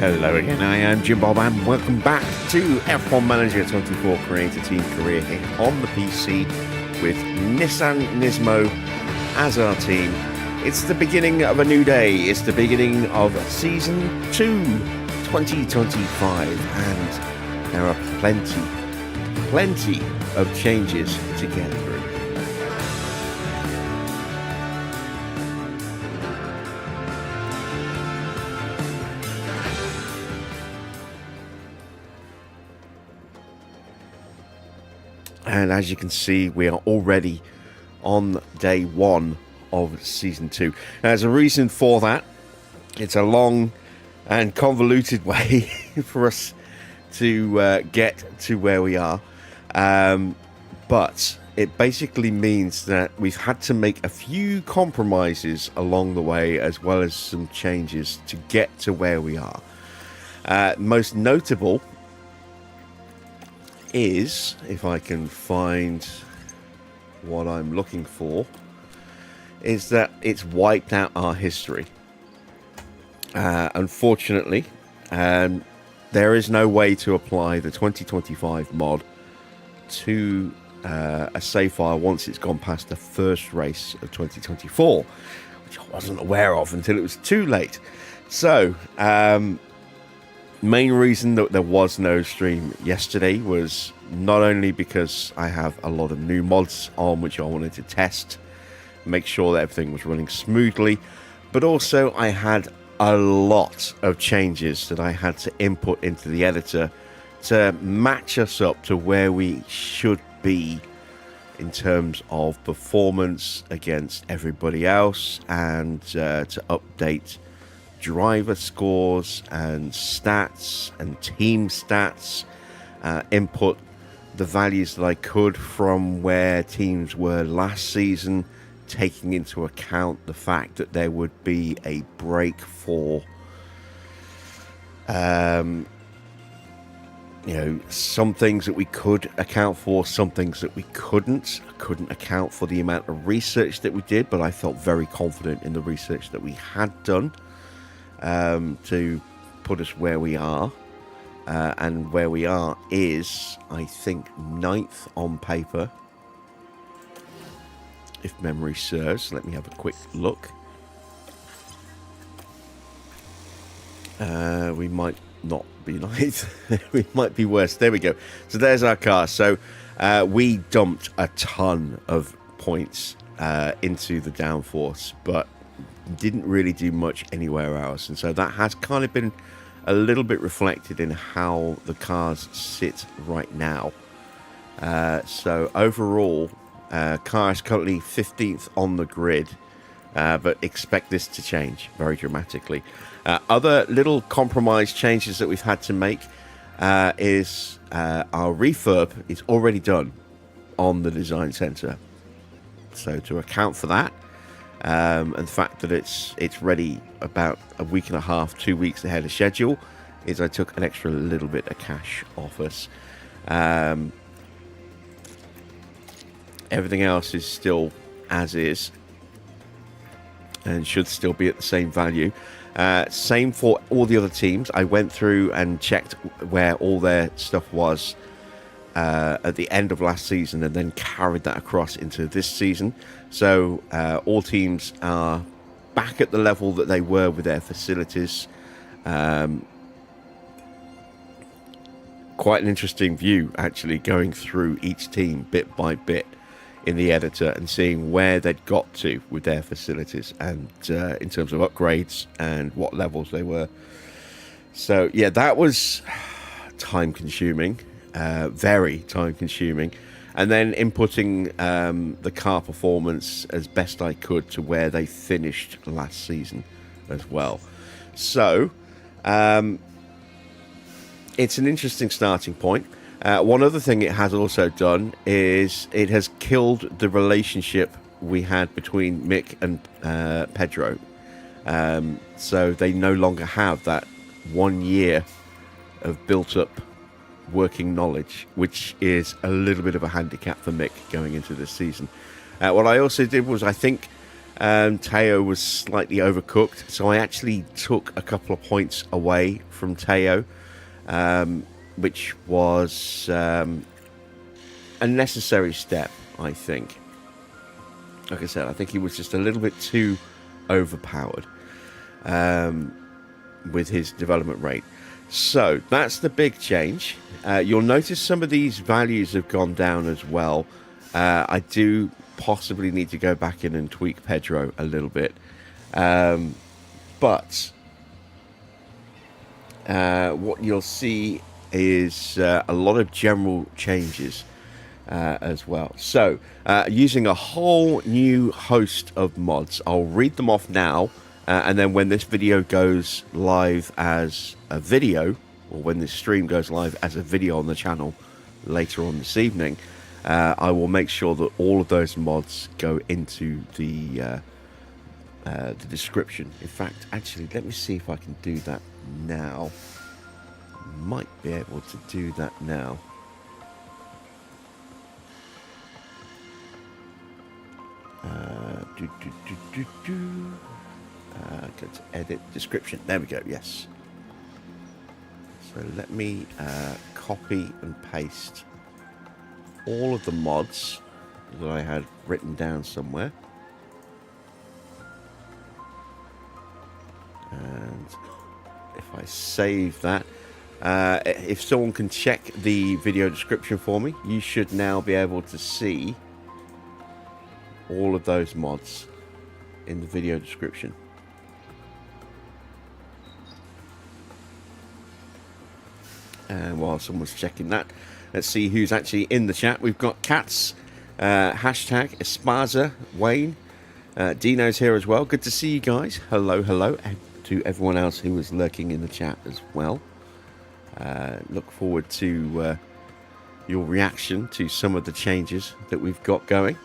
Hello again, I am Jim Bob and welcome back to F1 Manager 24 Creator Team Career here on the PC with Nissan Nismo as our team. It's the beginning of a new day, it's the beginning of Season 2 2025 and there are plenty of changes to get through. And as you can see, we are already on day one of Season 2. Now, there's a reason for that. It's a long and convoluted way for us to get to where we are. But it basically means that we've had to make a few compromises along the way, as well as some changes to get to where we are. Most notable is, if I can find what I'm looking for, is that it's wiped out our history. Unfortunately, there is no way to apply the 2025 mod to a save file once it's gone past the first race of 2024, which I wasn't aware of until it was too late. So, main reason that there was no stream yesterday was not only because I have a lot of new mods on which I wanted to test, make sure that everything was running smoothly, but also I had a lot of changes that I had to input into the editor to match us up to where we should be in terms of performance against everybody else, and to update driver scores and stats and team stats, input the values that I could from where teams were last season, taking into account the fact that there would be a break for some things that we could account for, some things that we couldn't. I couldn't account for the amount of research that we did, but I felt very confident in the research that we had done to put us where we are, and where we are is, I think, 9th on paper, if memory serves. Let me have a quick look. We might not be 9th. We might be worse. There we go. So there's our car. So we dumped a ton of points into the downforce, but didn't really do much anywhere else, and so that has kind of been a little bit reflected in how the cars sit right now. So overall, car is currently 15th on the grid, but expect this to change very dramatically. Other little compromise changes that we've had to make is our refurb is already done on the design center, so to account for that, and the fact that it's ready about a week and a half, 2 weeks ahead of schedule, is I took an extra little bit of cash off us. Everything else is still as is and should still be at the same value. Same for all the other teams. I went through and checked where all their stuff was at the end of last season, and then carried that across into this season. So all teams are back at the level that they were with their facilities. Quite an interesting view, actually, going through each team bit by bit in the editor and seeing where they'd got to with their facilities, and in terms of upgrades and what levels they were. So yeah, that was time consuming. Very time consuming, and then inputting the car performance as best I could to where they finished last season as well. So it's an interesting starting point. One other thing it has also done is it has killed the relationship we had between Mick and Pedro. So they no longer have that 1 year of built up working knowledge, which is a little bit of a handicap for Mick going into this season. What I also did was, I think Teo was slightly overcooked, so I actually took a couple of points away from Teo, which was a necessary step, I think. Like I said, I think he was just a little bit too overpowered with his development rate. So that's the big change. You'll notice some of these values have gone down as well. I do possibly need to go back in and tweak Pedro a little bit. But what you'll see is a lot of general changes as well. So using a whole new host of mods. I'll read them off now, and then when this video goes live as a video, or when this stream goes live as a video on the channel later on this evening, I will make sure that all of those mods go into the description. In fact, actually, let me see if I can do that now. Might be able to do that now. Go to edit description. There we go. Yes. So let me copy and paste all of the mods that I had written down somewhere. And if I save that, if someone can check the video description for me, you should now be able to see all of those mods in the video description. And while someone's checking that, let's see who's actually in the chat. We've got Cats, hashtag Espaza, Wayne, Dino's here as well. Good to see you guys. Hello, hello, and to everyone else who was lurking in the chat as well. Look forward to your reaction to some of the changes that we've got going.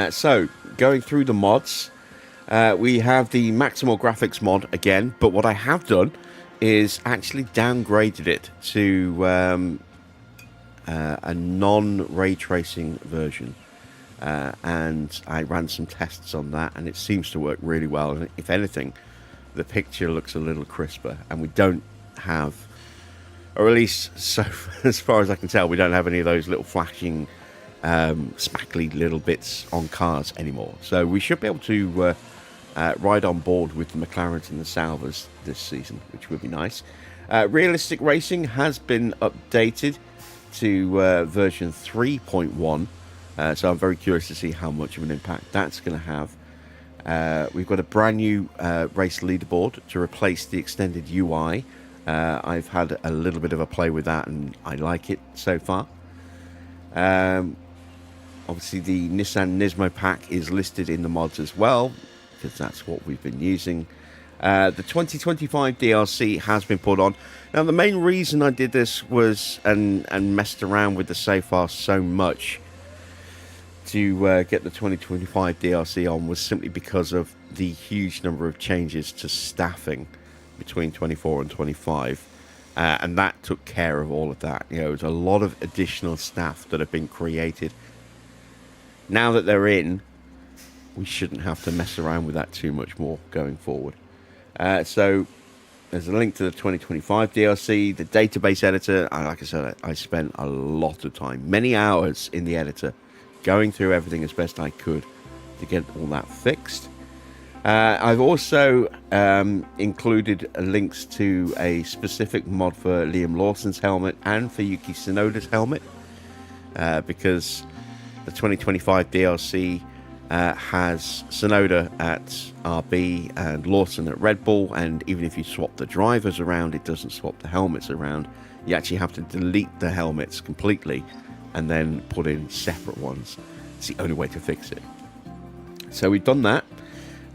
So, going through the mods, we have the Maximal Graphics mod again, but what I have done is actually downgraded it to a non-ray tracing version, and I ran some tests on that, and it seems to work really well. And if anything, the picture looks a little crisper, and we don't have, or at least so as far as I can tell, we don't have any of those little flashing spackly little bits on cars anymore. So we should be able to ride on board with the McLarens and the Salvas this season, which would be nice. Realistic Racing has been updated to version 3.1, so I'm very curious to see how much of an impact that's going to have. We've got a brand new race leaderboard to replace the extended UI. I've had a little bit of a play with that, and I like it so far. Obviously, the Nissan Nismo pack is listed in the mods as well, because that's what we've been using. The 2025 DLC has been put on. Now, the main reason I did this was, and messed around with the save file so much to get the 2025 DLC on, was simply because of the huge number of changes to staffing between 24 and 25. And that took care of all of that. You know, there's a lot of additional staff that have been created. Now that they're in, we shouldn't have to mess around with that too much more going forward. So there's a link to the 2025 DLC, the database editor. Like I said, I spent a lot of time, many hours in the editor, going through everything as best I could to get all that fixed. I've also included links to a specific mod for Liam Lawson's helmet and for Yuki Tsunoda's helmet, because the 2025 DLC has Tsunoda at RB and Lawson at Red Bull, and even if you swap the drivers around, it doesn't swap the helmets around. You actually have to delete the helmets completely and then put in separate ones. It's the only way to fix it. So we've done that,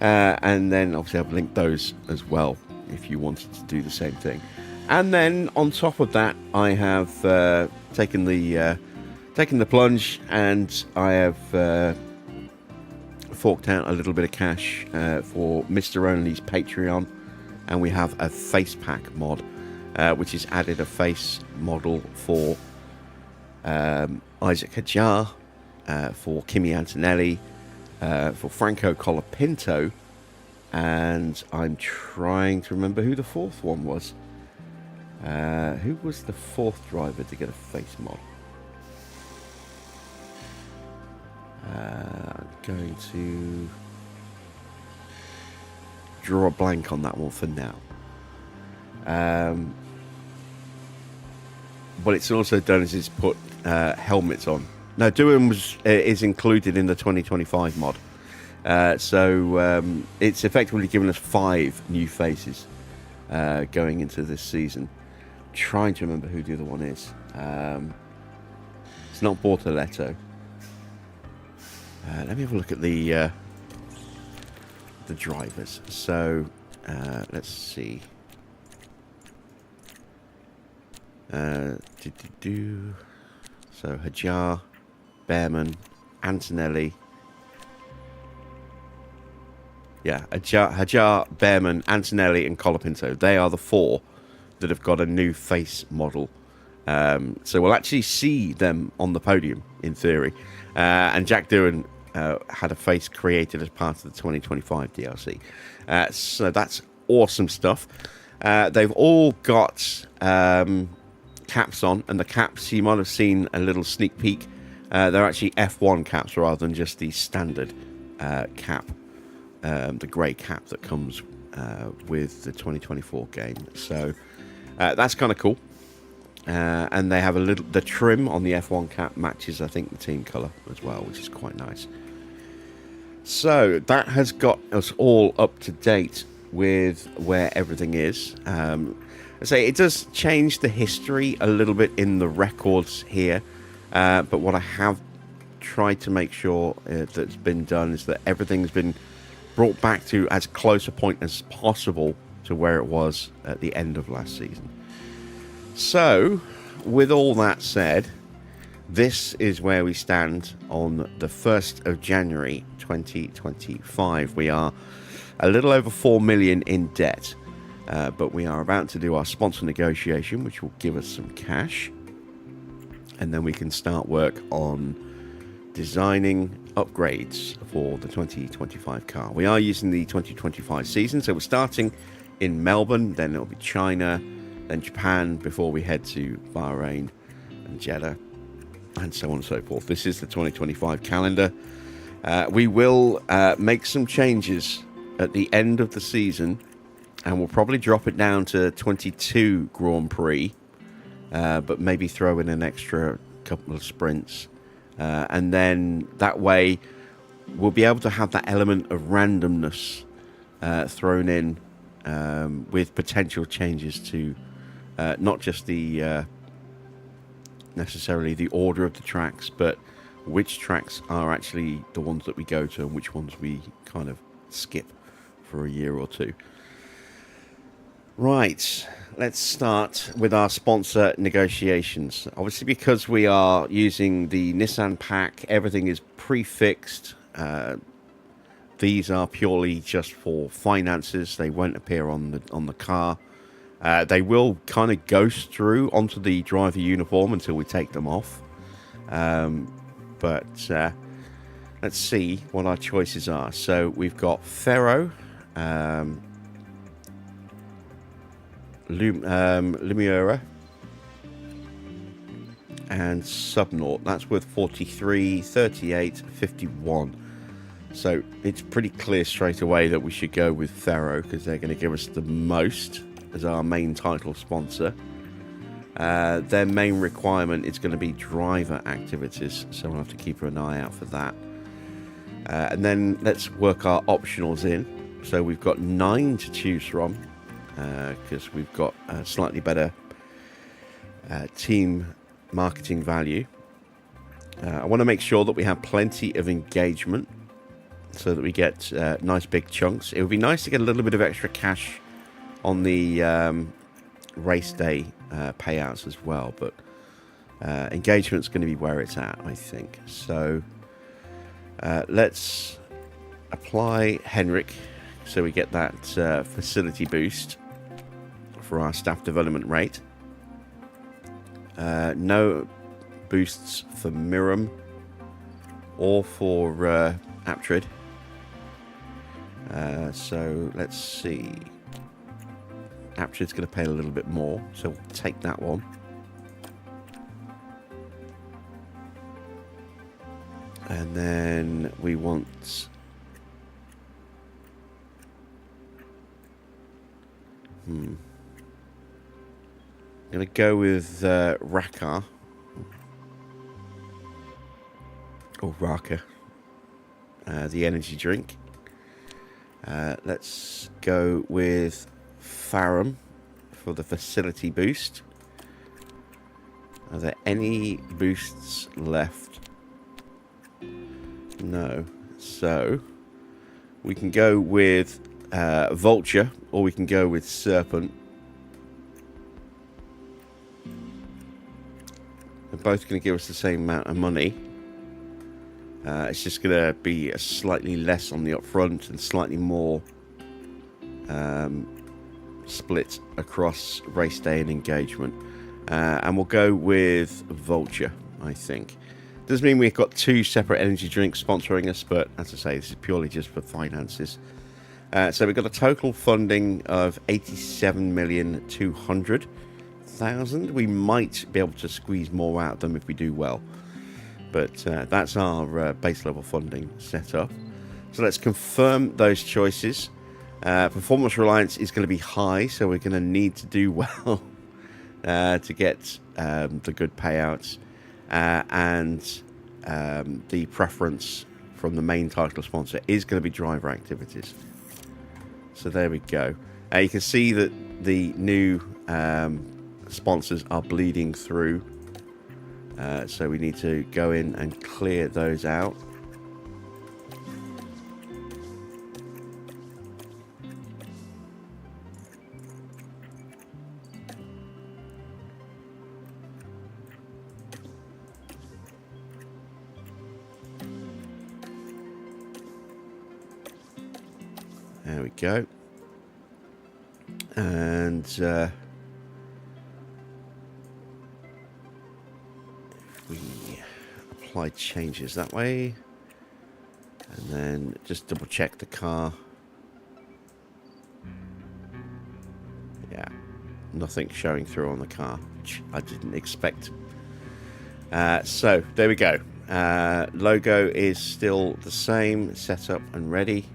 and then obviously I've linked those as well if you wanted to do the same thing. And then on top of that, I have taken the plunge, and I have forked out a little bit of cash for Mr. Only's Patreon, and we have a face pack mod, which has added a face model for Isaac Hadjar, for Kimi Antonelli, for Franco Colapinto, and I'm trying to remember who the fourth one was. Who was the fourth driver to get a face mod? I'm going to draw a blank on that one for now. What it's also done is it's put helmets on. Now, Doohan is included in the 2025 mod. So it's effectively given us 5 new faces going into this season. Trying to remember who the other one is. It's not Bortoletto. Let me have a look at the drivers. So let's see. So Hajar, Behrman, Antonelli. Yeah, Hajar, Behrman, Antonelli, and Colapinto. They are the 4 that have got a new face model. So we'll actually see them on the podium, in theory. And Jack Doohan had a face created as part of the 2025 DLC. So that's awesome stuff. They've all got caps on, and the caps, you might have seen a little sneak peek. They're actually F1 caps rather than just the standard cap. The grey cap that comes with the 2024 game. So that's kind of cool. And they have the trim on the F1 cap matches, I think, the team colour as well, which is quite nice. So that has got us all up to date with where everything is. I say it does change the history a little bit in the records here, but what I have tried to make sure that's been done is that everything's been brought back to as close a point as possible to where it was at the end of last season. So, with all that said, this is where we stand on the 1st of January 2025. We are a little over 4 million in debt, but we are about to do our sponsor negotiation, which will give us some cash, and then we can start work on designing upgrades for the 2025 car. We are using the 2025 season, so we're starting in Melbourne, then it'll be China, then Japan, before we head to Bahrain and Jeddah, and so on and so forth. This is the 2025 calendar. We will make some changes at the end of the season, and we'll probably drop it down to 22 Grand Prix, but maybe throw in an extra couple of sprints. And then that way we'll be able to have that element of randomness thrown in with potential changes to not just the necessarily the order of the tracks, but which tracks are actually the ones that we go to and which ones we kind of skip for a year or two. Right, let's start with our sponsor negotiations. Obviously, because we are using the Nissan pack, everything is prefixed. These are purely just for finances. They won't appear on the car. They will kind of ghost through onto the driver uniform until we take them off. But let's see what our choices are. So we've got Ferro, Limura, and Subnaut. That's worth 43, 38, 51. So it's pretty clear straight away that we should go with Ferro because they're going to give us the most as our main title sponsor. Their main requirement is going to be driver activities, so we'll have to keep an eye out for that. And then let's work our optionals in. So we've got 9 to choose from because we've got a slightly better team marketing value. I want to make sure that we have plenty of engagement so that we get nice big chunks. It would be nice to get a little bit of extra cash on the race day payouts as well, but engagement's going to be where it's at, I think. So let's apply Henrik so we get that facility boost for our staff development rate. No boosts for Miram or for Aptrid. So let's see. Aptrid's going to pay a little bit more, so we'll take that one. And then we want... I'm going to go with Raka. Or Raka. The energy drink. Let's go with Farum for the facility boost. Are there any boosts left? No. So we can go with Vulture, or we can go with Serpent. They're both going to give us the same amount of money. It's just going to be a slightly less on the upfront and slightly more split across race day and engagement. And we'll go with Vulture, I think. Doesn't mean we've got two separate energy drinks sponsoring us, but as I say, this is purely just for finances. So we've got a total funding of 87,200,000. We might be able to squeeze more out of them if we do well. But that's our base level funding set up. So let's confirm those choices. Performance reliance is going to be high, so we're going to need to do well to get the good payouts. And the preference from the main title sponsor is going to be driver activities. So there we go. You can see that the new sponsors are bleeding through. So we need to go in and clear those out. There we go. And we apply changes that way, and then just double check the car. Yeah, nothing showing through on the car, which I didn't expect. So there we go. Logo is still the same, set up and ready.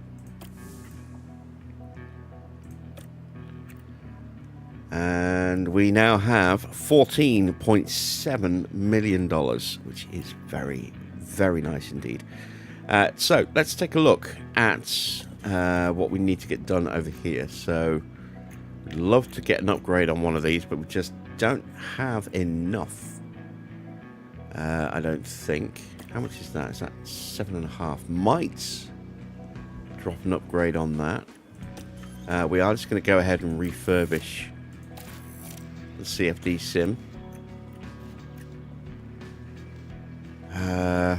And we now have $14.7 million, which is very, very nice indeed. So let's take a look at what we need to get done over here. So we'd love to get an upgrade on one of these, but we just don't have enough. I don't think. How much is that? Is that 7.5? Might drop an upgrade on that. We are just going to go ahead and refurbish the CFD sim. I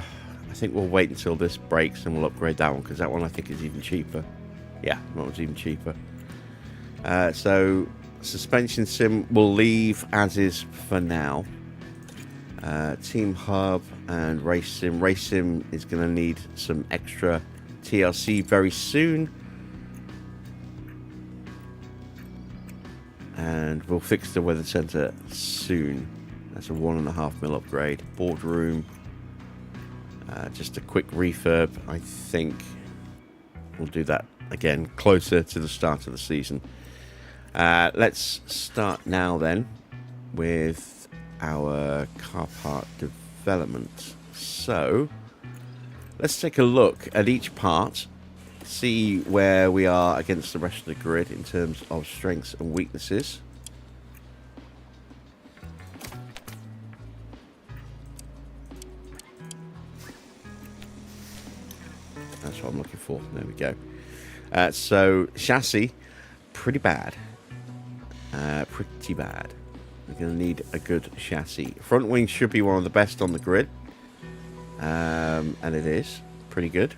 think we'll wait until this breaks and we'll upgrade that one, because that one I think is even cheaper. Yeah, that one's even cheaper. So suspension sim will leave as is for now. Team hub and race sim. Race sim is going to need some extra TLC very soon. And we'll fix the weather center soon. That's a 1.5 mil upgrade. Boardroom. Just a quick refurb. I think we'll do that again closer to the start of the season. Let's start now then with our car part development. So let's take a look at each part. See where we are against the rest of the grid in terms of strengths and weaknesses. That's what I'm looking for. There we go. So chassis, pretty bad. Pretty bad. We're going to need a good chassis. Front wing should be one of the best on the grid. And it is. Pretty good.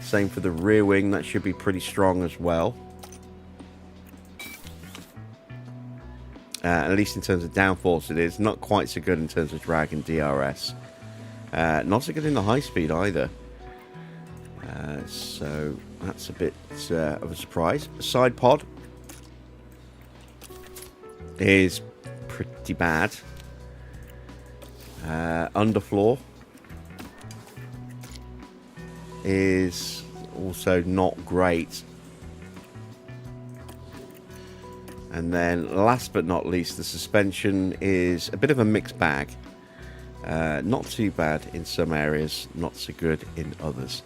Same for the rear wing, that should be pretty strong as well. At least in terms of downforce it is. Not quite so good in terms of drag and DRS. Not so good in the high speed either. So that's a bit of a surprise. The side pod is pretty bad. Underfloor is also not great. And then last but not least, the suspension is a bit of a mixed bag. Not too bad in some areas, not so good in others.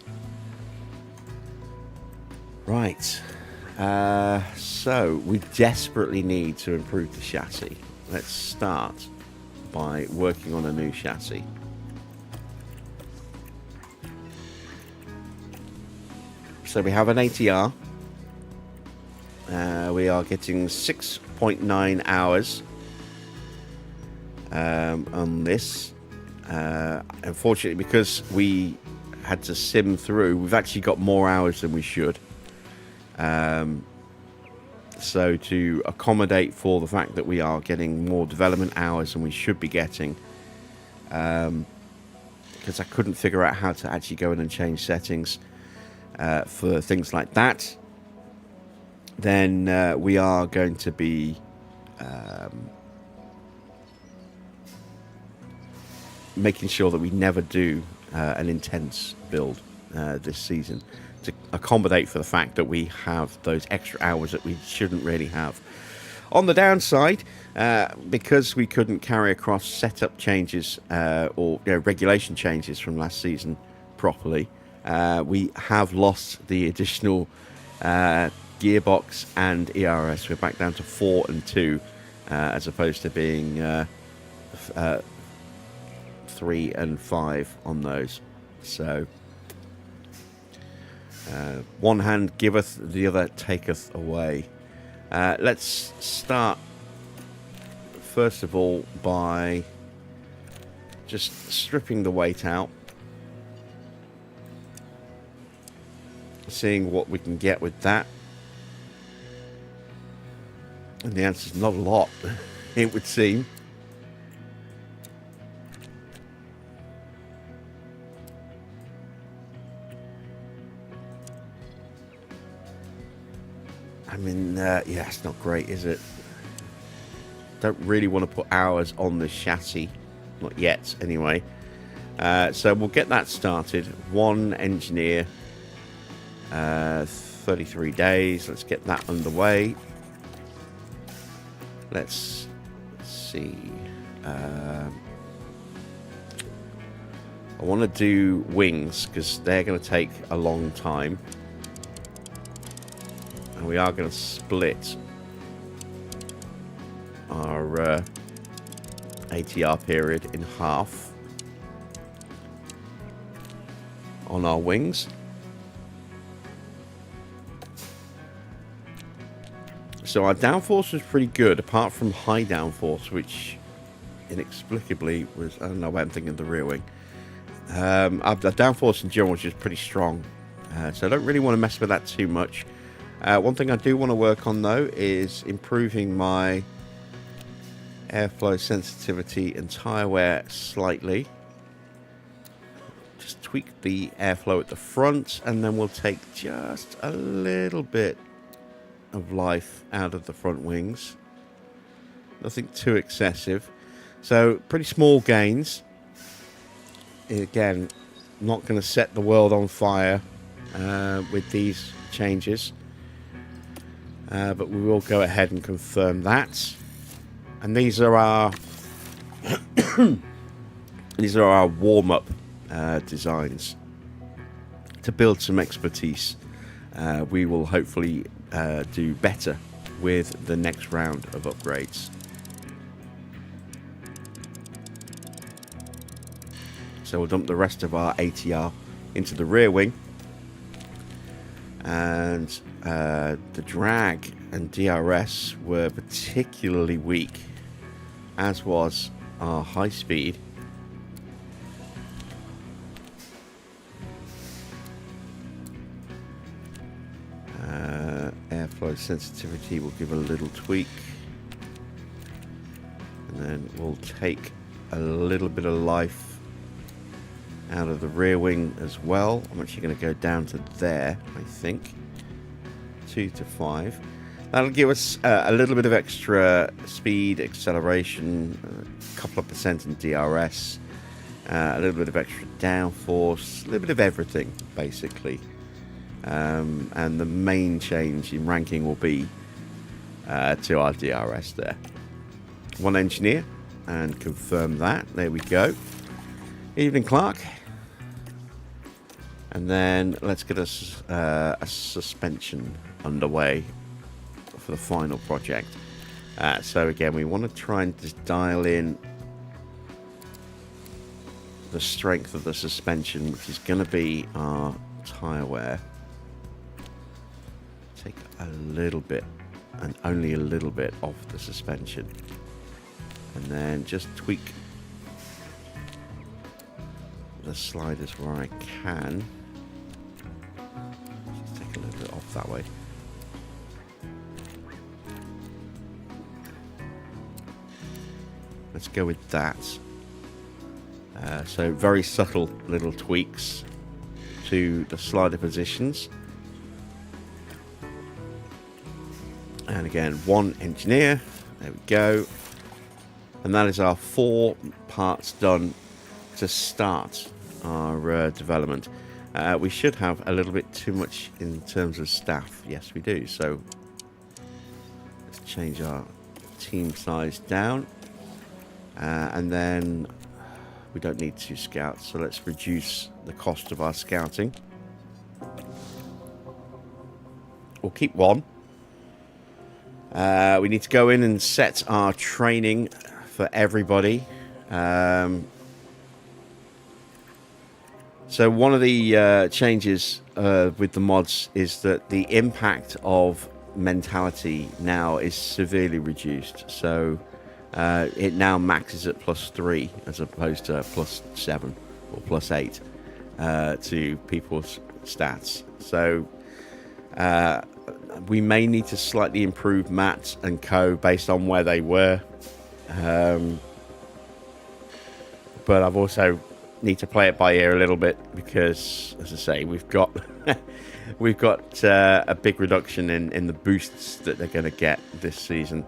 Right, so we desperately need to improve the chassis. Let's start by working on a new chassis. So we have an ATR. We are getting 6.9 hours on this. Unfortunately, because we had to sim through, we've actually got more hours than we should. So to accommodate for the fact that we are getting more development hours than we should be getting, because I couldn't figure out how to actually go in and change settings for things like that, then we are going to be making sure that we never do an intense build this season, to accommodate for the fact that we have those extra hours that we shouldn't really have. On the downside, because we couldn't carry across setup changes or regulation changes from last season properly, we have lost the additional gearbox and ERS. We're back down to 4 and 2 as opposed to being 3 and 5 on those. So one hand giveth, the other taketh away. Let's start first of all by just stripping the weight out, seeing what we can get with that. And the answer is not a lot, it would seem. I mean, yeah, it's not great, is it? Don't really want to put hours on the chassis. Not yet, anyway. So we'll get that started. One engineer, 33 days. Let's get that underway. Let's see. I want to do wings because they're going to take a long time. And we are going to split our ATR period in half on our wings. So our downforce was pretty good, apart from high downforce, which inexplicably was, I don't know why I'm thinking of the rear wing. Our downforce in general was just pretty strong. So I don't really want to mess with that too much. One thing I do want to work on, though, is improving my airflow sensitivity and tire wear slightly. Just tweak the airflow at the front, and then we'll take just a little bit of life out of the front wings. Nothing too excessive. So pretty small gains. Again, not going to set the world on fire with these changes. But we will go ahead and confirm that. And these are our warm-up designs to build some expertise. We will hopefully do better with the next round of upgrades. So we'll dump the rest of our ATR into the rear wing. And the drag and DRS were particularly weak, as was our high speed. Airflow sensitivity will give a little tweak, and then we'll take a little bit of life out of the rear wing as well. I'm actually going to go down to there, I think. 2 to 5. That'll give us a little bit of extra speed, acceleration, a couple of percent in DRS, a little bit of extra downforce, a little bit of everything, basically. And the main change in ranking will be to our DRS there. One engineer, and confirm that. There we go. Evening, Clark. And then let's get us a suspension underway for the final project. So again, we want to try and just dial in the strength of the suspension, which is going to be our tyre wear. Take a little bit, and only a little bit, off the suspension, and then just tweak the sliders where I can. Just take a little bit off that way. Let's go with that. So very subtle little tweaks to the slider positions. And again, one engineer. There we go. And that is our 4 parts done to start our development. We should have a little bit too much in terms of staff. Yes, we do. So let's change our team size down. And then we don't need 2 scouts, so let's reduce the cost of our scouting. We'll keep 1. We need to go in and set our training for everybody. So one of the changes with the mods is that the impact of mentality now is severely reduced. So it now maxes at +3 as opposed to +7 or +8 to people's stats. So we may need to slightly improve Matt and co based on where they were. But I've also need to play it by ear a little bit because, as I say, we've got we've got a big reduction in the boosts that they're going to get this season.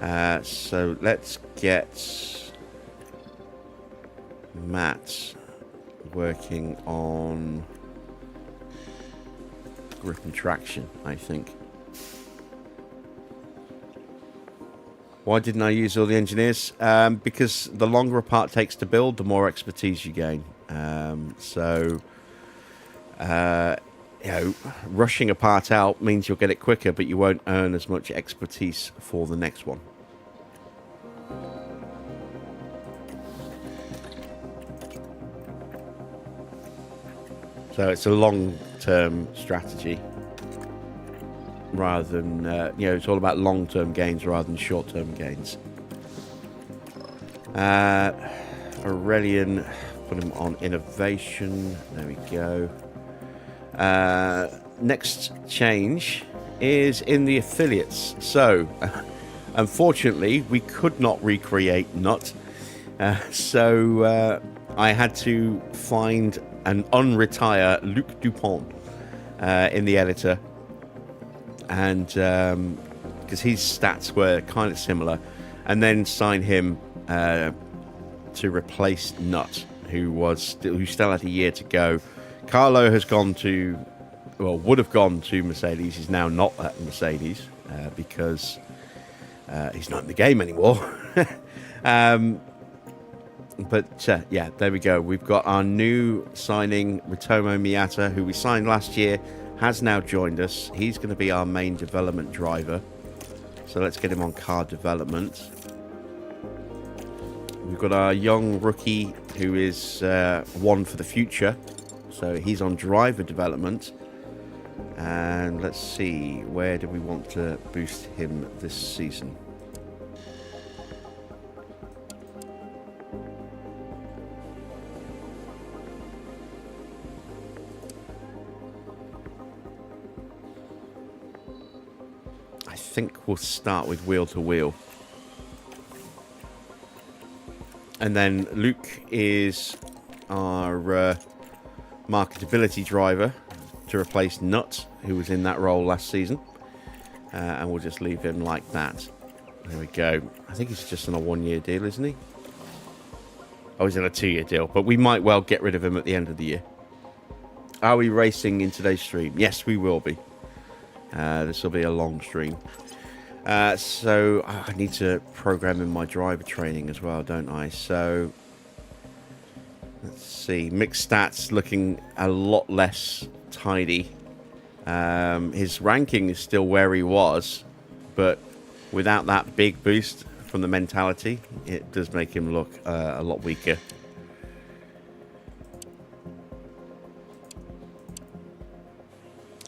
So let's get Matt working on grip and traction, I think. Why didn't I use all the engineers? Because the longer a part takes to build, the more expertise you gain. You know, rushing a part out means you'll get it quicker, but you won't earn as much expertise for the next one. So it's a long-term strategy rather than, you know, it's all about long-term gains rather than short-term gains. Aurelian, put him on innovation. There we go. Next change is in the affiliates. So, unfortunately, we could not recreate Nut. So I had to find and unretire Luc Dupont in the editor. And because his stats were kind of similar, and then sign him to replace Nut, who still had a year to go. Carlo has gone to, well, would have gone to Mercedes. He's now not at Mercedes because he's not in the game anymore. But yeah, there we go. We've got our new signing, Ritomo Miyata, who we signed last year, has now joined us. He's going to be our main development driver. So let's get him on car development. We've got our young rookie who is one for the future. So he's on driver development. And let's see, where do we want to boost him this season? I think we'll start with wheel to wheel. And then Luke is our marketability driver to replace Nut, who was in that role last season. And we'll just leave him like that. There we go. I think he's just on a 1-year deal, isn't he? Oh, he's on a 2-year deal. But we might well get rid of him at the end of the year. Are we racing in today's stream? Yes, we will be. This will be a long stream. So I need to program in my driver training as well, don't I? So let's see. Mixed stats looking a lot less tidy. His ranking is still where he was, but without that big boost from the mentality, it does make him look a lot weaker.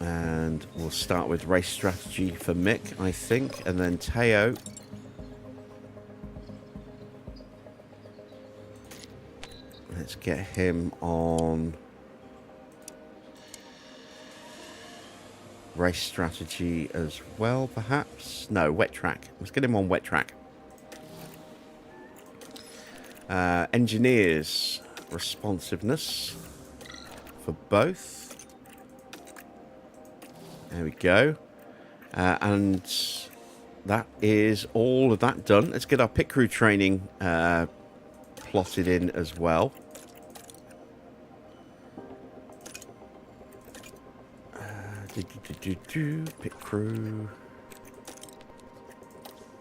And we'll start with race strategy for Mick, I think, and then Teo. Let's get him on race strategy as well, perhaps. No, wet track. Let's get him on wet track. Engineers responsiveness for both. There we go. And that is all of that done. Let's get our pit crew training plotted in as well. Pit crew.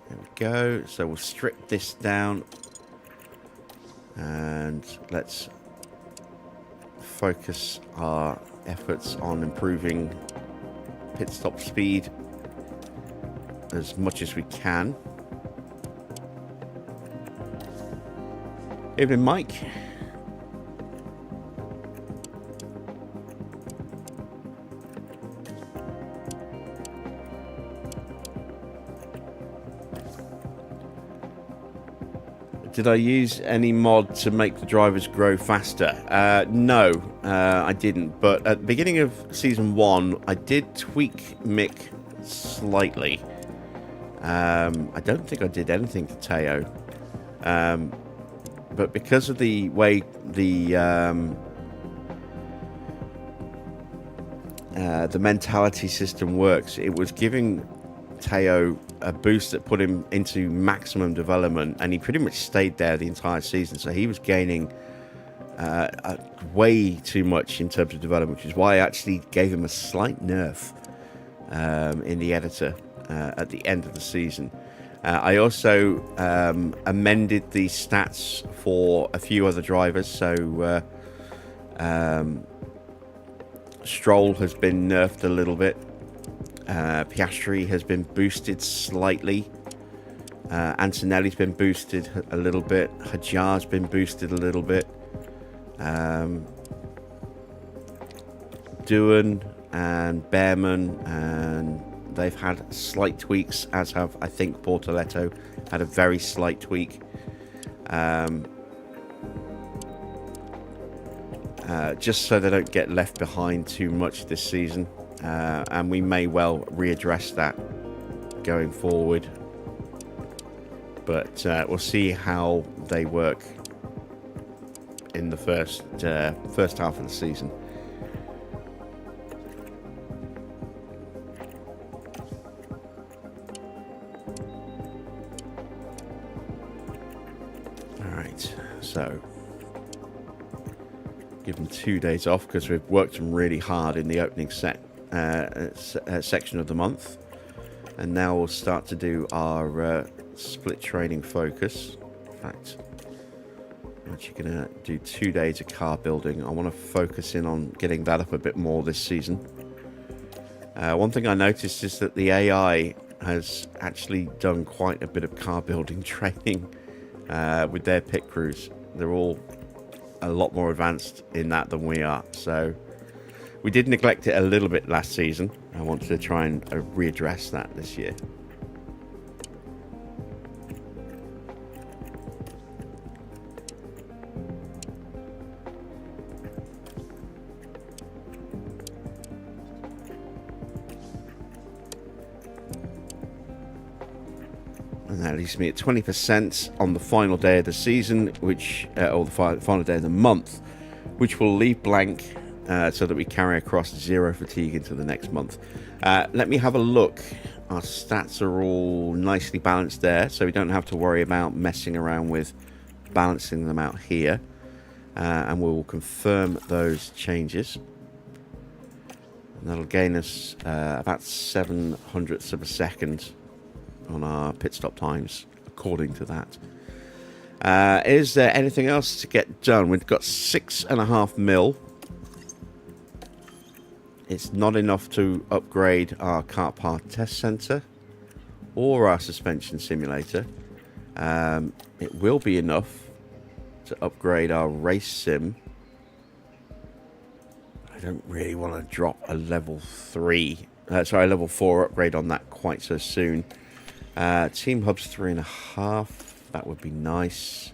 There we go. So we'll strip this down. And let's focus our efforts on improving pit stop speed as much as we can. Evening, Mike. Did I use any mod to make the drivers grow faster? No, I didn't. But at the beginning of Season 1, I did tweak Mick slightly. I don't think I did anything to Teo. But because of the way the mentality system works, it was giving Teo a boost that put him into maximum development, and he pretty much stayed there the entire season. So he was gaining way too much in terms of development, which is why I actually gave him a slight nerf in the editor at the end of the season. I also amended the stats for a few other drivers. So Stroll has been nerfed a little bit. Piastri has been boosted slightly. Antonelli's been boosted a little bit. Hajar's been boosted a little bit. Doohan and Behrman, and they've had slight tweaks, as have, I think, Bortoletto had a very slight tweak. Just so they don't get left behind too much this season. And we may well readdress that going forward. But we'll see how they work in the first half of the season. Alright, so give them 2 days off because we've worked them really hard in the opening section of the month, and now we'll start to do our split training focus. In fact, I'm actually going to do 2 days of car building. I want to focus in on getting that up a bit more this season. One thing I noticed is that the AI has actually done quite a bit of car building training with their pit crews. They're all a lot more advanced in that than we are, so we did neglect it a little bit last season. I want to try and readdress that this year. And that leaves me at 20% on the final day of the season, which, or the final day of the month, which will leave blank so that we carry across 0 fatigue into the next month. Let me have a look. Our stats are all nicely balanced there, so we don't have to worry about messing around with balancing them out here. And we'll confirm those changes. And that'll gain us about 0.07 of a second on our pit stop times, according to that. Is there anything else to get done? We've got 6.5 mil. It's not enough to upgrade our car part test center or our suspension simulator. It will be enough to upgrade our race sim. I don't really want to drop a level 4 upgrade on that quite so soon. Team hubs 3.5. That would be nice.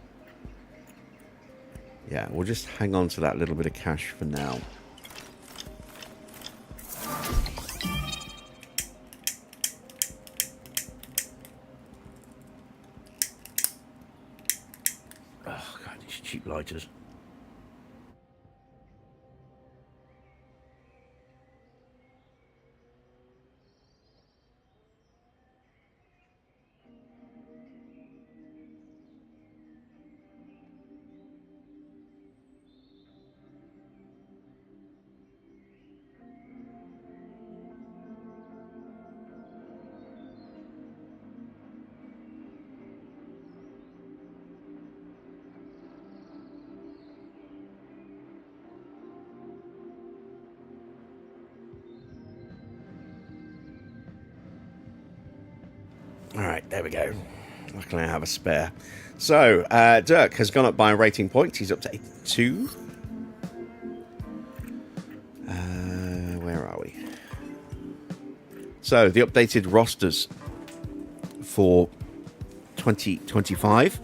Yeah, we'll just hang on to that little bit of cash for now. Oh god, these cheap lighters. Alright, there we go. Luckily I have a spare. So, Dirk has gone up by a rating point. He's up to 82. Where are we? So, the updated rosters for 2025.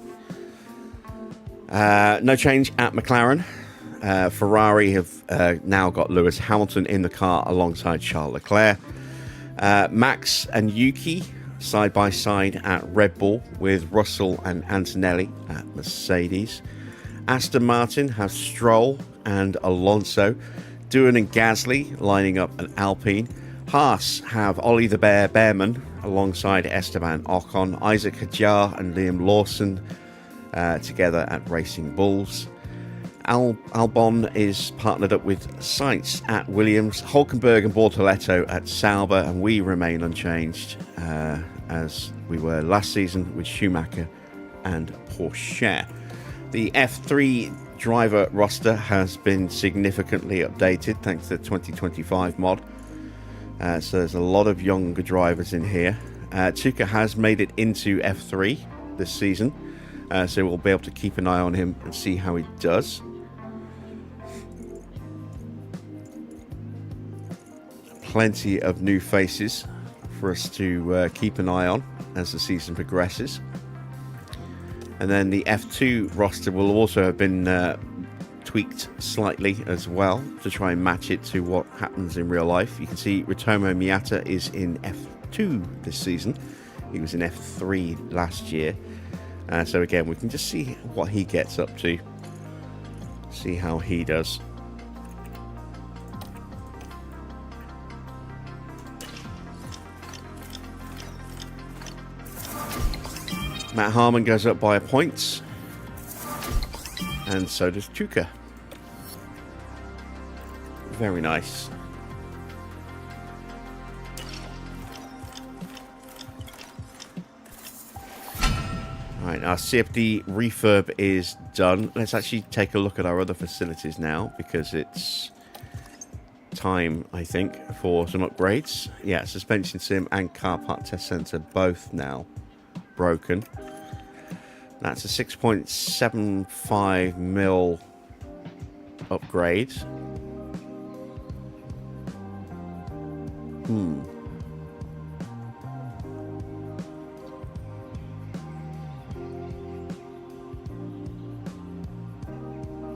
No change at McLaren. Ferrari have now got Lewis Hamilton in the car alongside Charles Leclerc. Max and Yuki side by side at Red Bull with Russell and Antonelli at Mercedes. Aston Martin have Stroll and Alonso. Doohan and Gasly lining up at Alpine. Haas have Ollie the Bear Bearman alongside Esteban Ocon. Isaac Hadjar and Liam Lawson together at Racing Bulls. Albon is partnered up with Sainz at Williams, Hulkenberg and Bortoletto at Sauber, and we remain unchanged as we were last season with Schumacher and Porsche. The F3 driver roster has been significantly updated thanks to the 2025 mod. So there's a lot of younger drivers in here. Tsuka has made it into F3 this season, so we'll be able to keep an eye on him and see how he does. Plenty of new faces for us to keep an eye on as the season progresses. And then the F2 roster will also have been tweaked slightly as well to try and match it to what happens in real life. You can see Ritomo Miata is in F2 this season. He was in F3 last year. So again, we can just see what he gets up to. See how he does. Matt Harmon goes up by a point, and so does Chuka. Very nice. Alright, our CFD refurb is done. Let's actually take a look at our other facilities now, because it's time, I think, for some upgrades. Yeah, suspension sim and car part test center both now broken. That's a 6.75 mil upgrade.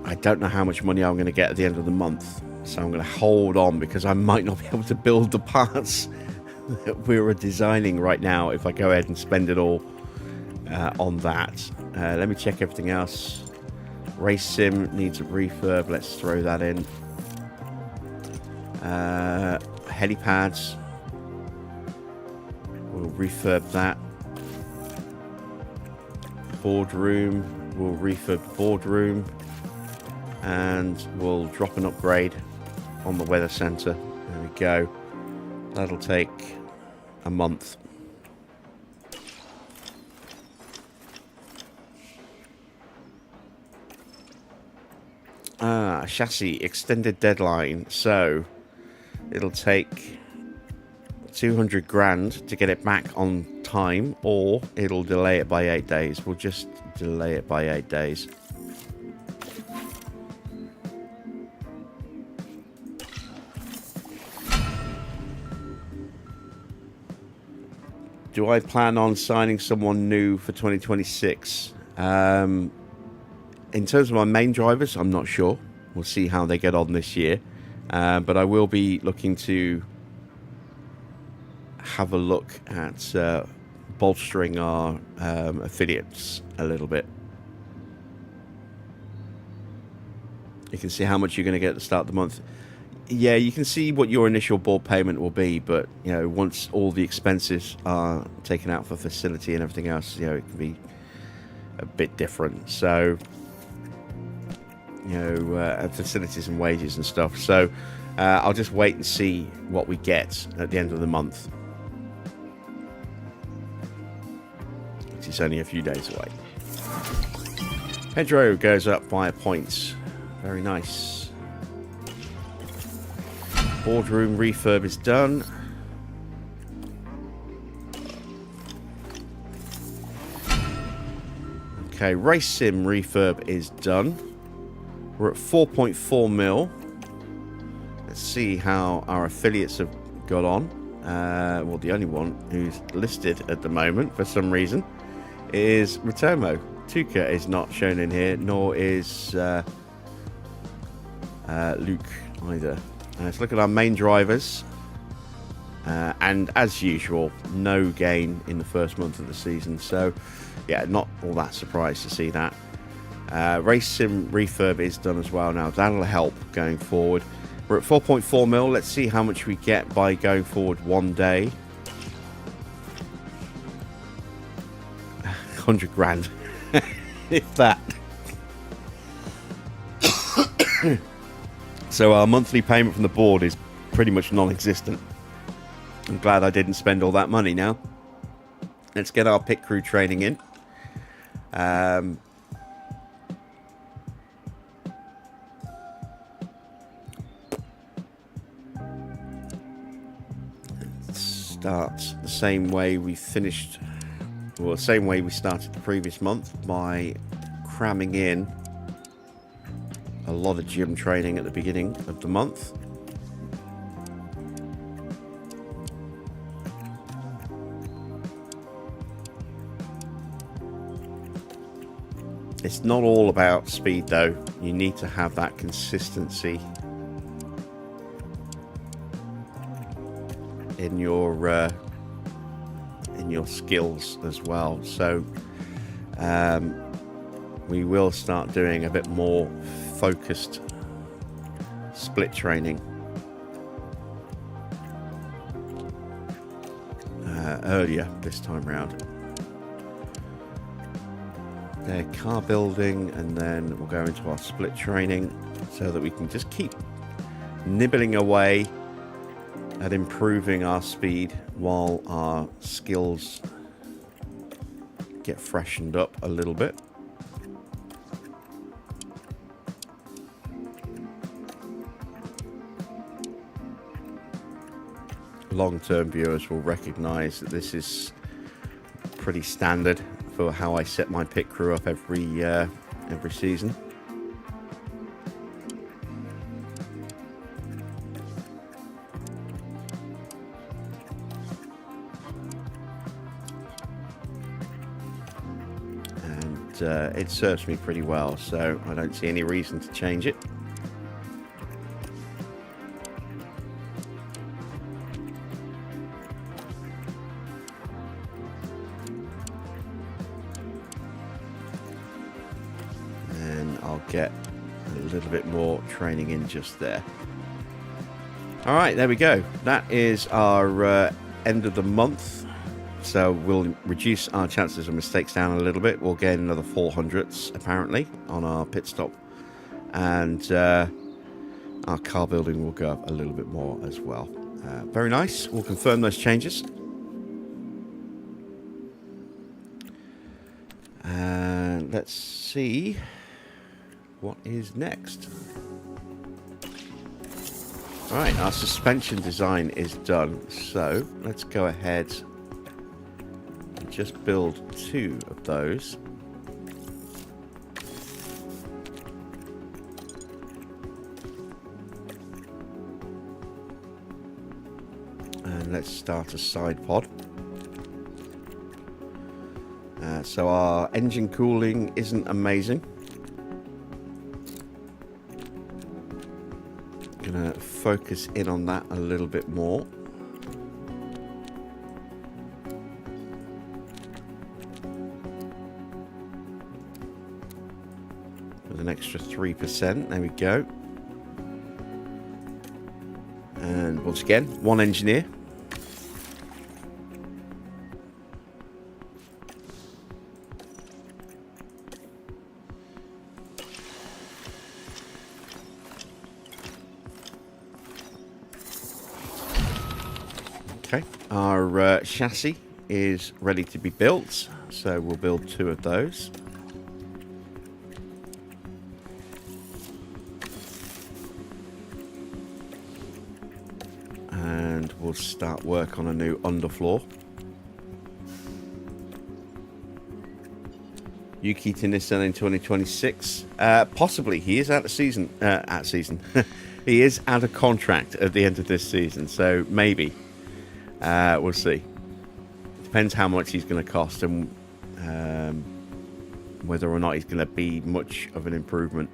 I don't know how much money I'm going to get at the end of the month, so I'm going to hold on because I might not be able to build the parts that we're designing right now if I go ahead and spend it all on that. Let me check everything else. Race sim needs a refurb. Let's throw that in. Helipads. We'll refurb that. Boardroom. We'll refurb the boardroom. And we'll drop an upgrade on the weather center. There we go. That'll take a month. Chassis extended deadline. So it'll take 200 grand to get it back on time, or it'll delay it by 8 days. We'll just delay it by 8 days. Do I plan on signing someone new for 2026? In terms of my main drivers, I'm not sure. We'll see how they get on this year. But I will be looking to have a look at bolstering our affiliates a little bit. You can see how much you're going to get at the start of the month. Yeah, you can see what your initial board payment will be, but once all the expenses are taken out for facility and everything else, it can be a bit different. So, facilities and wages and stuff. So, I'll just wait and see what we get at the end of the month, which is only a few days away. Pedro goes up by a point. Very nice. Boardroom refurb is done. Okay, race sim refurb is done. We're at 4.4 mil. Let's see how our affiliates have got on. Well, the only one who's listed at the moment for some reason is Ratomo. Tuka is not shown in here, nor is Luke either. Let's look at our main drivers. And as usual, no gain in the first month of the season. So, yeah, not all that surprised to see that. Race sim refurb is done as well now. That'll help going forward. We're at 4.4 mil. Let's see how much we get by going forward one day. 100 grand. If that. So our monthly payment from the board is pretty much non-existent. I'm glad I didn't spend all that money now. Let's get our pit crew training in. Start the same way we finished, well, the same way we started the previous month, by cramming in a lot of gym training at the beginning of the month. It's not all about speed though. You need to have that consistency in your skills as well. So we will start doing a bit more focused split training earlier this time round. Car building, and then we'll go into our split training so that we can just keep nibbling away at improving our speed while our skills get freshened up a little bit. Long-term viewers will recognize that this is pretty standard for how I set my pit crew up every season. And it serves me pretty well, so I don't see any reason to change it. I'll get a little bit more training in just there. All right, there we go. That is our end of the month. So we'll reduce our chances of mistakes down a little bit. We'll gain another 400s, apparently, on our pit stop. And our car building will go up a little bit more as well. Very nice. We'll confirm those changes. And let's see what is next. All right, our suspension design is done. So let's go ahead and just build 2 of those. And let's start a side pod. So our engine cooling isn't amazing. Gonna focus in on that a little bit more. With an extra 3%, there we go. And once again, 1 engineer. Okay, our chassis is ready to be built, so we'll build 2 of those. And we'll start work on a new underfloor. Yuki to Nissan in 2026. Possibly, he is out of season. He is out of contract at the end of this season, so maybe. We'll see. Depends how much he's going to cost and whether or not he's going to be much of an improvement.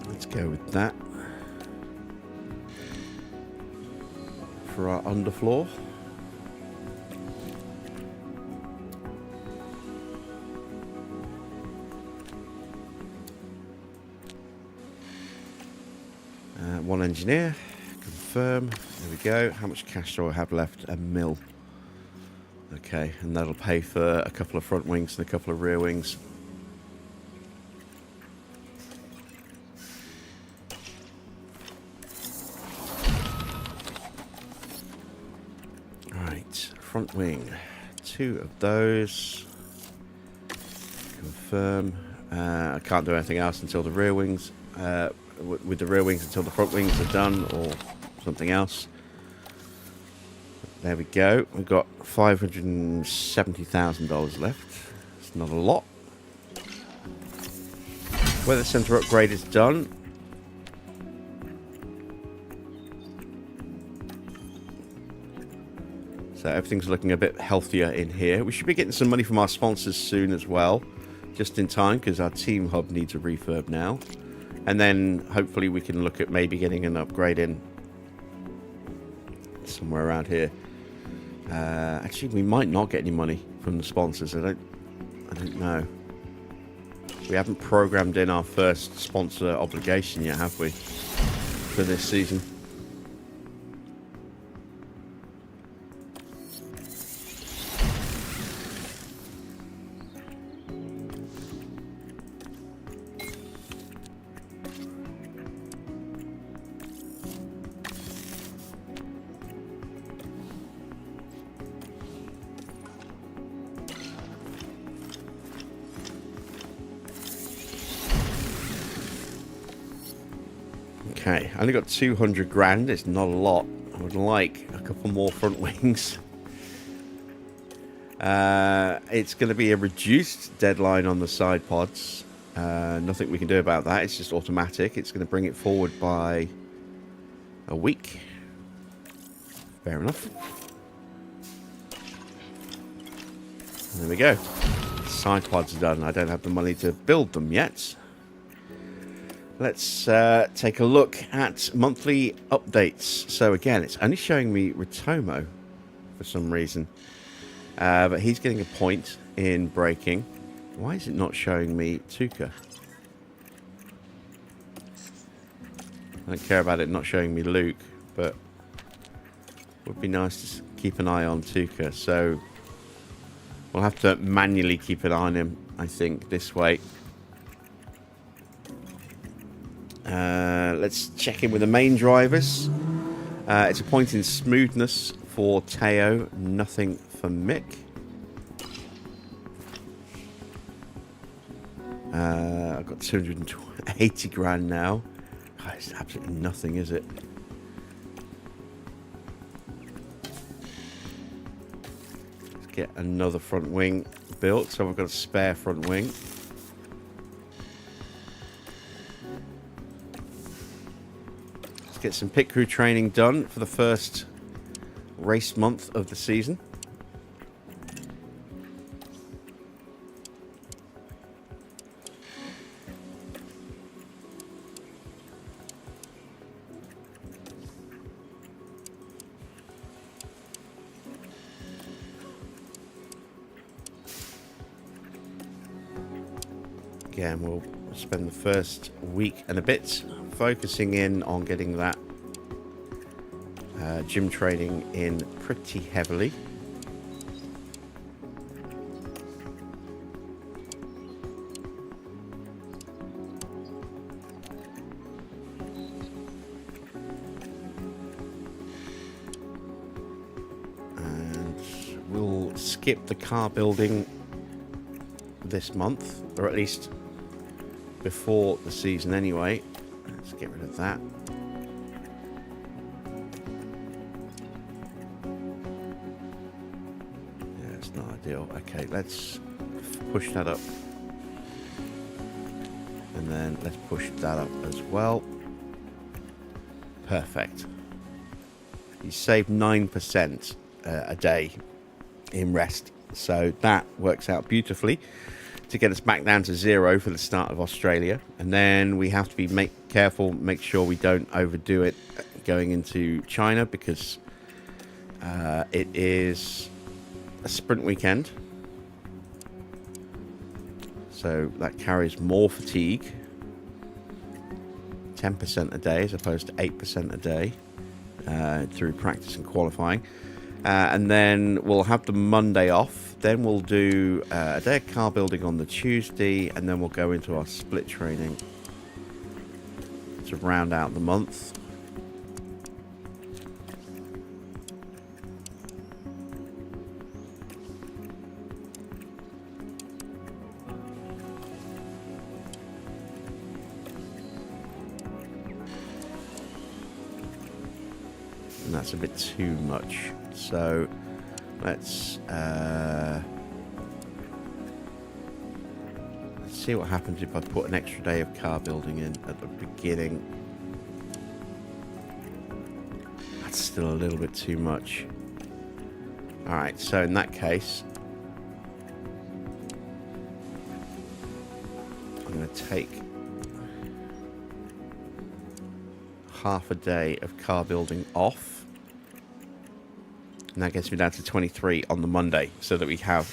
Let's go with that for our underfloor. One engineer, confirm. There we go. How much cash do I have left? $1 mil. Okay, and that'll pay for a couple of front wings and a couple of rear wings. Front wing, 2 of those. Confirm. I can't do anything else until the rear wings. With the rear wings until the front wings are done, or something else. There we go. We've got $570,000 left. It's not a lot. Weather center upgrade is done. So everything's looking a bit healthier in here. We should be getting some money from our sponsors soon as well. Just in time, because our team hub needs a refurb now. And then hopefully we can look at maybe getting an upgrade in somewhere around here. Actually, we might not get any money from the sponsors. I don't know. We haven't programmed in our first sponsor obligation yet, have we? For this season. Okay, I only got 200 grand. It's not a lot. I would like a couple more front wings. It's going to be a reduced deadline on the side pods. Nothing we can do about that. It's just automatic. It's going to bring it forward by a week. Fair enough. There we go. Side pods are done. I don't have the money to build them yet. Let's take a look at monthly updates. So again, it's only showing me Ritomo for some reason. But he's getting a point in braking. Why is it not showing me Tuka? I don't care about it not showing me Luke, but it would be nice to keep an eye on Tuka. So we'll have to manually keep an eye on him, I think, this way. Let's check in with the main drivers. It's a point in smoothness for Teo, nothing for Mick. I've got 280 grand now. God, it's absolutely nothing, is it? Let's get another front wing built. So I've got a spare front wing. Let's get some pit crew training done for the first race month of the season. Again, we'll spend the first week and a bit focusing in on getting that gym training in pretty heavily. And we'll skip the car building this month, or at least before the season anyway. Let's get rid of that. Yeah, it's not ideal. Okay, let's push that up. And then let's push that up as well. Perfect. You save 9% a day in rest. So that works out beautifully to get us back down to 0 for the start of Australia. And then we have to be careful, make sure we don't overdo it going into China, because it is a sprint weekend. So that carries more fatigue. 10% a day as opposed to 8% a day through practice and qualifying. And then we'll have the Monday off. Then we'll do a day of car building on the Tuesday, and then we'll go into our split training to round out the month. And that's a bit too much. So let's see what happens if I put an extra day of car building in at the beginning. That's still a little bit too much. Alright, so in that case, I'm going to take half a day of car building off. And that gets me down to 23 on the Monday, so that we have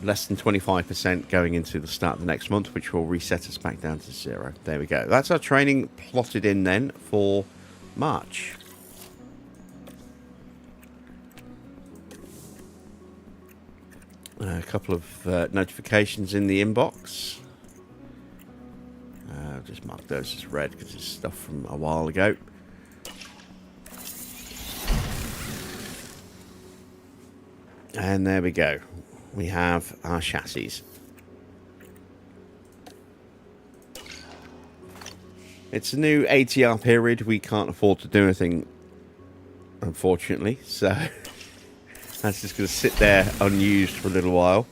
less than 25% going into the start of the next month, which will reset us back down to 0. There we go. That's our training plotted in then for March. A couple of notifications in the inbox. I'll just mark those as red because it's stuff from a while ago. And there we go. We have our chassis. It's a new ATR period. We can't afford to do anything, unfortunately. So that's just going to sit there unused for a little while.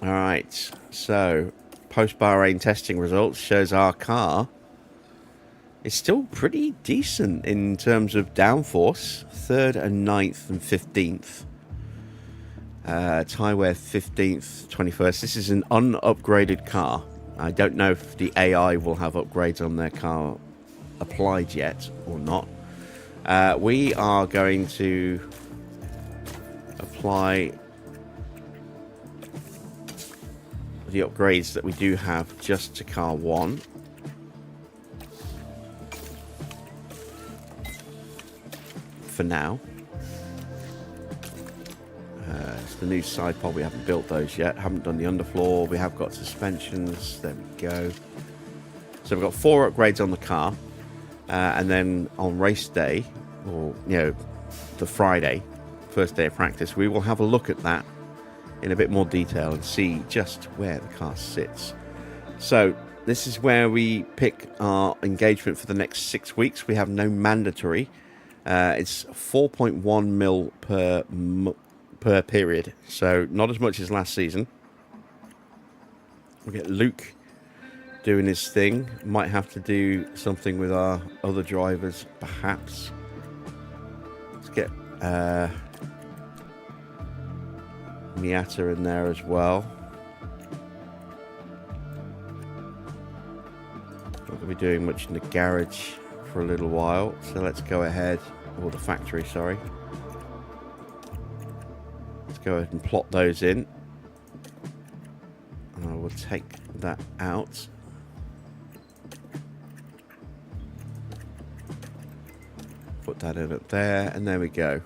All right. So post-Bahrain testing results shows our car is still pretty decent in terms of downforce. 3rd and 9th and 15th. Tyre 15th, 21st. This is an unupgraded car. I don't know if the AI will have upgrades on their car applied yet or not. We are going to apply the upgrades that we do have just to car 1. For now. It's the new side pod. We haven't built those yet. Haven't done the underfloor. We have got suspensions. There we go. So we've got 4 upgrades on the car. And then on race day, or the Friday, first day of practice, we will have a look at that in a bit more detail and see just where the car sits. So this is where we pick our engagement for the next 6 weeks. We have no mandatory. It's 4.1 mil per period, so not as much as last season. We get Luke doing his thing. Might have to do something with our other drivers, perhaps. Let's get Miata in there as well. Not going to be doing much in the garage for a little while, so let's go ahead, or the factory, sorry. Let's go ahead and plot those in. And I will take that out. Put that in up there, and there we go.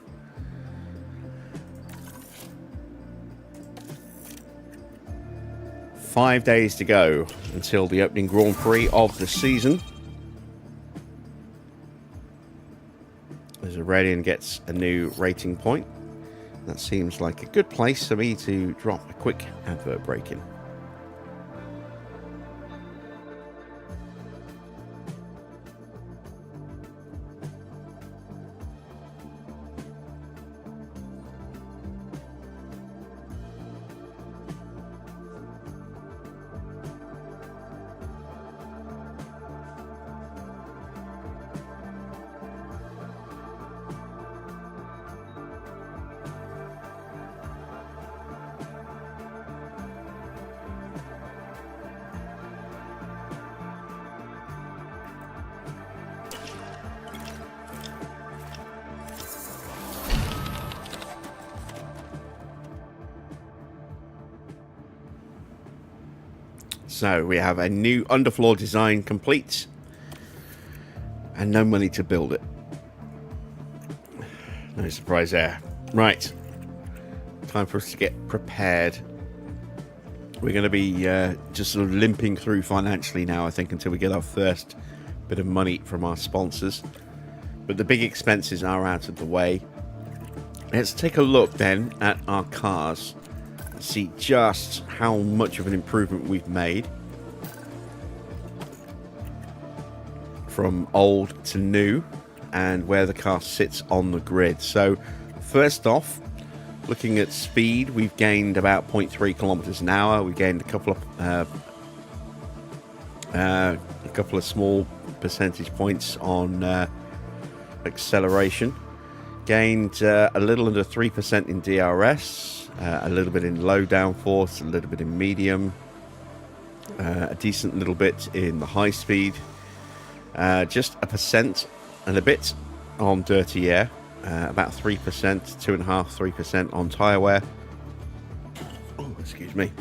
Five days to go until the opening Grand Prix of the season. As Aurelian gets a new rating point. That seems like a good place for me to drop a quick advert break in. So we have a new underfloor design complete and no money to build it. No surprise there. Right. Time for us to get prepared. We're going to be just sort of limping through financially now, I think, until we get our first bit of money from our sponsors. But the big expenses are out of the way. Let's take a look then at our cars. See just how much of an improvement we've made from old to new and where the car sits on the grid. So first off, looking at speed, we've gained about 0.3 kilometers an hour. We gained a couple of small percentage points on acceleration. Gained a little under 3% in DRS. A little bit in low downforce, a little bit in medium, a decent little bit in the high speed, just 1% and a bit on dirty air, about 3%, 2.5%, 3% on tyre wear. Oh, excuse me.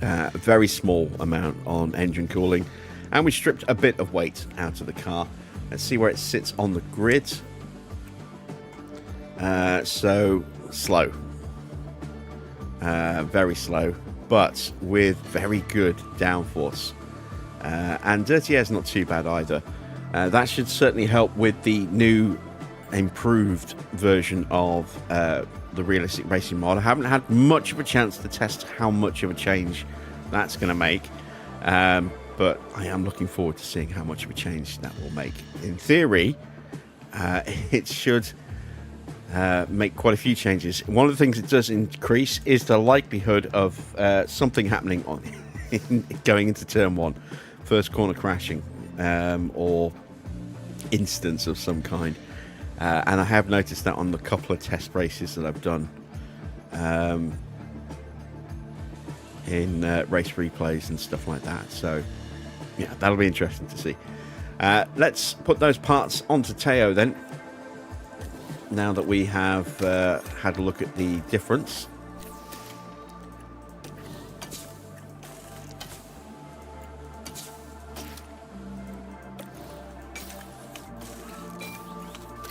A very small amount on engine cooling, and we stripped a bit of weight out of the car. Let's see where it sits on the grid. So slow. Very slow, but with very good downforce. And dirty air is not too bad either. That should certainly help with the new improved version of the realistic racing mod. I haven't had much of a chance to test how much of a change that's going to make, but I am looking forward to seeing how much of a change that will make. In theory, it should make quite a few changes. One of the things it does increase is the likelihood of something happening on going into turn one, first corner crashing, or instance of some kind. And I have noticed that on the couple of test races that I've done in race replays and stuff like that. So, yeah, that'll be interesting to see. Let's put those parts onto Teo then. Now that we have had a look at the difference.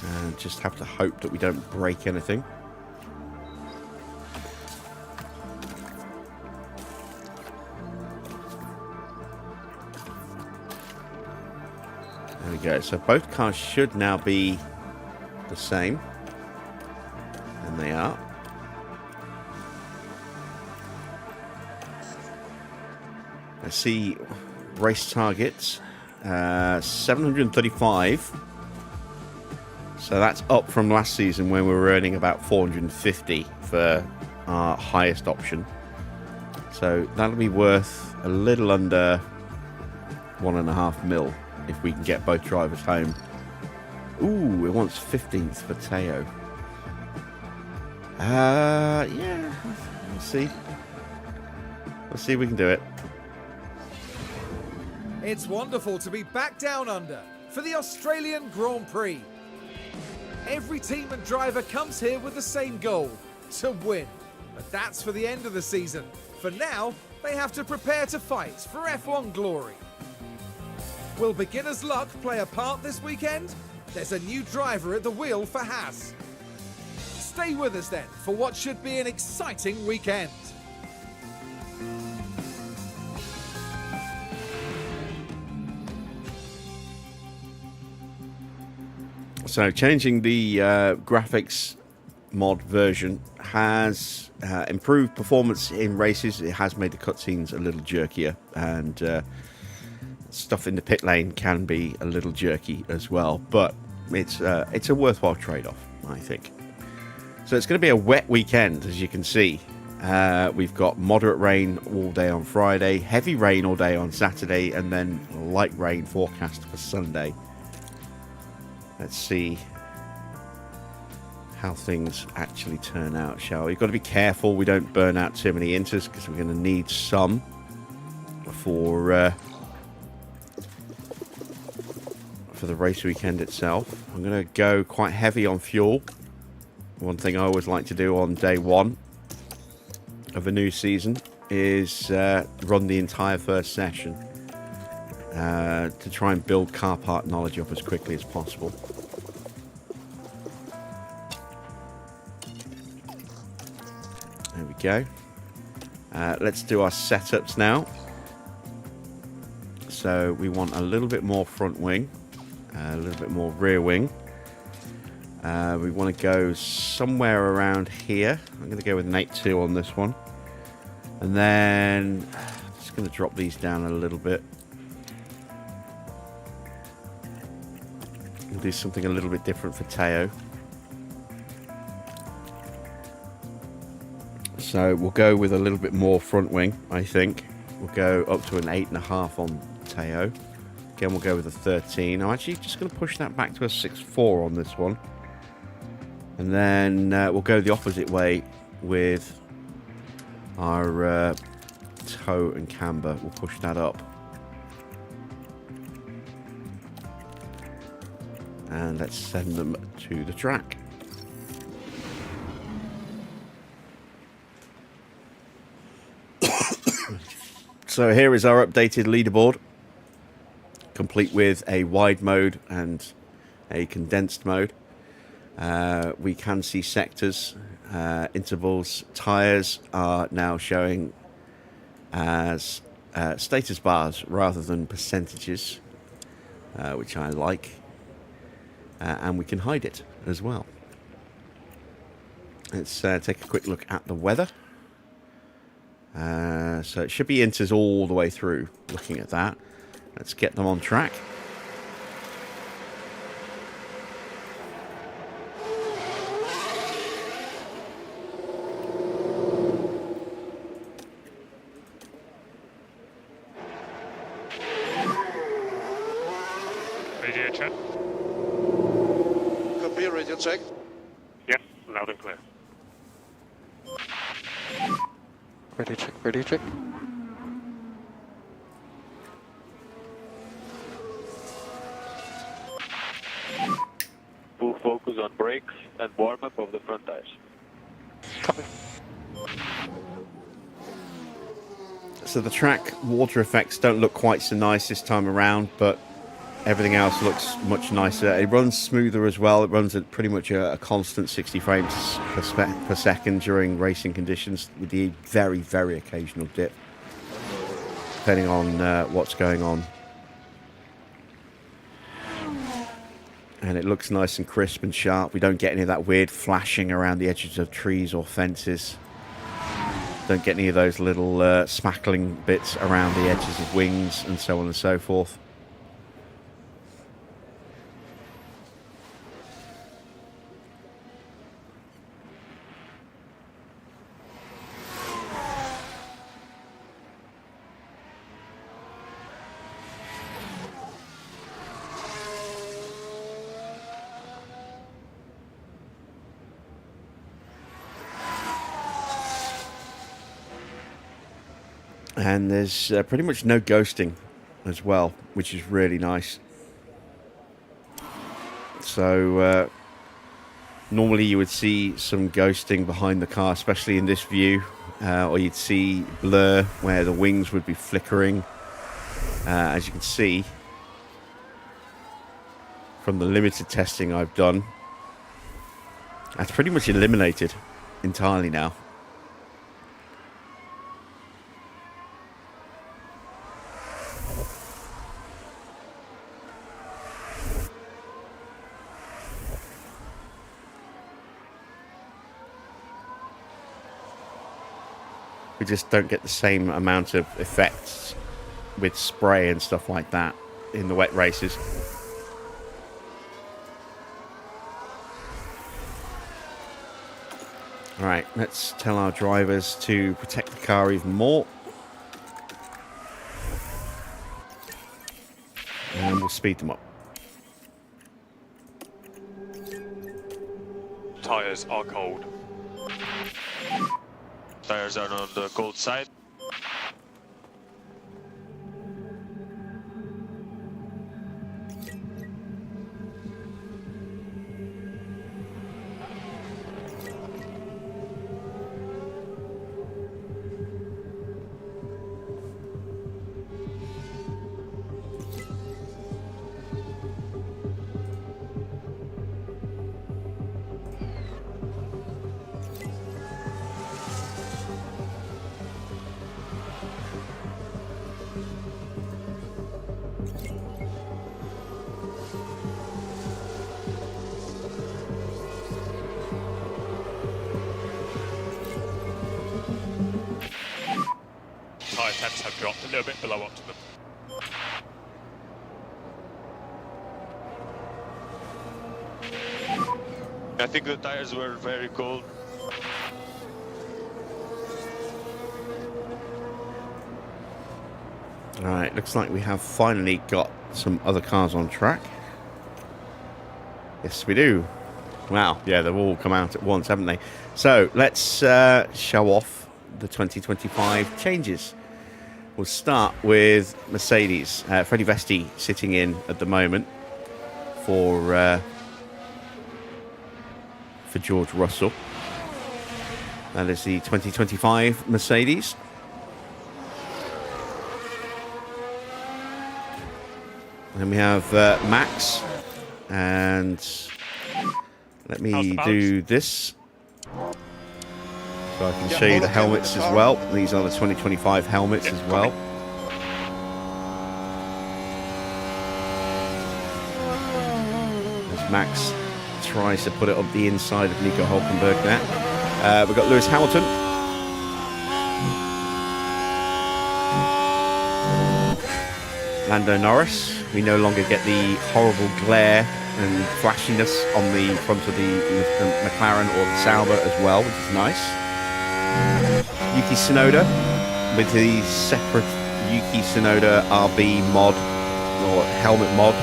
And just have to hope that we don't break anything. There we go. So both cars should now be the same. And they are. I see race targets. 735. So that's up from last season when we were earning about 450 for our highest option. So that'll be worth a little under 1.5 mil if we can get both drivers home. Ooh, it wants 15th for Teo. Yeah, we'll see. We'll see if we can do it. It's wonderful to be back down under for the Australian Grand Prix. Every team and driver comes here with the same goal, to win. But that's for the end of the season. For now, they have to prepare to fight for F1 glory. Will beginner's luck play a part this weekend? There's a new driver at the wheel for Haas. Stay with us then for what should be an exciting weekend. So changing the graphics mod version has improved performance in races. It has made the cutscenes a little jerkier, and stuff in the pit lane can be a little jerky as well. But it's a worthwhile trade-off, I think. So it's going to be a wet weekend, as you can see. We've got moderate rain all day on Friday, heavy rain all day on Saturday, and then light rain forecast for Sunday. Let's see how things actually turn out, shall we? You've got to be careful we don't burn out too many inters, because we're going to need some for the race weekend itself. I'm going to go quite heavy on fuel. One thing I always like to do on day one of a new season is run the entire first session to try and build car part knowledge up as quickly as possible. There we go. Let's do our setups now. So we want a little bit more front wing, a little bit more rear wing. We want to go somewhere around here. I'm going to go with an 8.2 on this one. And then just going to drop these down a little bit. We'll do something a little bit different for Teo. So we'll go with a little bit more front wing, I think. We'll go up to an 8.5 on Teo. Again, we'll go with a 13. I'm actually just going to push that back to a 6.4 on this one. And then we'll go the opposite way with our toe and camber. We'll push that up. And let's send them to the track. So here is our updated leaderboard, complete with a wide mode and a condensed mode. We can see sectors, intervals. Tyres are now showing as status bars rather than percentages, which I like. And we can hide it as well. Let's take a quick look at the weather. So it should be inters all the way through, looking at that. Let's get them on track. Radio check. Copy, radio check. Yes, loud and clear. Radio check, radio check. Full focus on brakes and warm-up of the front tires. Copy. So the track water effects don't look quite so nice this time around, but everything else looks much nicer. It runs smoother as well. It runs at pretty much a constant 60 frames per second during racing conditions, with the very, very occasional dip, depending on what's going on. And it looks nice and crisp and sharp. We don't get any of that weird flashing around the edges of trees or fences. Don't get any of those little smackling bits around the edges of wings and so on and so forth. And there's pretty much no ghosting as well, which is really nice. So normally you would see some ghosting behind the car, especially in this view, or you'd see blur where the wings would be flickering. As you can see from the limited testing I've done, that's pretty much eliminated entirely now. We just don't get the same amount of effects with spray and stuff like that in the wet races. Alright, let's tell our drivers to protect the car even more. And we'll speed them up. Tires are cold. Tires are on the cold side. Tyre temps have dropped a little bit below optimum. I think the tires were very cold. Alright, looks like we have finally got some other cars on track. Yes, we do. Wow, yeah, they've all come out at once, haven't they? So, let's show off the 2025 changes. We'll start with Mercedes. Freddie Vesti sitting in at the moment for George Russell. That is the 2025 Mercedes. Then we have Max, and let me do this so I can show you the helmets as well. These are the 2025 helmets as well. As Max tries to put it up the inside of Nico Hulkenberg there. We've got Lewis Hamilton. Lando Norris. We no longer get the horrible glare and flashiness on the front of the McLaren or the Sauber as well, which is nice. Yuki Tsunoda with the separate Yuki Tsunoda RB mod or helmet mod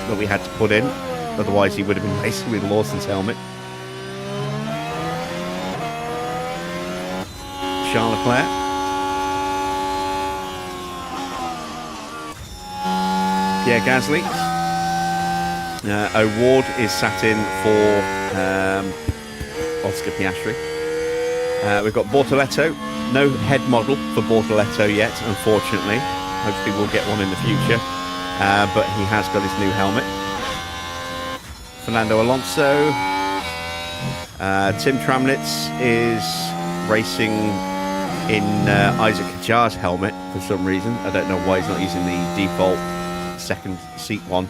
that we had to put in. Otherwise, he would have been racing with Lawson's helmet. Charles Leclerc. Pierre Gasly. O'Ward is sat in for Oscar Piastri. We've got Bortoletto. No head model for Bortoletto yet, unfortunately. Hopefully we'll get one in the future. But he has got his new helmet. Fernando Alonso. Tim Tramnitz is racing in Isaac Kajar's helmet for some reason. I don't know why he's not using the default second seat one.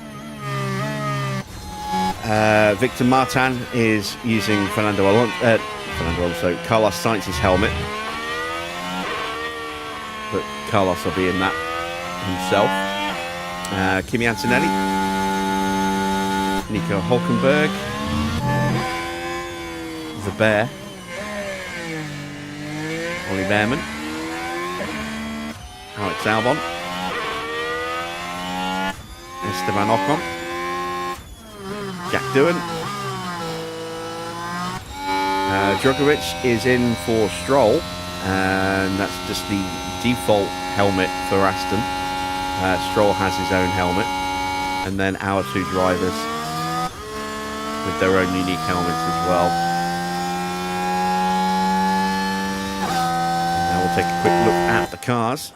Victor Martin is using Fernando Alonso, Carlos Sainz's helmet. But Carlos will be in that himself. Kimi Antonelli. Nico Hulkenberg. The Bear. Ollie Behrman. Alex Albon. Esteban Ocon. Jack Doohan. Djokovic is in for Stroll, and that's just the default helmet for Aston. Stroll has his own helmet, and then our two drivers with their own unique helmets as well. And now we'll take a quick look at the cars.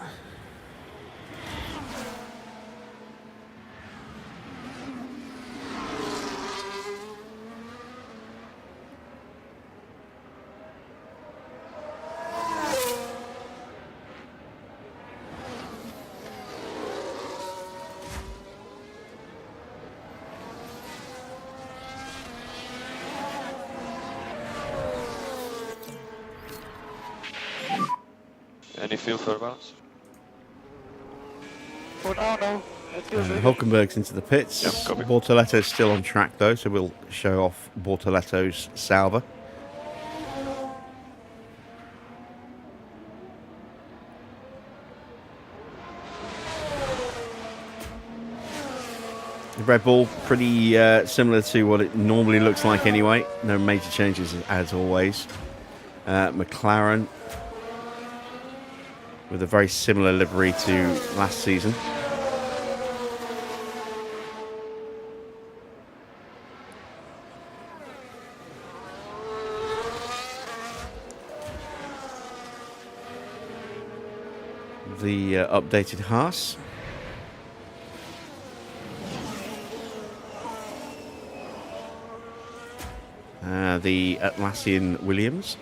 Any feel for balance? Oh, no. Hulkenberg's into the pits. Yep, copy. Bortoletto's still on track though, so we'll show off Bortoletto's salver. The Red Bull, pretty similar to what it normally looks like anyway. No major changes as always. McLaren with a very similar livery to last season. The updated Haas. The Atlassian Williams.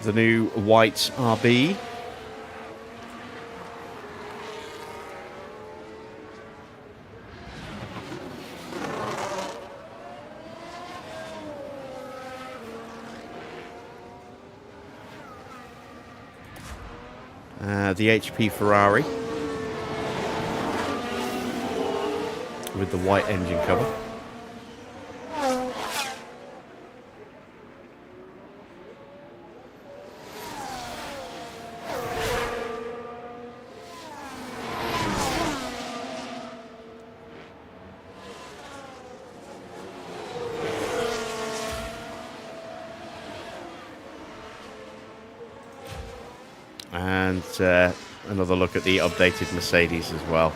The new white RB. The HP Ferrari with the white engine cover. And another look at the updated Mercedes as well.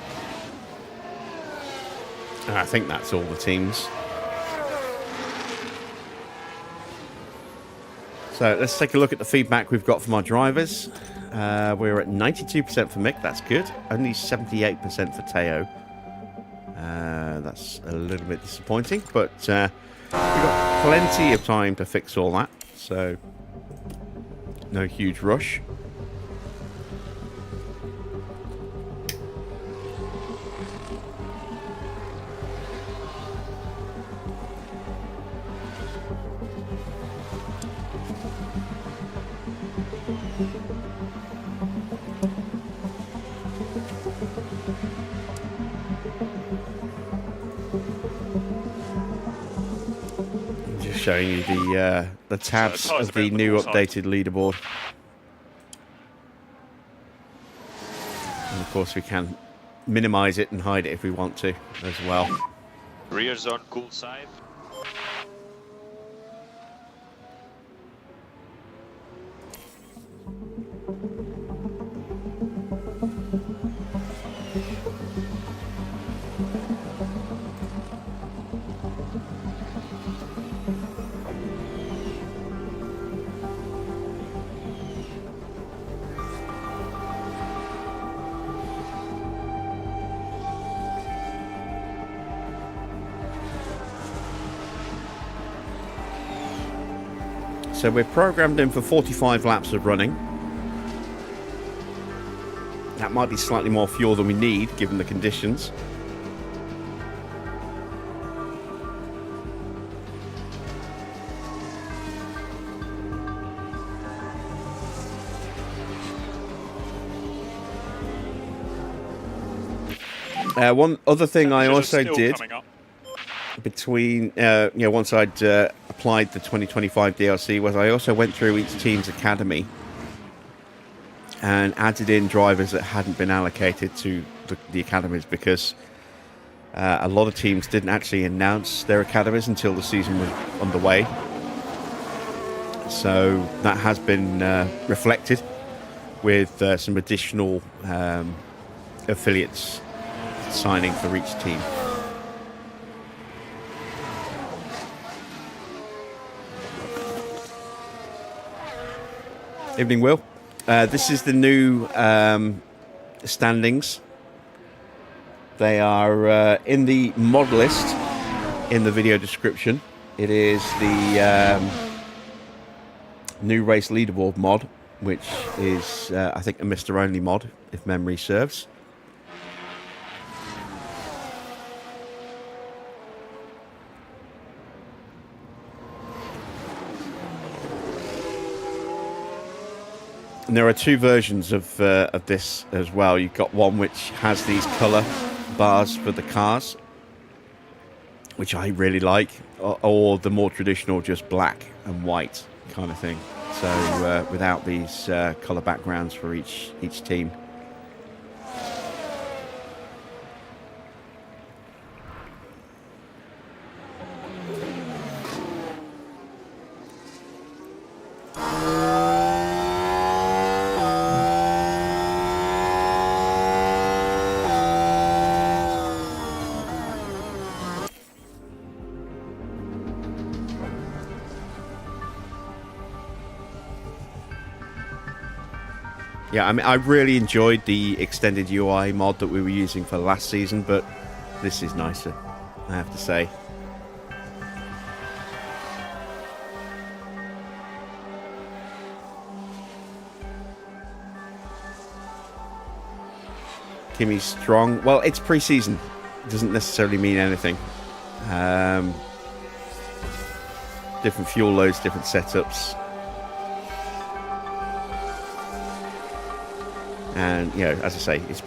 And I think that's all the teams. So let's take a look at the feedback we've got from our drivers. We're at 92% for Mick, that's good. Only 78% for Teo. That's a little bit disappointing, but we've got plenty of time to fix all that. So no huge rush. showing you the tabs So, of the new updated leaderboard. And of course we can minimize it and hide it if we want to as well. Rear zone, cool side. So we're programmed in for 45 laps of running. That might be slightly more fuel than we need, given the conditions. One other thing I also did between, once I'd applied the 2025 DLC, was I also went through each team's academy and added in drivers that hadn't been allocated to the academies, because a lot of teams didn't actually announce their academies until the season was underway. So that has been reflected with some additional affiliates signing for each team. Evening, Will. This is the new standings. They are in the mod list in the video description. It is the new race leaderboard mod, which is, I think, a Mr. Only mod, if memory serves. And there are two versions of this as well. You've got one which has these colour bars for the cars, which I really like, or the more traditional, just black and white kind of thing. So without these colour backgrounds for each team. Yeah, I mean, I really enjoyed the extended UI mod that we were using for last season, but this is nicer, I have to say. Kimmy's strong. Well, it's pre-season. It doesn't necessarily mean anything. Different fuel loads, different setups. And as I say, it's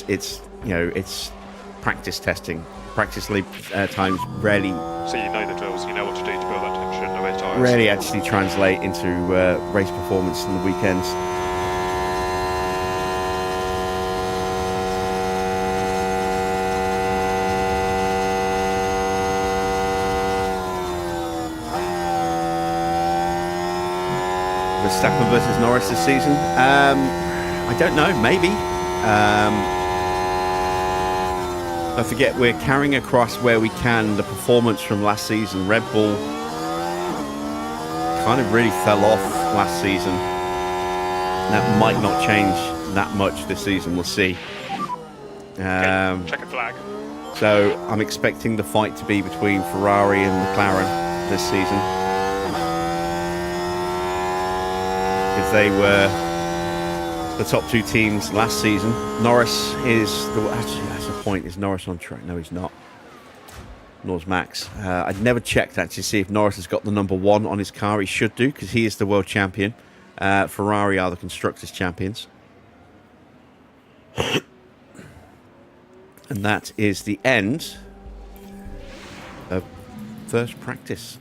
it's practice testing. Practice lead times rarely. So you know the drills, you know what to do to build that tension, no air tires. Rarely actually translate into race performance in the weekends. Verstappen versus Norris this season. I don't know, maybe. Don't forget, we're carrying across where we can the performance from last season. Red Bull kind of really fell off last season. That might not change that much this season, we'll see. Check a flag. So I'm expecting the fight to be between Ferrari and McLaren this season. If they were the top two teams last season, Norris is actually, that's the point. Is Norris on track? No, he's not. Nor's Max. I'd never checked actually to see if Norris has got the number 1 on his car. He should do, because he is the world champion. Ferrari are the constructors champions. And that is the end of first practice.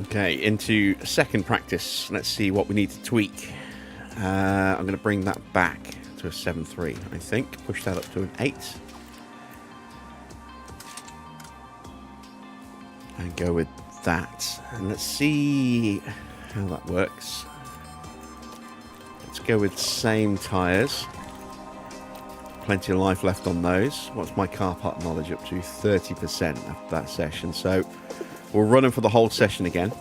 Okay, into second practice. Let's see what we need to tweak. I'm going to bring that back to a 7.3, I think. Push that up to an 8. And go with that. And let's see how that works. Let's go with same tyres. Plenty of life left on those. What's my car park knowledge up to? 30% after that session. So we'll run them for the whole session again.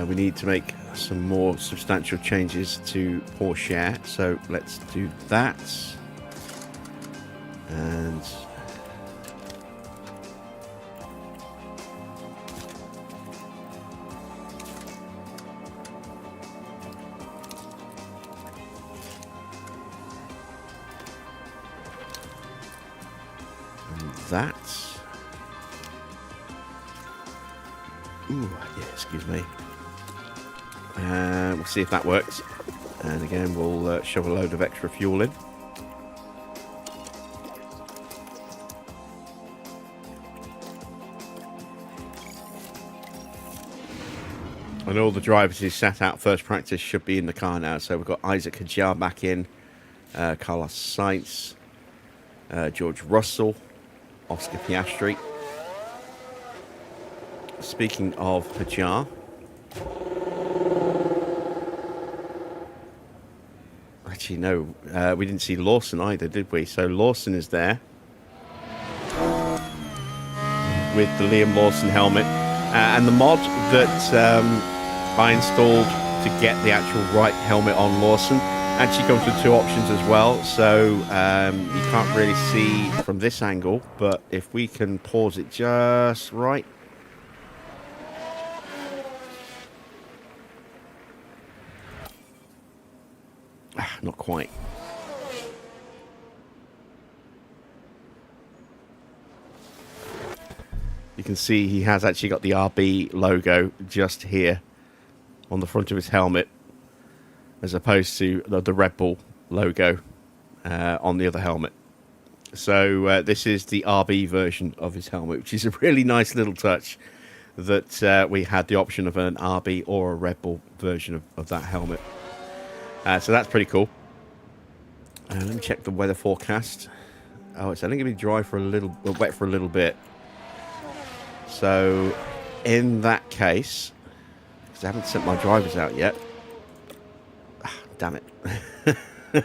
We need to make some more substantial changes to Porsche, so let's do that. And that. Ooh, yeah, excuse me. We'll see if that works. And again, we'll shove a load of extra fuel in. And all the drivers who sat out first practice should be in the car now. So we've got Isaac Hadjar back in, Carlos Sainz, George Russell, Oscar Piastri. Speaking of Hadjar, actually no, we didn't see Lawson either, did we? So Lawson is there with the Liam Lawson helmet, and the mod that I installed to get the actual right helmet on Lawson actually comes with 2 options as well. So you can't really see from this angle, but if we can pause it just right. Not quite. You can see he has actually got the RB logo just here on the front of his helmet, as opposed to the Red Bull logo on the other helmet. So this is the RB version of his helmet, which is a really nice little touch, that we had the option of an RB or a Red Bull version of that helmet. So that's pretty cool. Let me check the weather forecast. Oh, it's only going to be dry for a little, wet for a little bit. So, in that case, because I haven't sent my drivers out yet. Damn it.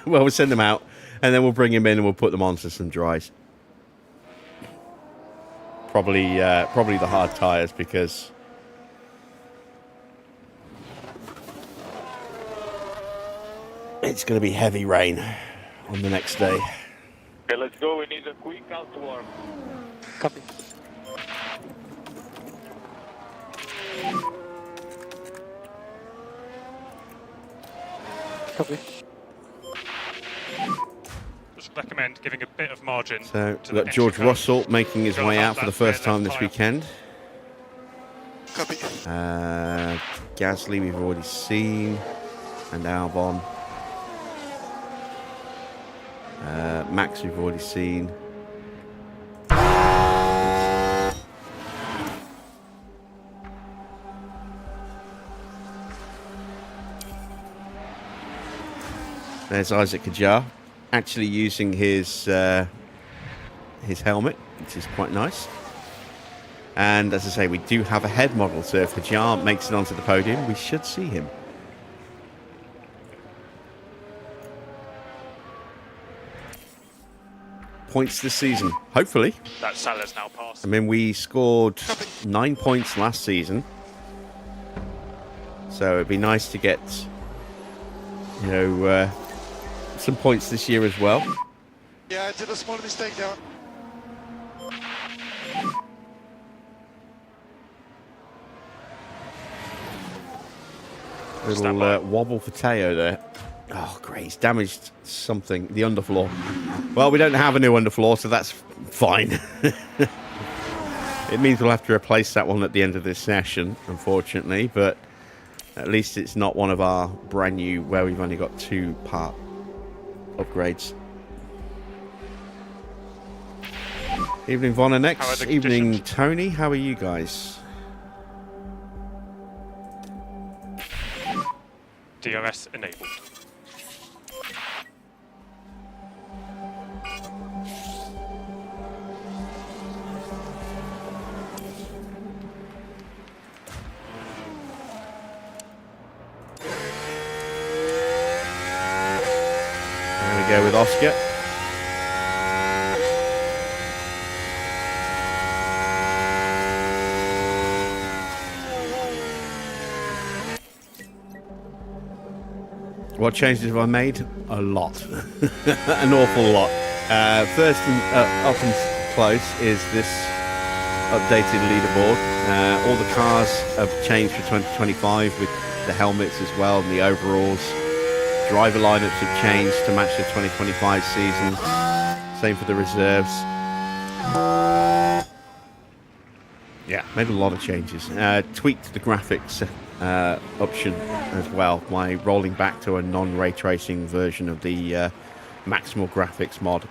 Well, we'll send them out, and then we'll bring them in and we'll put them onto some dries. Probably the hard tyres, because it's going to be heavy rain on the next day. Okay, let's go. We need a quick outwarm. Copy. Copy. Just recommend giving a bit of margin. So to we've got George Russell making his way out for the first time this weekend. Copy. Gasly we've already seen, and Albon. Max we've already seen. There's Isaac Hadjar, actually using his helmet, which is quite nice. And as I say, we do have a head model, so if Hadjar makes it onto the podium, we should see him. Points this season, hopefully. That Salah's now passed. I mean, we scored 9 points last season, so it'd be nice to get, you know, some points this year as well. Yeah, I did a small mistake there. Little wobble for Teo there. Oh, great. He's damaged something. The underfloor. Well, we don't have a new underfloor, so that's fine. It means we'll have to replace that one at the end of this session, unfortunately. But at least it's not one of our brand new, where we've only got 2 part upgrades. Evening, Von and How are X. the Evening, conditions? Tony. How are you guys? DRS enabled. There we go with Oscar. What changes have I made? A lot. An awful lot. First and up and close is this updated leaderboard. All the cars have changed for 2025 with the helmets as well and the overalls. Driver lineups have changed to match the 2025 season. Same for the reserves. Yeah, made a lot of changes. Tweaked the graphics option as well by rolling back to a non-ray tracing version of the maximal graphics mod.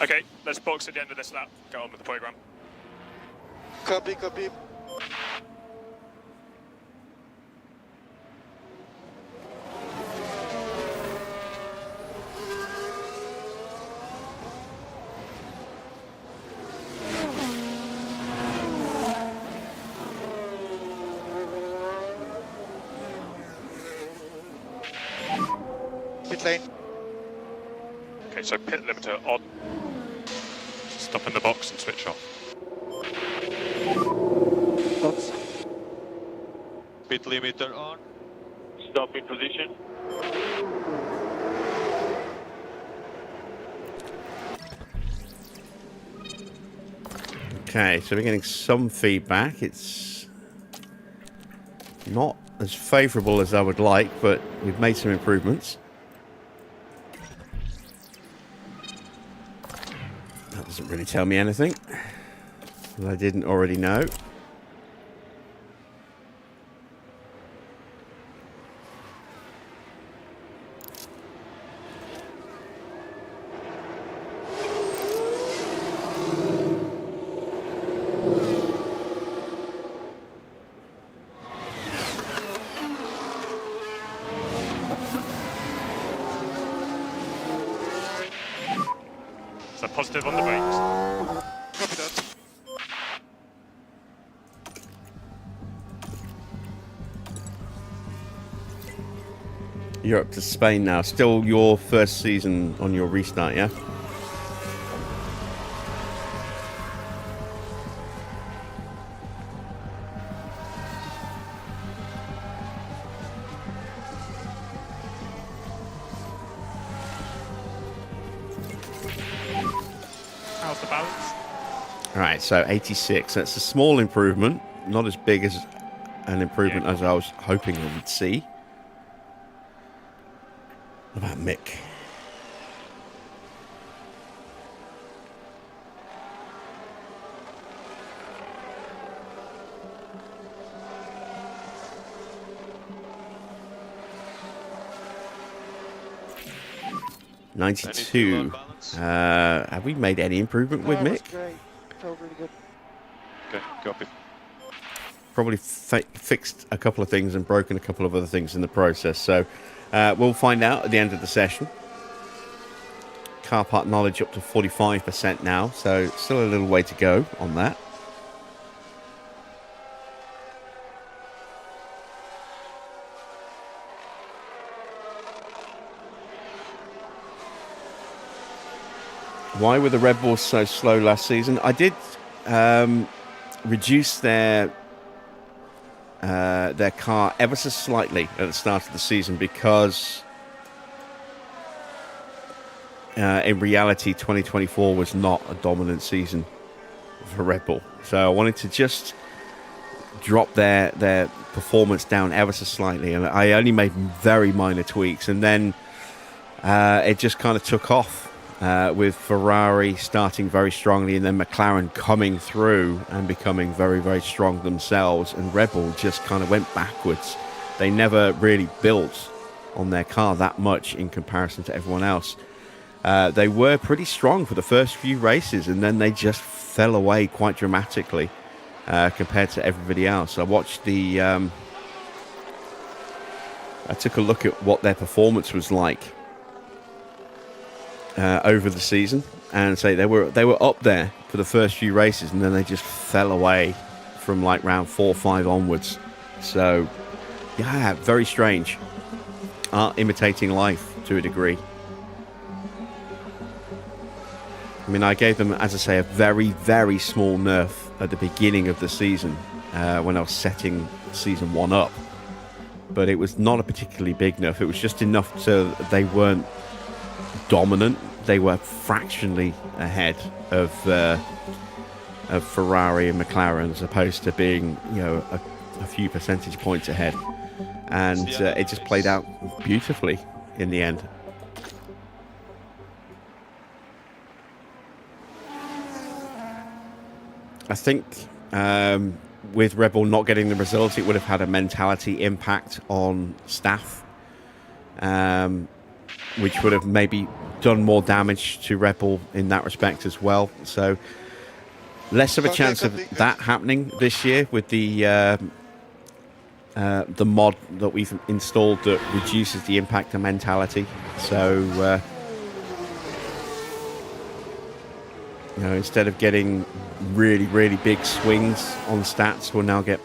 Okay, let's box at the end of this lap. Go on with the program. Copy, copy. Pit lane. Okay, so pit limiter on. Stop in the box and switch off. Box. Pit limiter on. Stop in position. Okay, so we're getting some feedback. It's not as favourable as I would like, but we've made some improvements. That doesn't really tell me anything that I didn't already know. So positive on the brakes. Copy that. You're up to Spain now. Still your first season on your restart, yeah? How's the balance? All right, so 86. That's a small improvement. Not as big as an improvement as I was hoping I would see. What about Mick? $92. Have we made any improvement with Mick? Great. Felt really good. Okay, copy. Probably fixed a couple of things and broken a couple of other things in the process. So we'll find out at the end of the session. Car part knowledge up to 45% now, so still a little way to go on that. Why were the Red Bulls so slow last season? I did reduce their car ever so slightly at the start of the season because in reality 2024 was not a dominant season for Red Bull. So I wanted to just drop their performance down ever so slightly, and I only made very minor tweaks, and then it just kind of took off with Ferrari starting very strongly and then McLaren coming through and becoming very, very strong themselves, and Red Bull just kind of went backwards. They never really built on their car that much in comparison to everyone else. They were pretty strong for the first few races, and then they just fell away quite dramatically compared to everybody else. I watched the... I took a look at what their performance was like over the season, and say they were up there for the first few races, and then they just fell away from like round 4 or 5 onwards. So yeah, very strange. Art imitating life to a degree. I mean, I gave them, as I say, a very, very small nerf at the beginning of the season when I was setting season 1 up, but it was not a particularly big nerf. It was just enough so that they weren't dominant. They were fractionally ahead of Ferrari and McLaren, as opposed to being, you know, a few percentage points ahead. And it just played out beautifully in the end. I think with Red Bull not getting the results, it would have had a mentality impact on staff, which would have maybe done more damage to Red Bull in that respect as well. So less of a chance of that happening this year with the mod that we've installed that reduces the impact of mentality. So you know, instead of getting really, really big swings on stats, we'll now get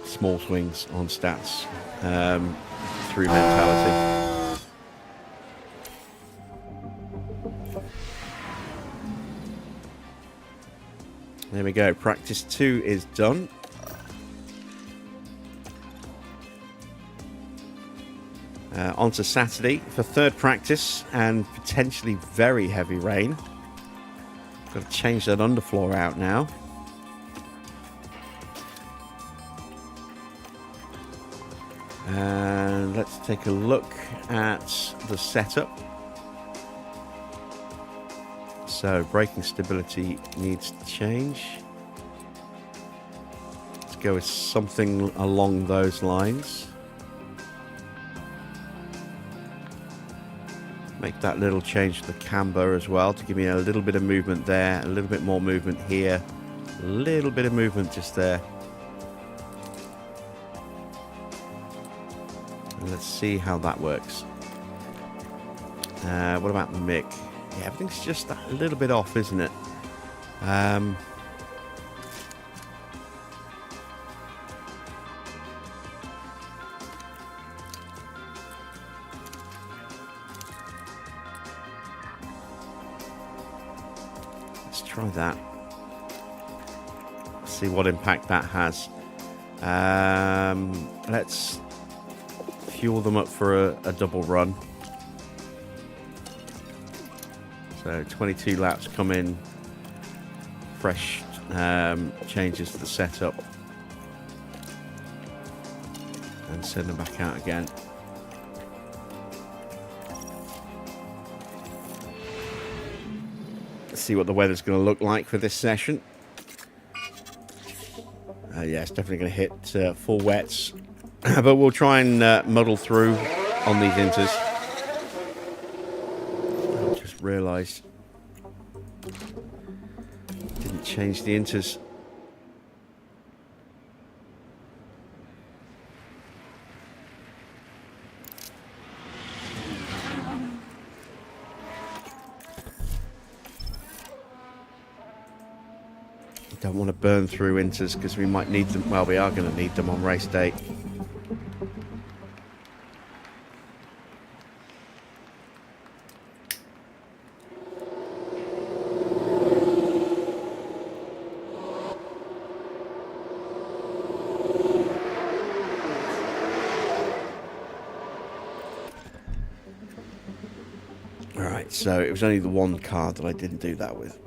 small swings on stats through mentality. There we go. Practice 2 is done. On to Saturday for third practice and potentially very heavy rain. Got to change that underfloor out now. And let's take a look at the setup. So braking stability needs to change. Let's go with something along those lines. Make that little change to the camber as well to give me a little bit of movement there, a little bit more movement here, a little bit of movement just there. And let's see how that works. What about the mic? Yeah, everything's just a little bit off, isn't it? Let's try that. See what impact that has. Let's fuel them up for a double run. So 22 laps come in, fresh changes to the setup, and send them back out again. Let's see what the weather's going to look like for this session. Yeah, it's definitely going to hit full wets, but we'll try and muddle through on these inters. Realised didn't change the inters. Don't want to burn through inters because we might need them. Well, we are going to need them on race day. So it was only the one car that I didn't do that with.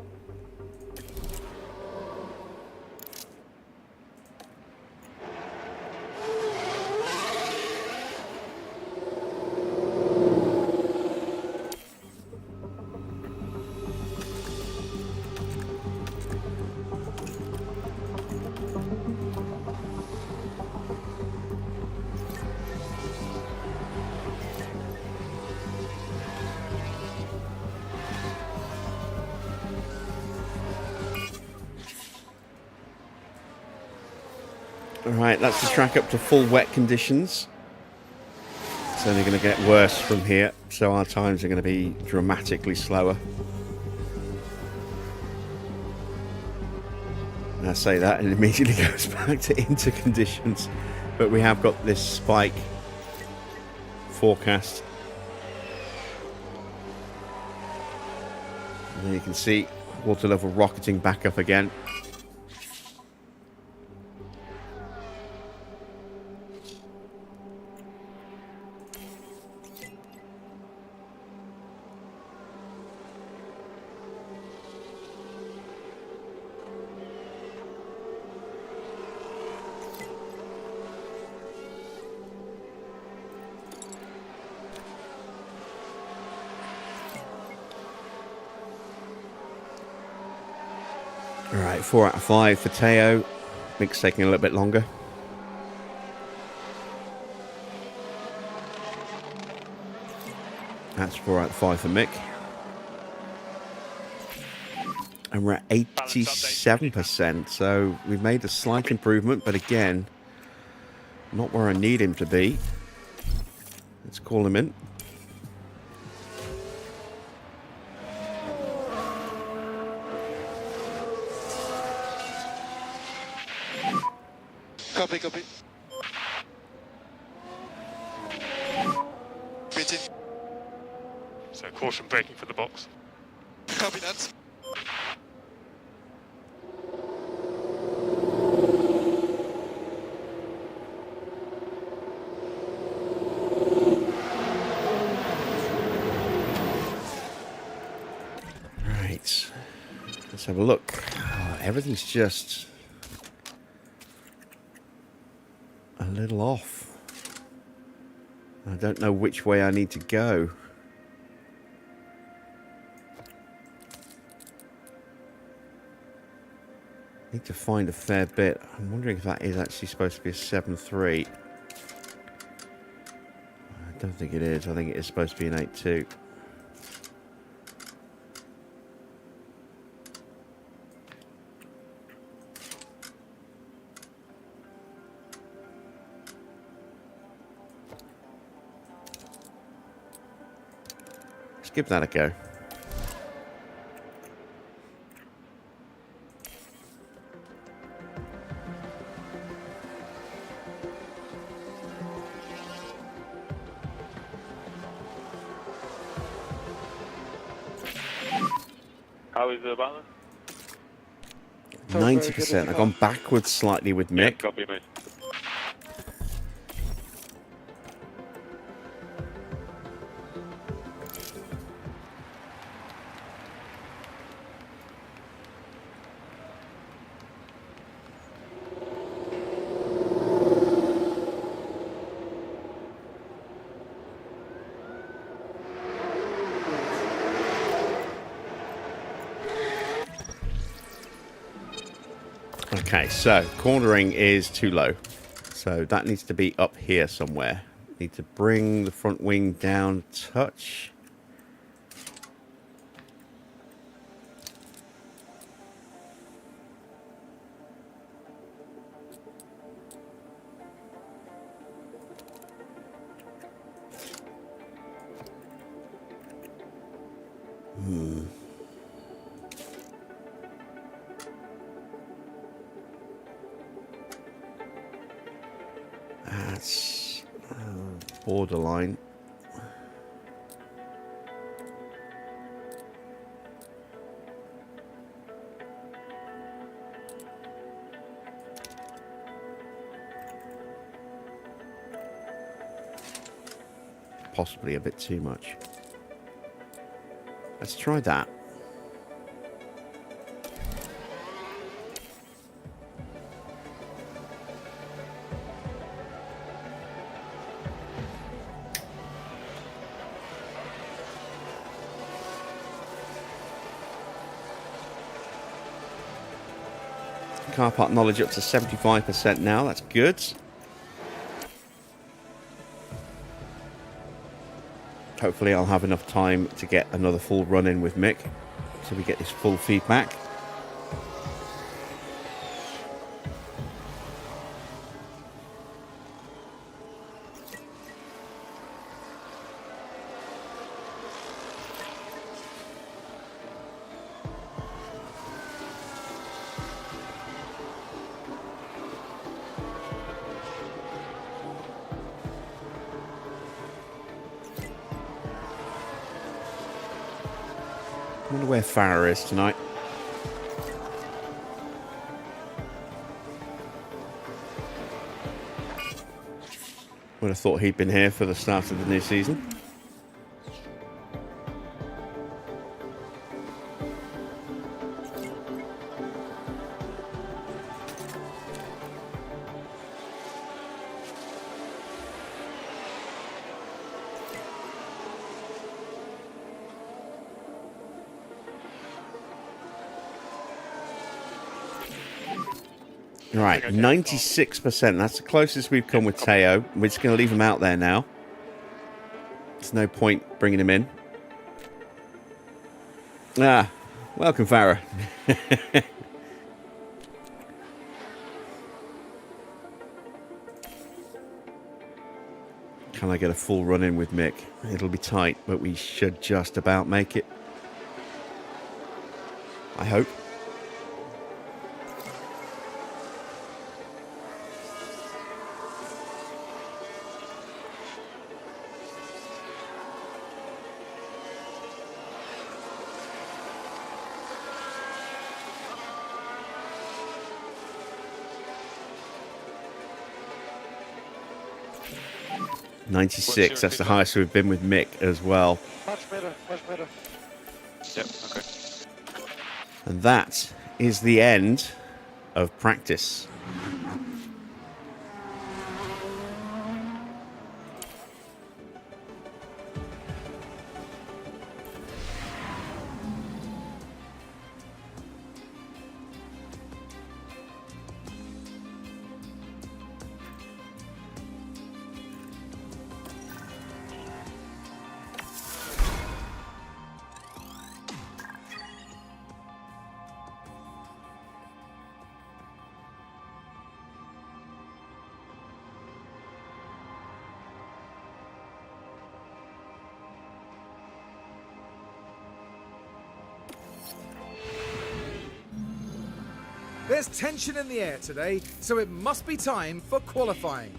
Alright, that's the track up to full wet conditions. It's only going to get worse from here, so our times are going to be dramatically slower. And I say that and it immediately goes back to into conditions. But we have got this spike forecast. And you can see water level rocketing back up again. Alright, 4 out of 5 for Teo. Mick's taking a little bit longer. That's 4 out of 5 for Mick. And we're at 87%, so we've made a slight improvement, but again, not where I need him to be. Let's call him in. Copy, copy. Waiting. So caution braking for the box. Copy that. Right. Let's have a look. Oh, everything's just a little off. I don't know which way I need to go. Need to find a fair bit. I'm wondering if that is actually supposed to be a 7.3. I don't think it is. I think it is supposed to be an 8.2. Let's give that a go. How is the balance? 90%. I've gone backwards slightly with Mick. Copy, mate. Okay, so cornering is too low. So that needs to be up here somewhere. Need to bring the front wing down a touch. That's borderline. Possibly a bit too much. Let's try that. Car park knowledge up to 75% now. That's good. Hopefully I'll have enough time to get another full run in with Mick so we get this full feedback. wonder where Farah is tonight. Would have thought he'd been here for the start of the new season. Right, 96%. That's the closest we've come with Teo. We're just going to leave him out there now. There's no point bringing him in. Ah, welcome, Farah. Can I get a full run in with Mick? It'll be tight, but we should just about make it. I hope. .96, that's the highest we've been with Mick as well. Much better, much better. Yep, okay. And that is the end of practice. There's tension in the air today, so it must be time for qualifying.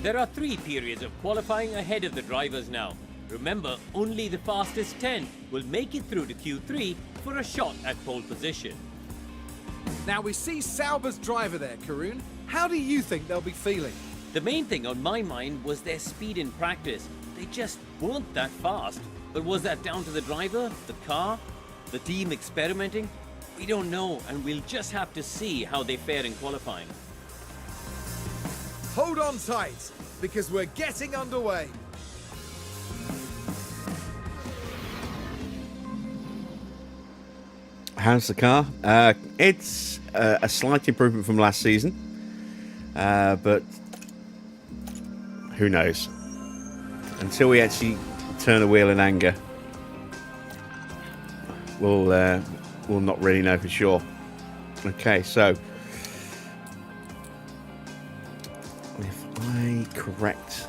There are 3 periods of qualifying ahead of the drivers now. Remember, only the fastest 10 will make it through to Q3 for a shot at pole position. Now we see Sauber's driver there, Karun. How do you think they'll be feeling? The main thing on my mind was their speed in practice. They just weren't that fast. But was that down to the driver, the car, the team experimenting? We don't know, and we'll just have to see how they fare in qualifying. Hold on tight, because we're getting underway. How's the car? It's a slight improvement from last season, but who knows? Until we actually turn a wheel in anger, we'll not really know for sure. Okay, so if I correct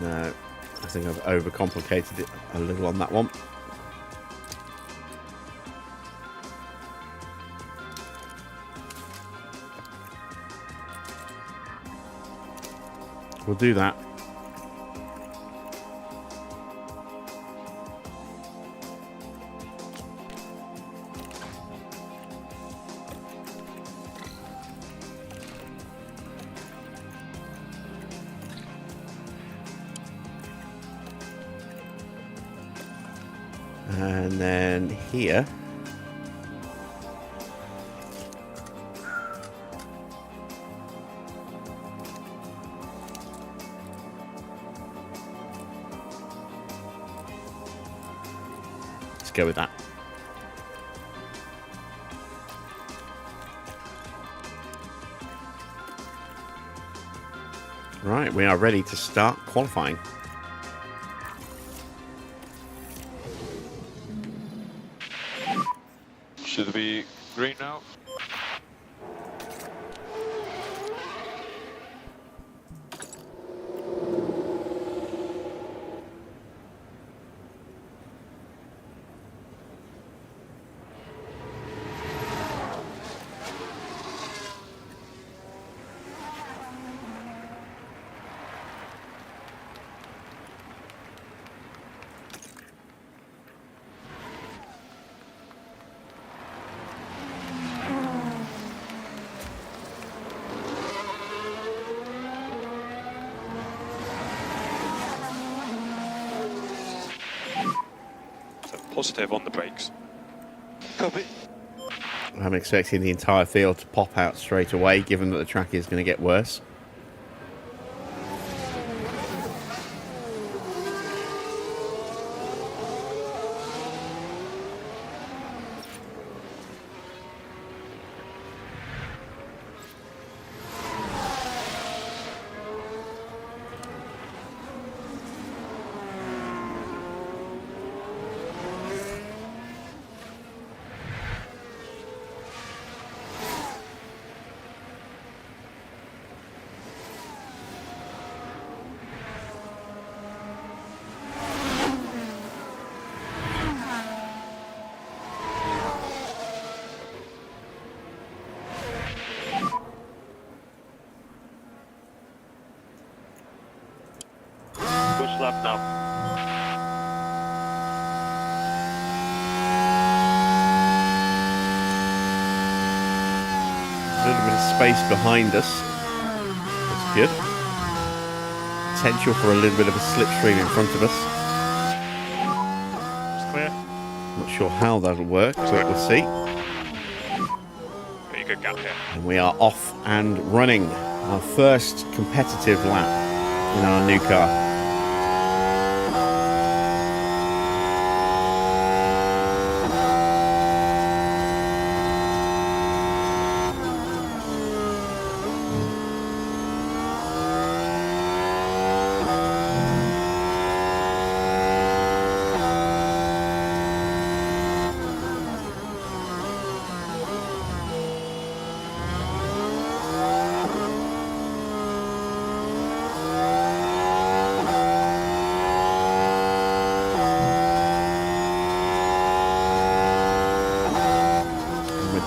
no, I think I've overcomplicated it a little on that one. We'll do that. And then here. Go with that. Right, we are ready to start qualifying. Should it be green now? positive on the brakes. Copy. I'm expecting the entire field to pop out straight away, given that the track is going to get worse. Push lap now. A little bit of space behind us. That's good. Potential for a little bit of a slipstream in front of us. It's clear. Not sure how that'll work, but we'll see. Pretty good gap here. And we are off and running. Our first competitive lap in our new car.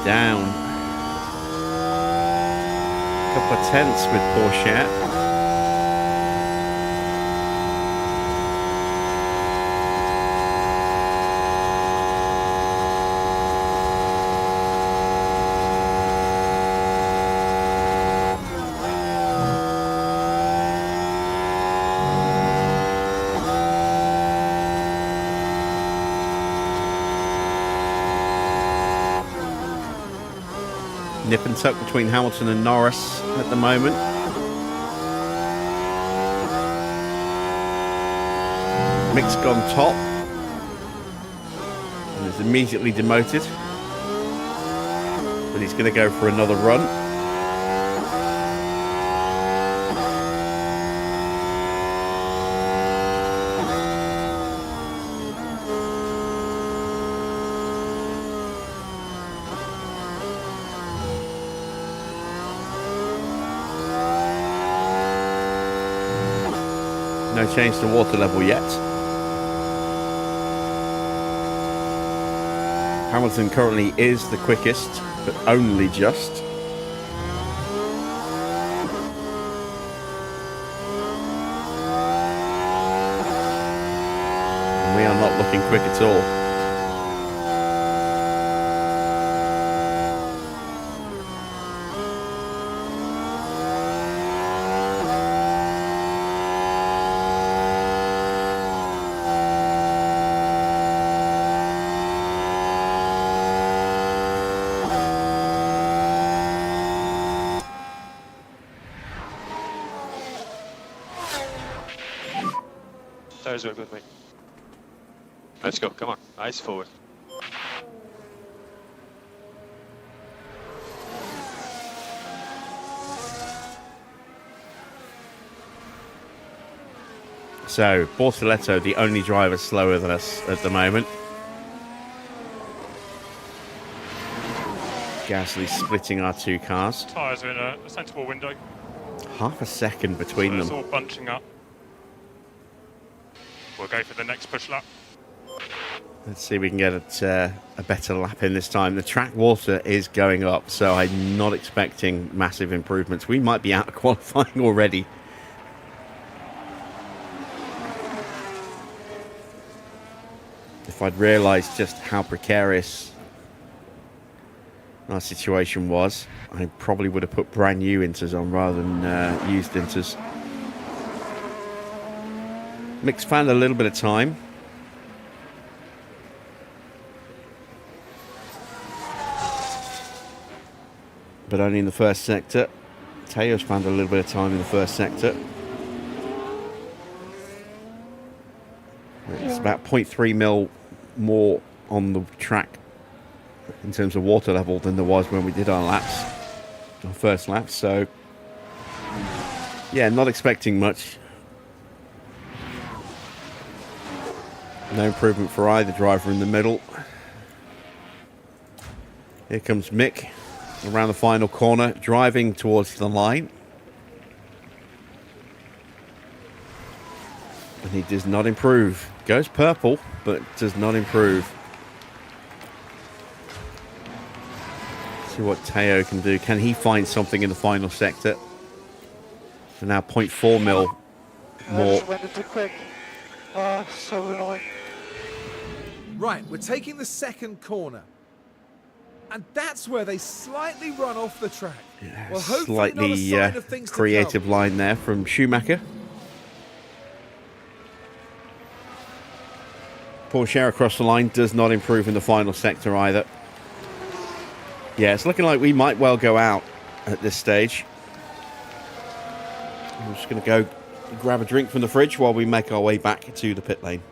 Down a couple of tenths with Porsche. Nip and tuck between Hamilton and Norris at the moment. Mick's gone top and is immediately demoted, but he's going to go for another run. No change to water level yet. Hamilton currently is the quickest, but only just. And we are not looking quick at all. Tires are good, mate. Let's go, come on. Eyes forward. So, Bortoletto, the only driver slower than us at the moment. Gasly splitting our two cars. Tyres are in a sensible window. Half a second between So it's them. all bunching up. We'll go for the next push lap. Let's see if we can get a better lap in this time. The track water is going up, so I'm not expecting massive improvements. We might be out of qualifying already. If I'd realised just how precarious our situation was, I probably would have put brand new inters on rather than used inters. Mick's found a little bit of time. but only in the first sector. Teo's found a little bit of time in the first sector. It's about 0.3 mil more on the track in terms of water level than there was when we did our laps, our first lap. So yeah, not expecting much. No improvement for either driver in the middle. Here comes Mick around the final corner, driving towards the line. And he does not improve. Goes purple, but does not improve. See what Teo can do. Can he find something in the final sector? So now 0.4 mil I more. just went into quick. Ah, so annoying. Right, we're taking the second corner. And that's where they slightly run off the track. Well, hopefully not a Slightly sign of things to creative come. line there from Schumacher. Porsche across the line does not improve in the final sector either. Yeah, it's looking like we might well go out at this stage. I'm just going to go grab a drink from the fridge while we make our way back to the pit lane.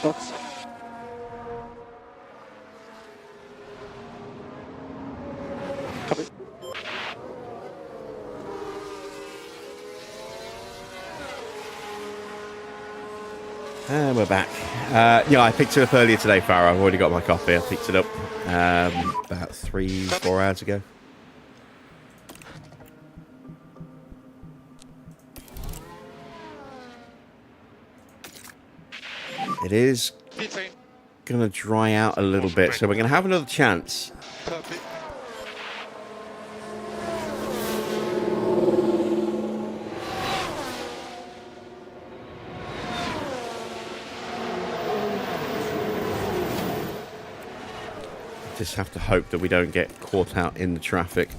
Box. Copy. And we're back. Yeah, I picked it up earlier today, Farah. I've already got my copy. I picked it up about 3-4 hours ago. It is Pit lane. going to dry out a little bit, so we're going to have another chance. Copy. Just have to hope that we don't get caught out in the traffic.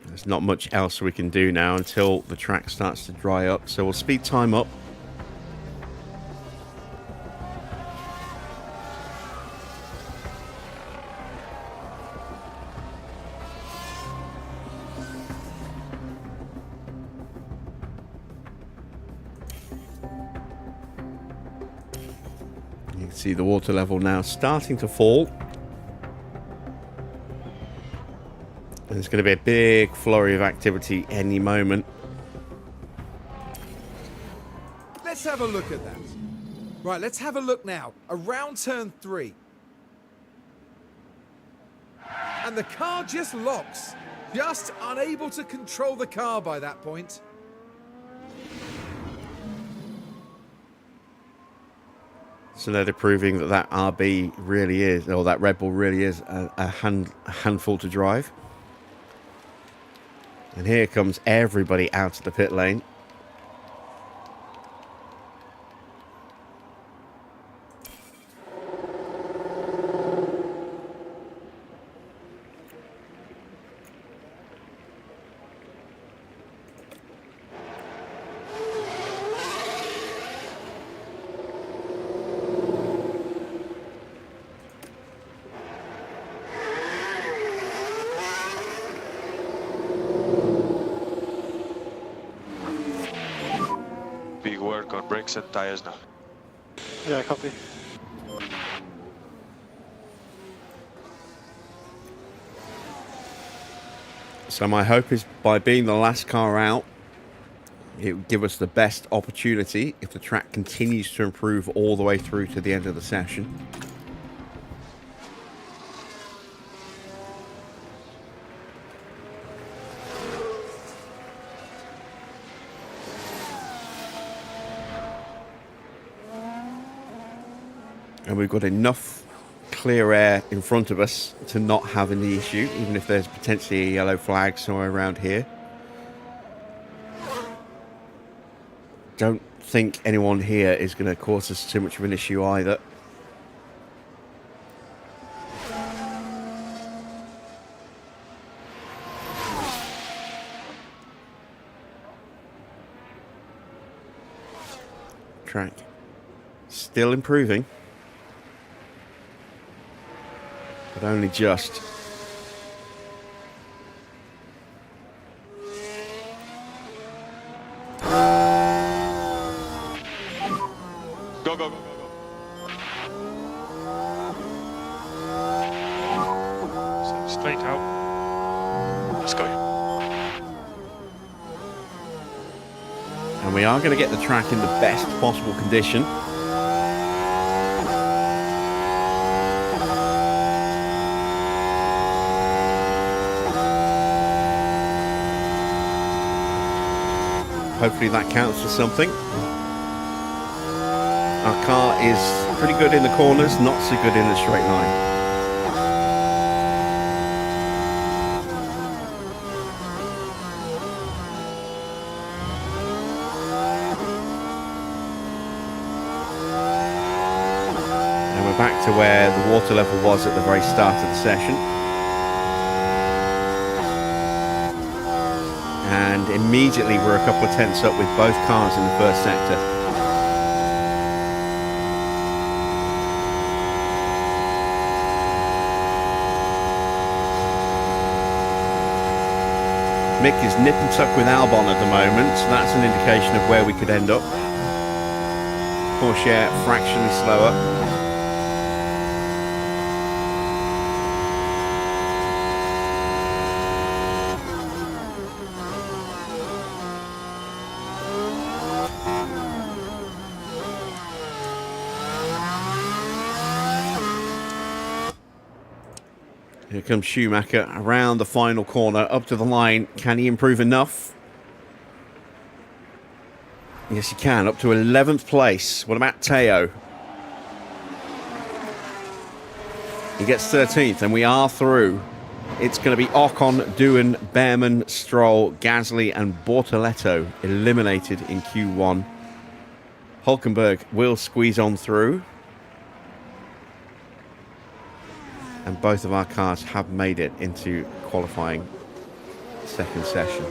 There's not much else we can do now until the track starts to dry up, so we'll speed time up. You can see the water level now starting to fall. There's going to be a big flurry of activity any moment. Let's have a look at that. Right, let's have a look now. Around turn 3. And the car just locks. Just unable to control the car by that point. So they're proving that that RB really is, or that Red Bull really is a handful to drive. And here comes everybody out of the pit lane. big work on brakes and tires now. Yeah, copy. So my hope is by being the last car out, it will give us the best opportunity if the track continues to improve all the way through to the end of the session. And we've got enough clear air in front of us to not have any issue, even if there's potentially a yellow flag somewhere around here. Don't think anyone here is going to cause us too much of an issue either. Track still improving, but only just. Go, go, go, go, go. So straight out. Let's go. And we are going to get the track in the best possible condition. Hopefully that counts for something. Our car is pretty good in the corners, not so good in the straight line. And we're back to where the water level was at the very start of the session. And immediately we're a couple of tenths up with both cars in the first sector. Mick is nip and tuck with Albon at the moment, so that's an indication of where we could end up. Porsche fractionally slower. Here comes Schumacher around the final corner, up to the line. Can he improve enough? Yes, he can. Up to 11th place. What about Teo? He gets 13th, and we are through. It's going to be Ocon, Doohan, Behrman, Stroll, Gasly, and Bortoletto eliminated in Q1. Hulkenberg will squeeze on through. And both of our cars have made it into qualifying second session.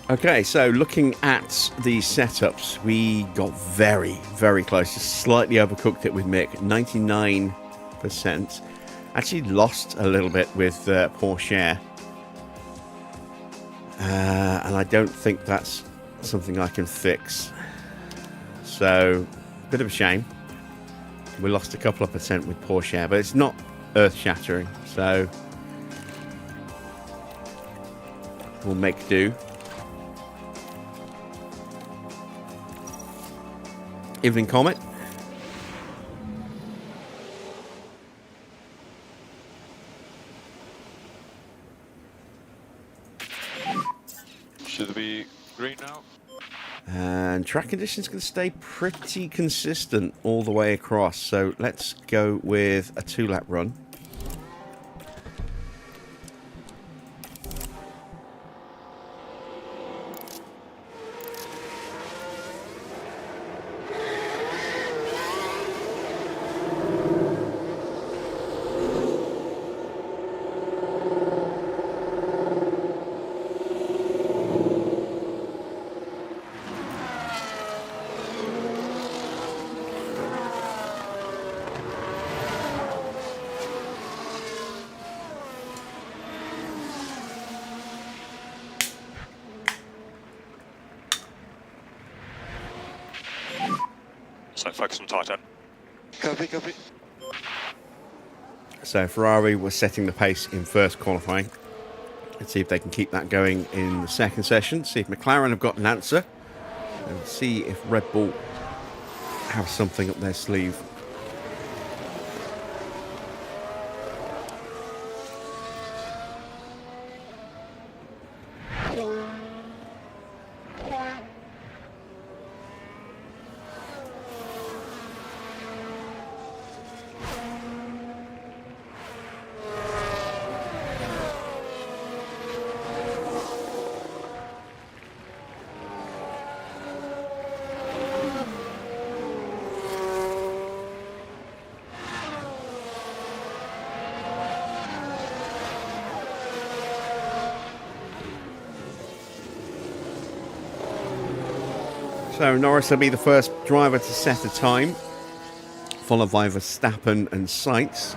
Okay, so looking at the setups, we got very, very close. Just slightly overcooked it with Mick, 99%. Actually lost a little bit with Porsche. And I don't think that's something I can fix. So, bit of a shame. We lost a couple of percent with Porsche, but it's not earth-shattering. So, we'll make do. Evening Comet. Should be green now. And track conditions going to stay pretty consistent all the way across. So let's go with a 2-lap run. So focus on tight end. Copy, copy. So Ferrari was setting the pace in first qualifying. Let's see if they can keep that going in the second session. See if McLaren have got an answer. And see if Red Bull have something up their sleeve. So Norris will be the first driver to set a time, followed by Verstappen and Sainz.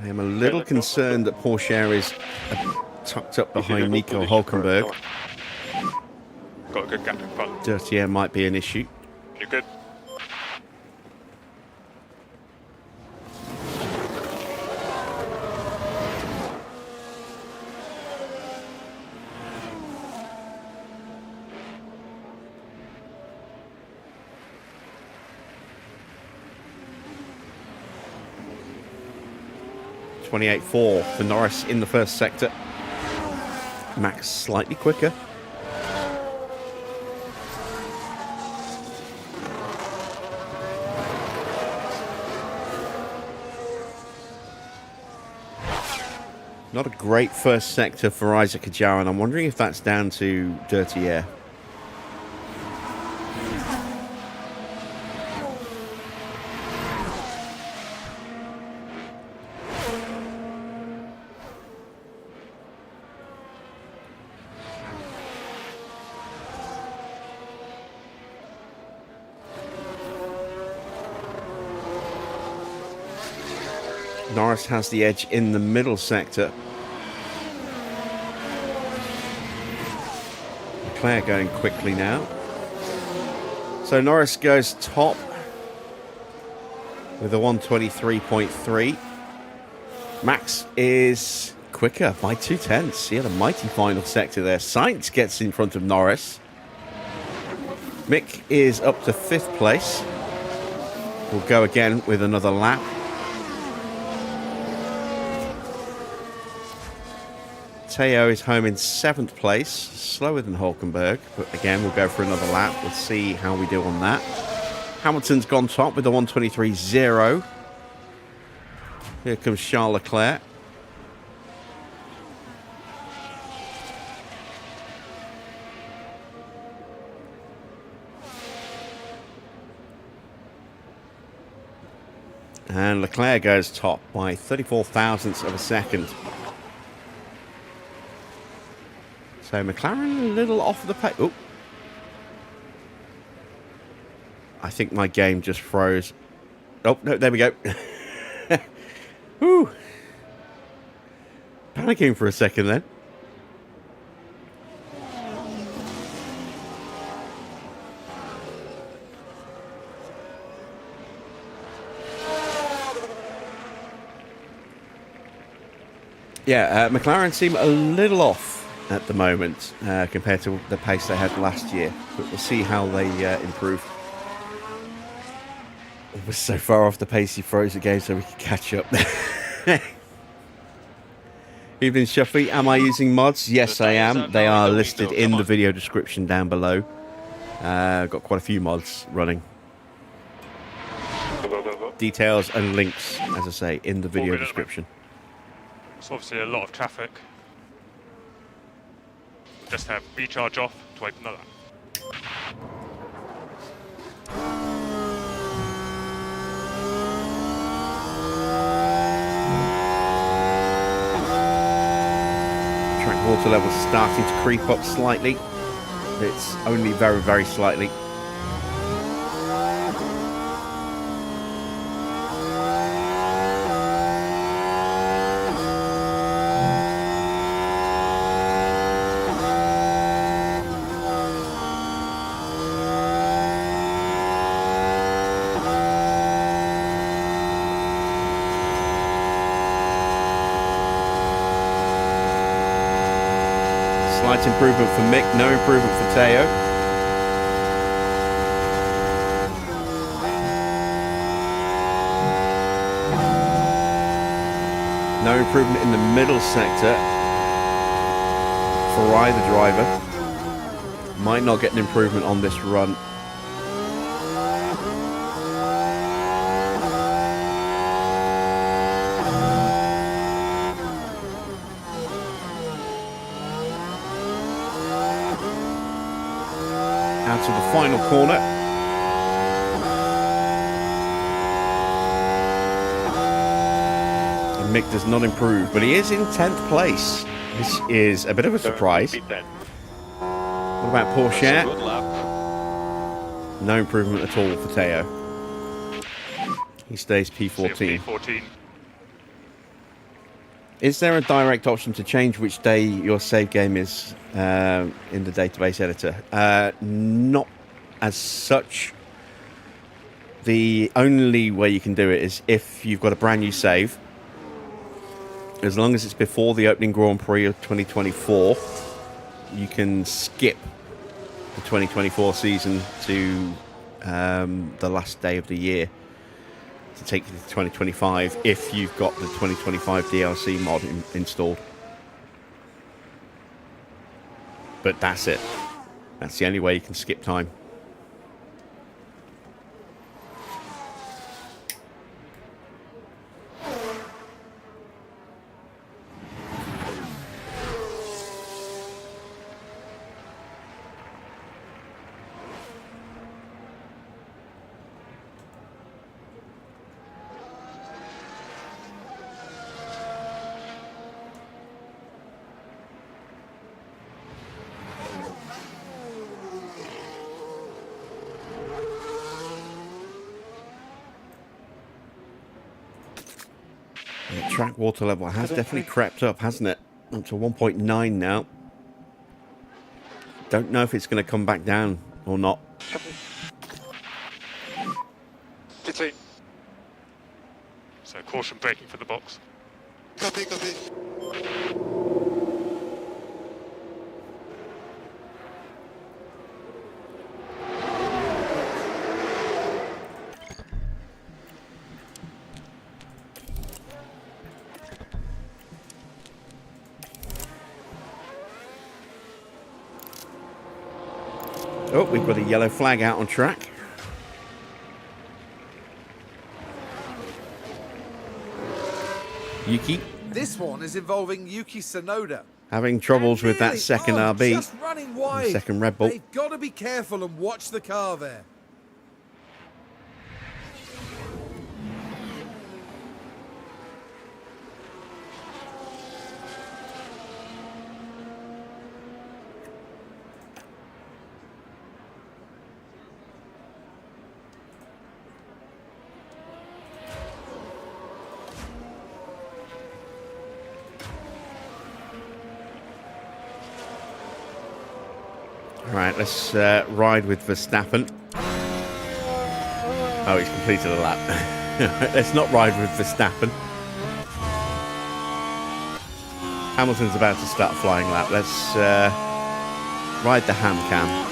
I am a little concerned that Porsche is tucked up behind Nico Hulkenberg. Got a good gap in front. Dirty air might be an issue. You're good. .28.4 for Norris in the first sector. Max slightly quicker. Not a great first sector for Isaac Ajara, and I'm wondering if that's down to dirty air. Norris has the edge in the middle sector. Leclerc going quickly now. So Norris goes top with a 123.3. Max is quicker by 2/10. He had a mighty final sector there. Sainz gets in front of Norris. Mick is up to 5th place. We'll go again with another lap. Teo is home in 7th place, slower than Hulkenberg, but again, we'll go for another lap. We'll see how we do on that. Hamilton's gone top with a 123.0. Here comes Charles Leclerc. And Leclerc goes top by 34 thousandths of a second. So McLaren a little off the pace. Oh. I think my game just froze. Oh, no, there we go. Whew. Panicking for a second then. Yeah, McLaren seem a little off at the moment compared to the pace they had last year, but we'll see how they improve. We're so far off the pace he froze the game so we can catch up. Evening Shuffy, am I using mods? Yes, I am. They are listed in the video description down below. Got quite a few mods running. Details and links, as I say, in the video description. It's obviously a lot of traffic. Just have recharge off to open that up. Track water levels starting to creep up slightly. It's only very, very slightly. Slight improvement for Mick, no improvement for Teo. No improvement in the middle sector for either driver. Might not get an improvement on this run. Out to the final corner. And Mick does not improve, but he is in 10th place. This is a bit of a surprise. What about Porsche? Good lap. No improvement at all for Teo. He stays P14. P14. Is there a direct option to change which day your save game is in the database editor? Not as such. The only way you can do it is if you've got a brand new save. As long as it's before the opening Grand Prix of 2024, you can skip the 2024 season to the last day of the year to take you to 2025 if you've got the 2025 DLC mod installed. But that's it. That's the only way you can skip time. The track water level has definitely crept up, hasn't it? Up to 1.9 now. Don't know if it's going to come back down or not. P3. So caution braking for the box. Copy. Oh, we've got a yellow flag out on track. Yuki This one is involving Yuki Tsunoda. having troubles with that Nearly- second oh, RB, just running wide. second Red Bull. They've got to be careful and watch the car there. Right, let's ride with Verstappen. Oh, he's completed a lap. Let's not ride with Verstappen. Hamilton's about to start flying lap. Let's ride the ham cam.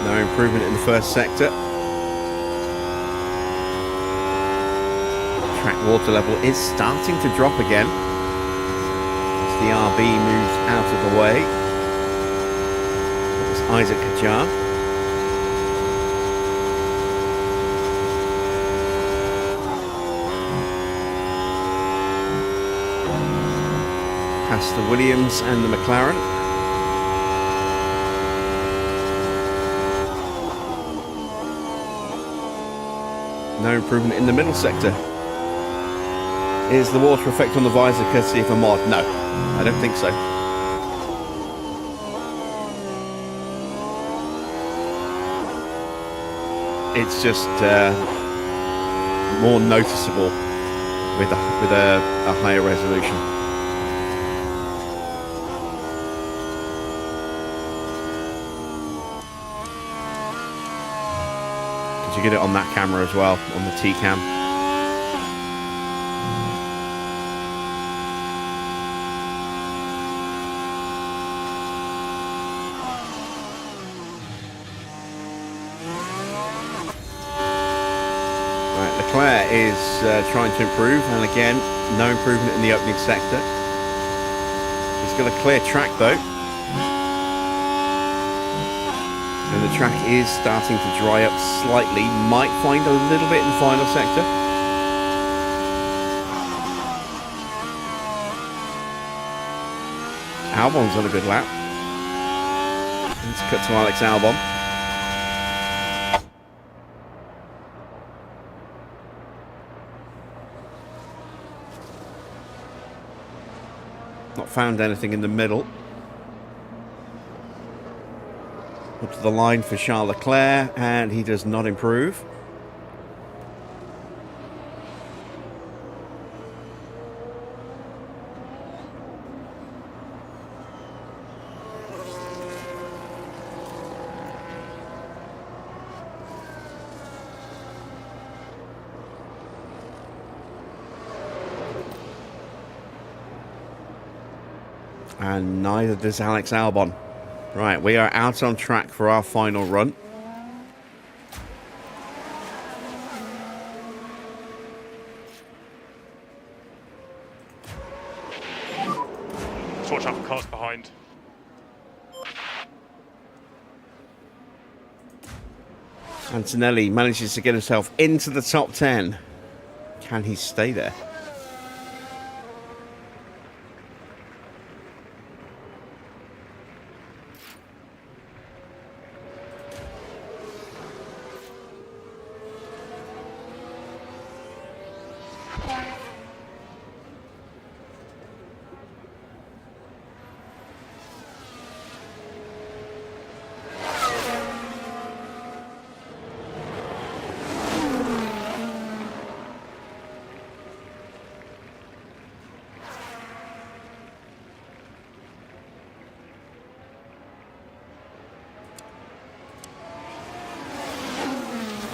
No improvement in the first sector. Track water level is starting to drop again as the RB moves out of the way. It's Isaac Kajar. past the Williams and the McLaren. No improvement in the middle sector. Is the water effect on the visor courtesy of a mod? No, I don't think so. It's just more noticeable with a higher resolution. Did you get it on that camera as well, on the T-cam? Leclerc is trying to improve, and again, no improvement in the opening sector. He's got a clear track though, and the track is starting to dry up slightly. Might find a little bit in the final sector. Albon's on a good lap. Let's cut to Alex Albon. Not found anything in the middle. Up to the line for Charles Leclerc, and he does not improve. And neither does Alex Albon. Right, we are out on track for our final run. Watch out for cars behind. Antonelli manages to get himself into the top 10. Can he stay there?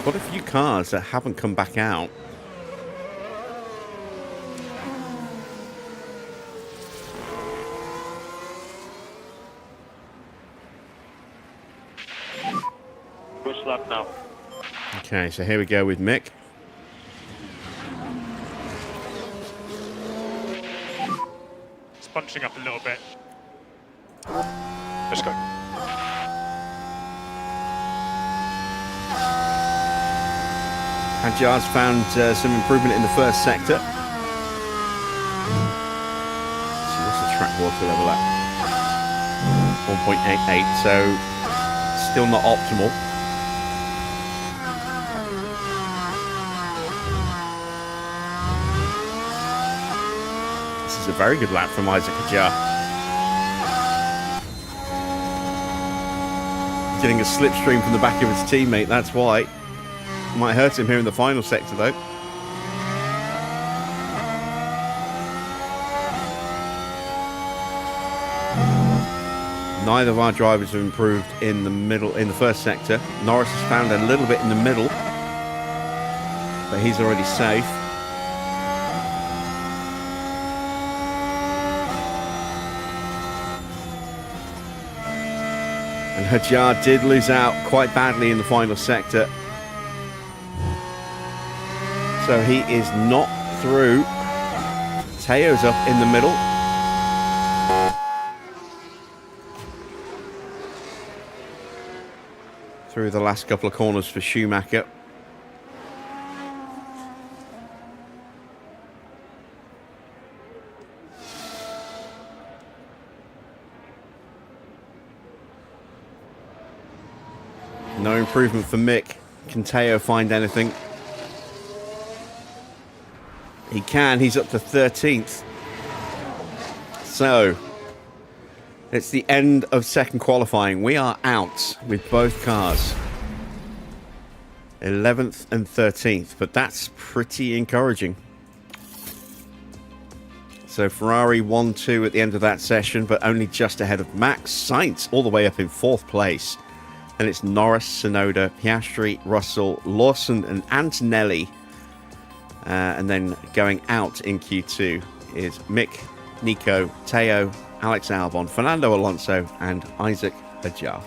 Quite a few cars that haven't come back out. Push lap now. Okay, so here we go with Mick. It's bunching up a little bit. Let's go. Hadjar's found some improvement in the first sector. So what's the track water level at? 1.88, so still not optimal. This is a very good lap from Isaac Hadjar. Getting a slipstream from the back of his teammate, that's why. Might hurt him here in the final sector though. Neither of our drivers have improved in the middle, in the first sector. Norris has found a little bit in the middle, but he's already safe. And Hadjar did lose out quite badly in the final sector. So he is not through. Teo's up in the middle. Through the last couple of corners for Schumacher. No improvement for Mick. Can Teo find anything? He can. He's up to 13th. So, it's the end of second qualifying. We are out with both cars. 11th and 13th, but that's pretty encouraging. So Ferrari 1-2 at the end of that session, but only just ahead of Max. Sainz all the way up in 4th place. And it's Norris, Tsunoda, Piastri, Russell, Lawson and Antonelli. And then going out in Q2 is Mick, Nico, Teo, Alex Albon, Fernando Alonso and Isaac Hadjar.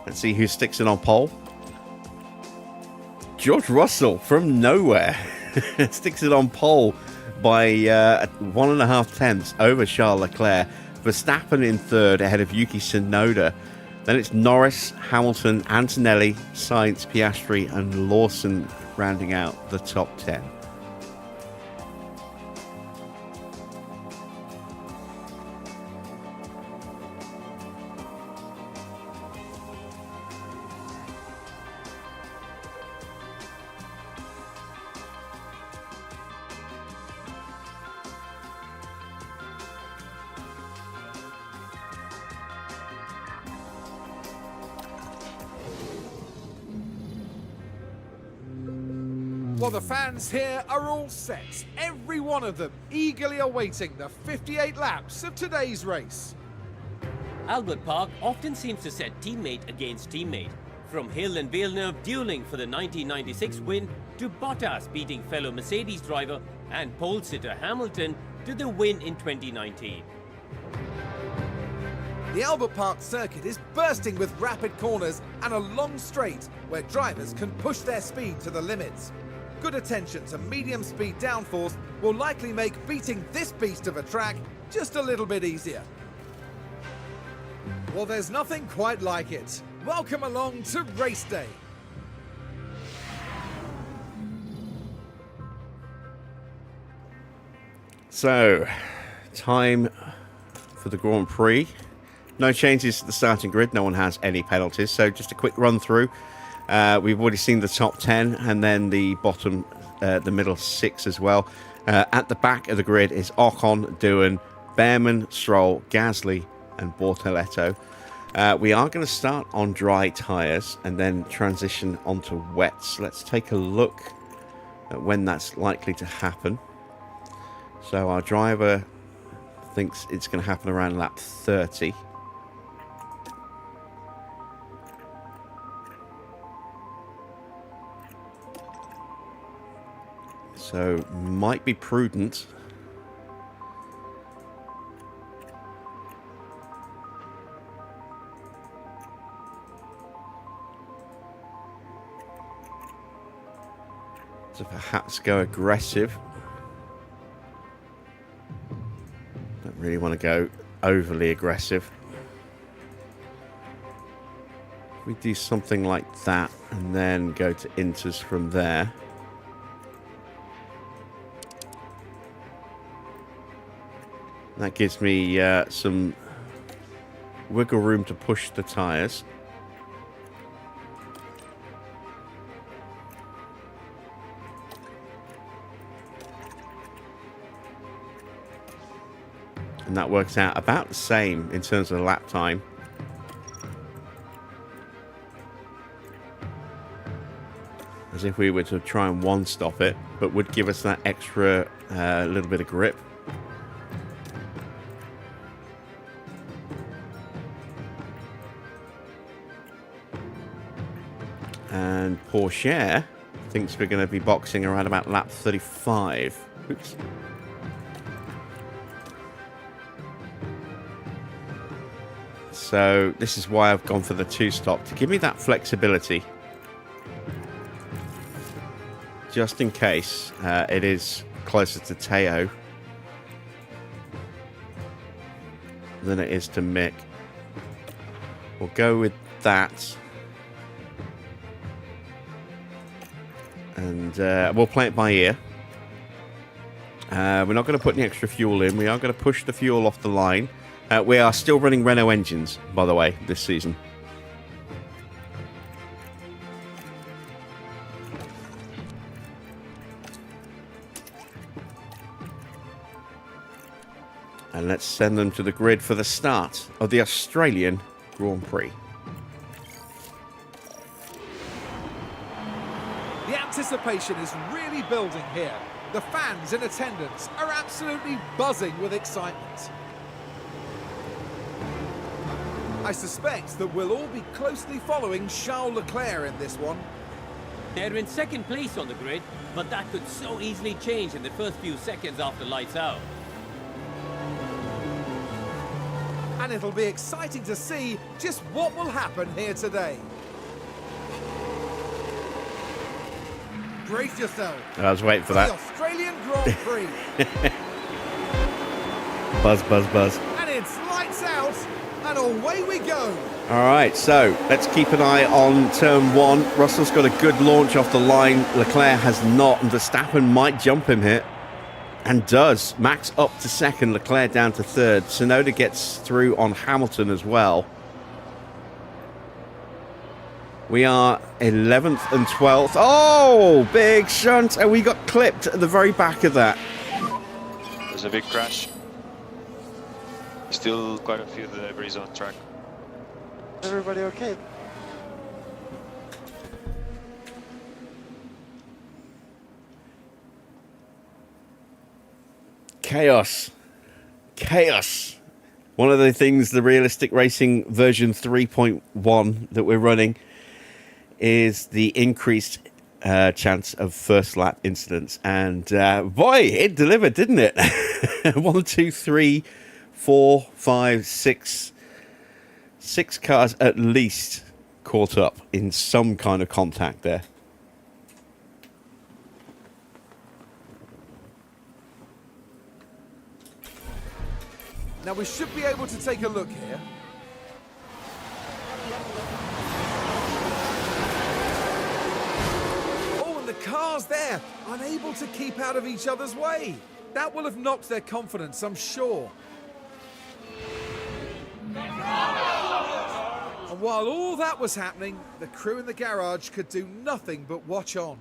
Let's see who sticks it on pole. George Russell from nowhere sticks it on pole by 1.5 tenths over Charles Leclerc. Verstappen in 3rd ahead of Yuki Tsunoda. Then it's Norris, Hamilton, Antonelli, Sainz, Piastri and Lawson rounding out the top 10. Well, the fans here are all set, every one of them eagerly awaiting the 58 laps of today's race. Albert Park often seems to set teammate against teammate, from Hill and Villeneuve dueling for the 1996 win to Bottas beating fellow Mercedes driver and pole sitter Hamilton to the win in 2019. The Albert Park circuit is bursting with rapid corners and a long straight where drivers can push their speed to the limits. Good attention to medium speed downforce will likely make beating this beast of a track just a little bit easier. Well, there's nothing quite like it. Welcome along to race day. So, time for the Grand Prix. No changes to the starting grid. No one has any penalties. So just a quick run through. We've already seen the top 10 and then the bottom, the middle 6 as well. At the back of the grid is Ocon, Doohan, Behrman, Stroll, Gasly and Bortoletto. We are going to start on dry tyres and then transition onto wets. Let's take a look at when that's likely to happen. So our driver thinks it's going to happen around lap 30. So might be prudent to perhaps go aggressive. Don't really want to go overly aggressive. If we do something like that and then go to inters from there. That gives me some wiggle room to push the tyres. And that works out about the same in terms of lap time. As if we were to try and one-stop it, but would give us that extra little bit of grip. And Porsche thinks we're going to be boxing around about lap 35. Oops. So this is why I've gone for the 2-stop, to give me that flexibility. Just in case it is closer to Teo than it is to Mick. We'll go with that. And we'll play it by ear. We're not going to put any extra fuel in. We are going to push the fuel off the line. We are still running Renault engines, by the way, this season. And let's send them to the grid for the start of the Australian Grand Prix. The anticipation is really building here. The fans in attendance are absolutely buzzing with excitement. I suspect that we'll all be closely following Charles Leclerc in this one. They're in second place on the grid, but that could so easily change in the first few seconds after lights out. And it'll be exciting to see just what will happen here today. Brace yourself. I was waiting for The that. Australian Grand Prix. Buzz, buzz, buzz. And it's lights out, and away we go. All right, so let's keep an eye on turn one. Russell's got a good launch off the line. Leclerc has not, and Verstappen might jump him here. And does. Max up to second, Leclerc down to third. Tsunoda gets through on Hamilton as well. We are 11th and 12th. Oh, big shunt. And we got clipped at the very back of that. There's a big crash. Still quite a few debris on track. Everybody okay? Chaos. Chaos. One of the things, the Realistic Racing version 3.1 that we're running is the increased chance of first lap incidents. And boy, it delivered, didn't it? 1, 2, 3, 4, 5, 6. 6 cars at least caught up in some kind of contact there. Now we should be able to take a look here. Oh, and the cars there, unable to keep out of each other's way. That will have knocked their confidence, I'm sure. And while all that was happening, the crew in the garage could do nothing but watch on.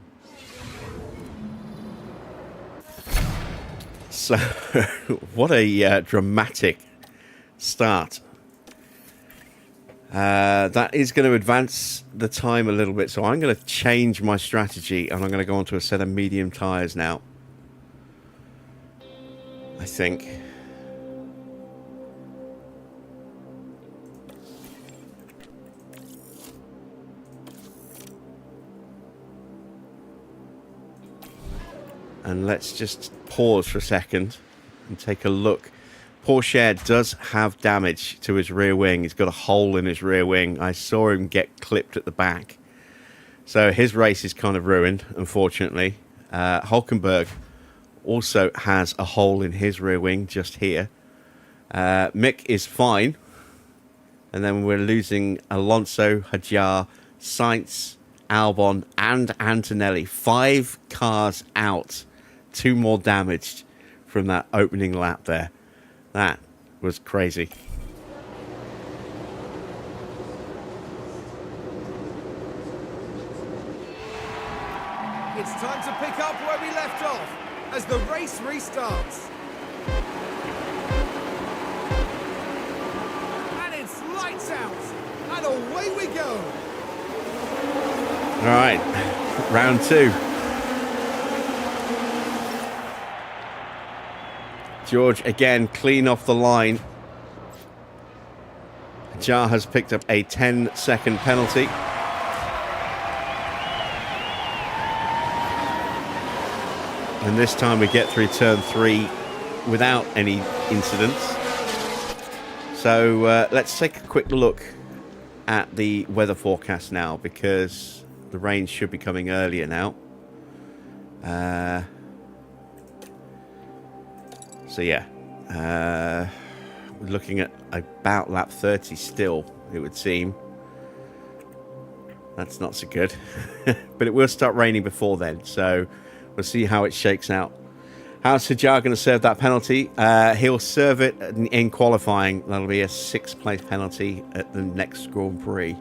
So, what a dramatic start. That is going to advance the time a little bit, so I'm going to change my strategy, and I'm going to go onto a set of medium tyres now. I think. And let's just pause for a second and take a look. Porsche does have damage to his rear wing. He's got a hole in his rear wing. I saw him get clipped at the back. So his race is kind of ruined, unfortunately. Hulkenberg also has a hole in his rear wing just here. Mick is fine. And then we're losing Alonso, Hadjar, Sainz, Albon and Antonelli. 5 cars out. 2 more damaged from that opening lap there. That was crazy. It's time to pick up where we left off as the race restarts. And it's lights out, and away we go. All right, round 2. George again clean off the line. Jar has picked up a 10-second penalty. And this time we get through turn 3 without any incidents. So let's take a quick look at the weather forecast now, because the rain should be coming earlier now. So yeah, we're looking at about lap 30 still, it would seem. That's not so good. But it will start raining before then, so we'll see how it shakes out. How's Hadjar going to serve that penalty? He'll serve it in qualifying. That'll be a 6th place penalty at the next Grand Prix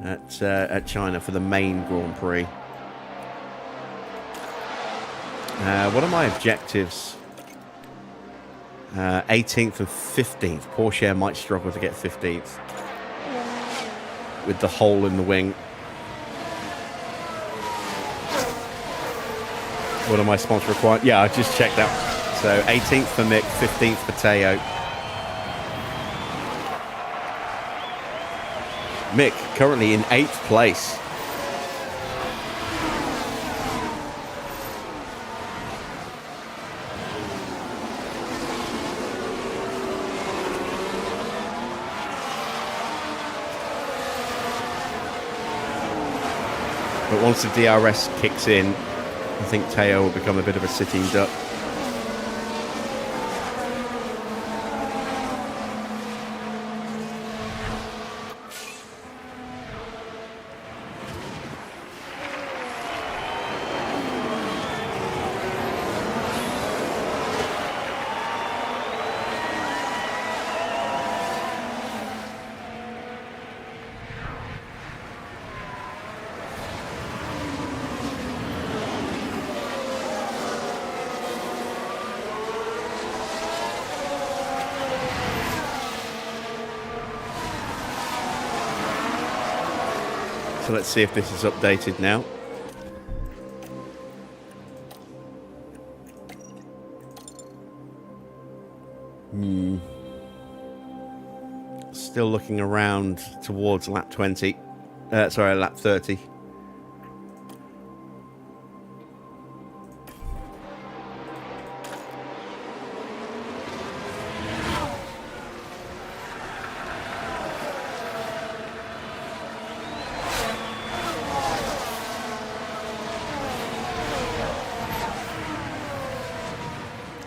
at China for the main Grand Prix. What are my objectives? 18th and 15th. Porsche might struggle to get 15th with the hole in the wing. What am I sponsor required? Yeah, I just checked that. So 18th for Mick, 15th for Teo. Mick currently in 8th place. But once the DRS kicks in, I think Teo will become a bit of a sitting duck. So let's see if this is updated now. Still looking around towards lap 20. Sorry, lap 30.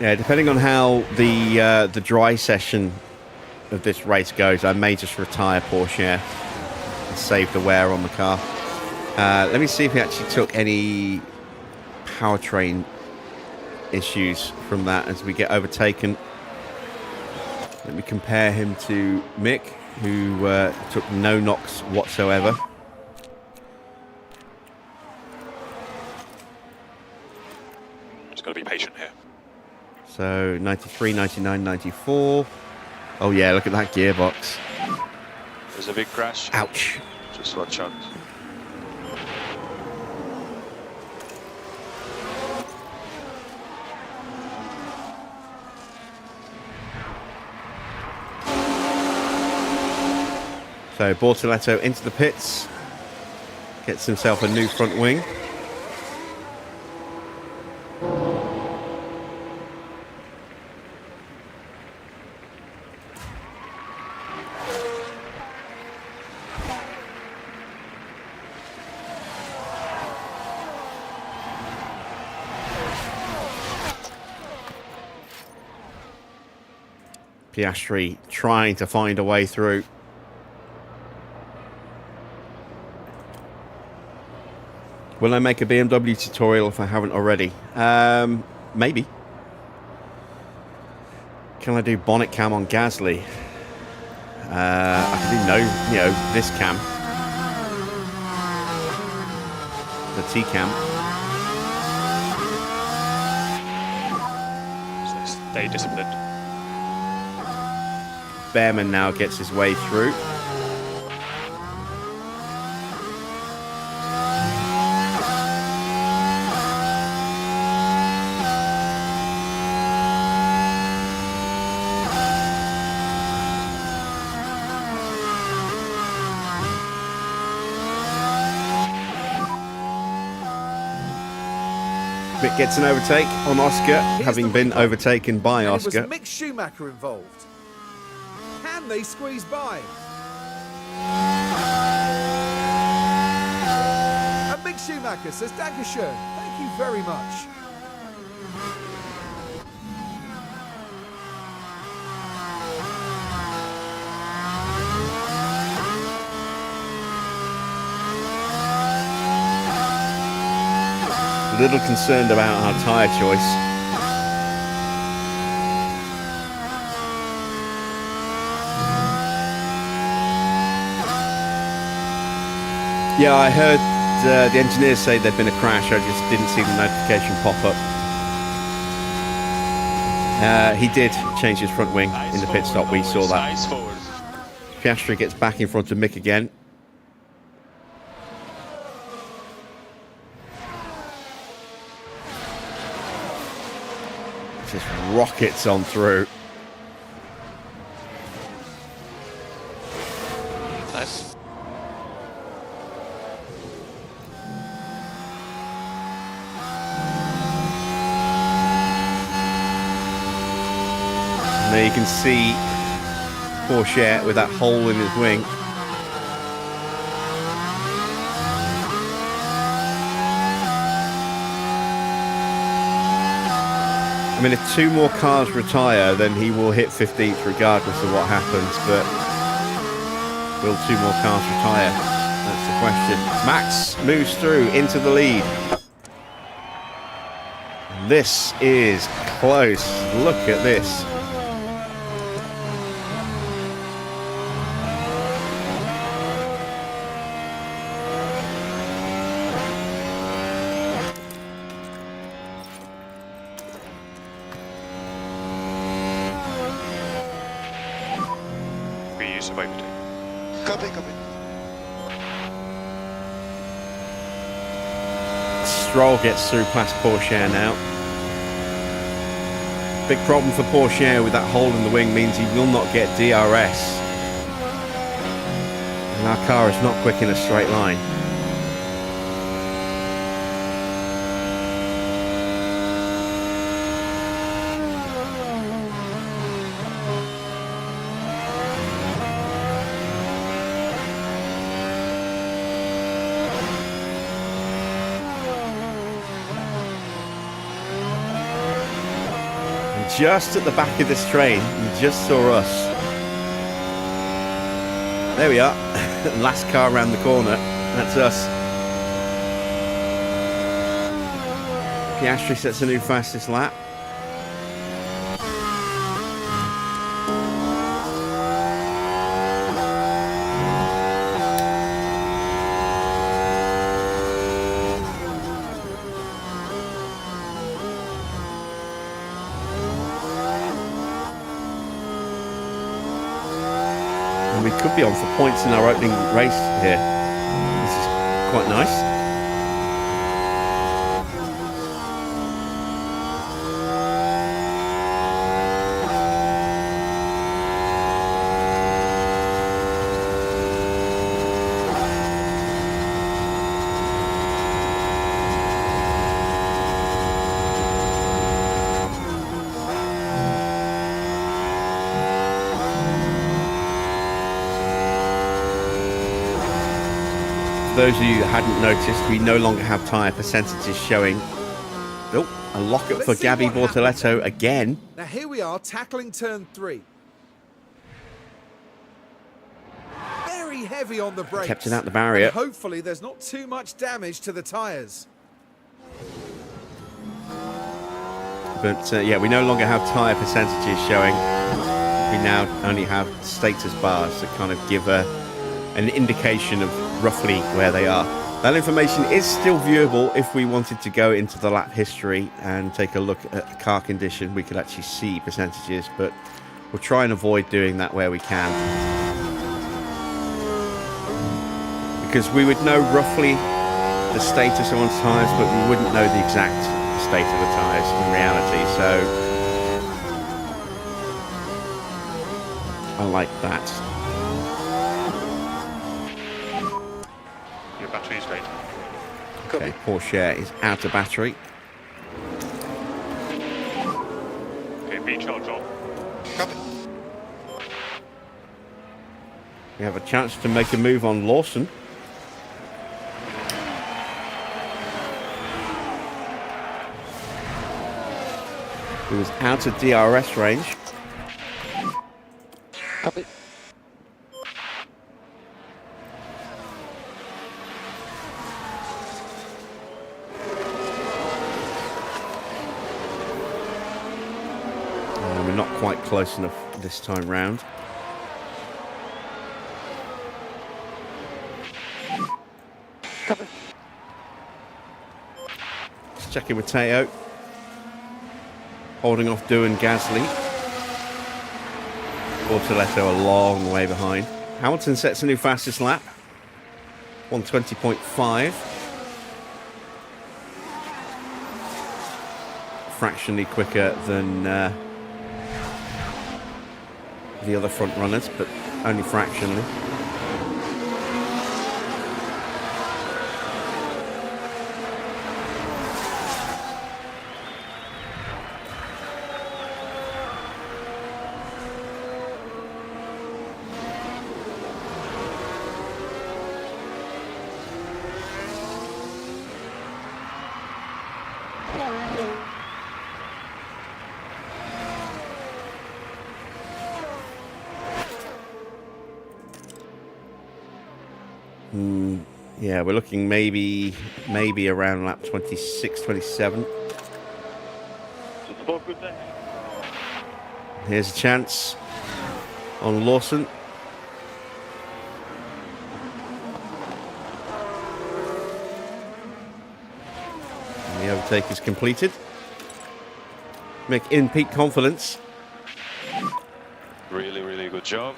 Yeah, depending on how the dry session of this race goes, I may just retire Porsche and save the wear on the car. Let me see if he actually took any powertrain issues from that as we get overtaken. Let me compare him to Mick, who took no knocks whatsoever. Just got to be patient here. So 93, 99, 94. Oh yeah, look at that gearbox. There's a big crash. Ouch. Just watch out. So Bortoletto into the pits. Gets himself a new front wing. Piastri trying to find a way through. Will I make a BMW tutorial if I haven't already? Maybe. Can I do bonnet cam on Gasly? I can do this cam. The T cam. So stay disciplined. Behrman now gets his way through. Mick gets an overtake on Oscar, having been overtaken by And Oscar. it was Mick Schumacher involved. Can they squeeze by? And Mick Schumacher says, Dankeschön, thank you very much. A little concerned about our tyre choice. Yeah, I heard the engineers say there'd been a crash. I just didn't see the notification pop up. He did change his front wing in the pit stop. We saw that. Eyes forward. Piastri gets back in front of Mick again. Just rockets on through. Nice. And there you can see Porsche with that hole in his wing. I mean, if 2 more cars retire, then he will hit 15th regardless of what happens, but will 2 more cars retire? That's the question. Max moves through into the lead. This is close. Look at this. Reuse away between. Copy, copy. Stroll gets through past Porsche now. Big problem for Porsche with that hole in the wing means he will not get DRS. And our car is not quick in a straight line. Just at the back of this train, you just saw us. There we are. Last car around the corner. That's us. Piastri sets a new fastest lap. We could be on for points in our opening race here. This is quite nice. For those of you that hadn't noticed, we no longer have tyre percentages showing. Oh, a lockup for Let's see Gabby what happens. Bortoletto again. Now here we are tackling turn 3. Very heavy on the brakes. Kept it out the barrier. And hopefully there's not too much damage to the tyres. But yeah, we no longer have tyre percentages showing. We now only have status bars that kind of give an indication of roughly where they are. That information is still viewable if we wanted to go into the lap history and take a look at the car condition. We could actually see percentages, but we'll try and avoid doing that where we can. Because we would know roughly the status on tyres, but we wouldn't know the exact state of the tyres in reality, so I like that. Your battery's ready. Okay, Porsche is out of battery. Okay, recharge on. Copy. We have a chance to make a move on Lawson. He was out of DRS range. Copy. We're not quite close enough this time round. Copy. Just checking with Teo. holding off Du and Gasly. Bortoletto a long way behind. Hamilton sets a new fastest lap. 1:20.5. Fractionally quicker than the other front runners, but only fractionally. Yeah, we're looking maybe around lap 26, 27. Here's a chance on Lawson. And the overtake is completed. Mick in peak confidence. Really, really good job.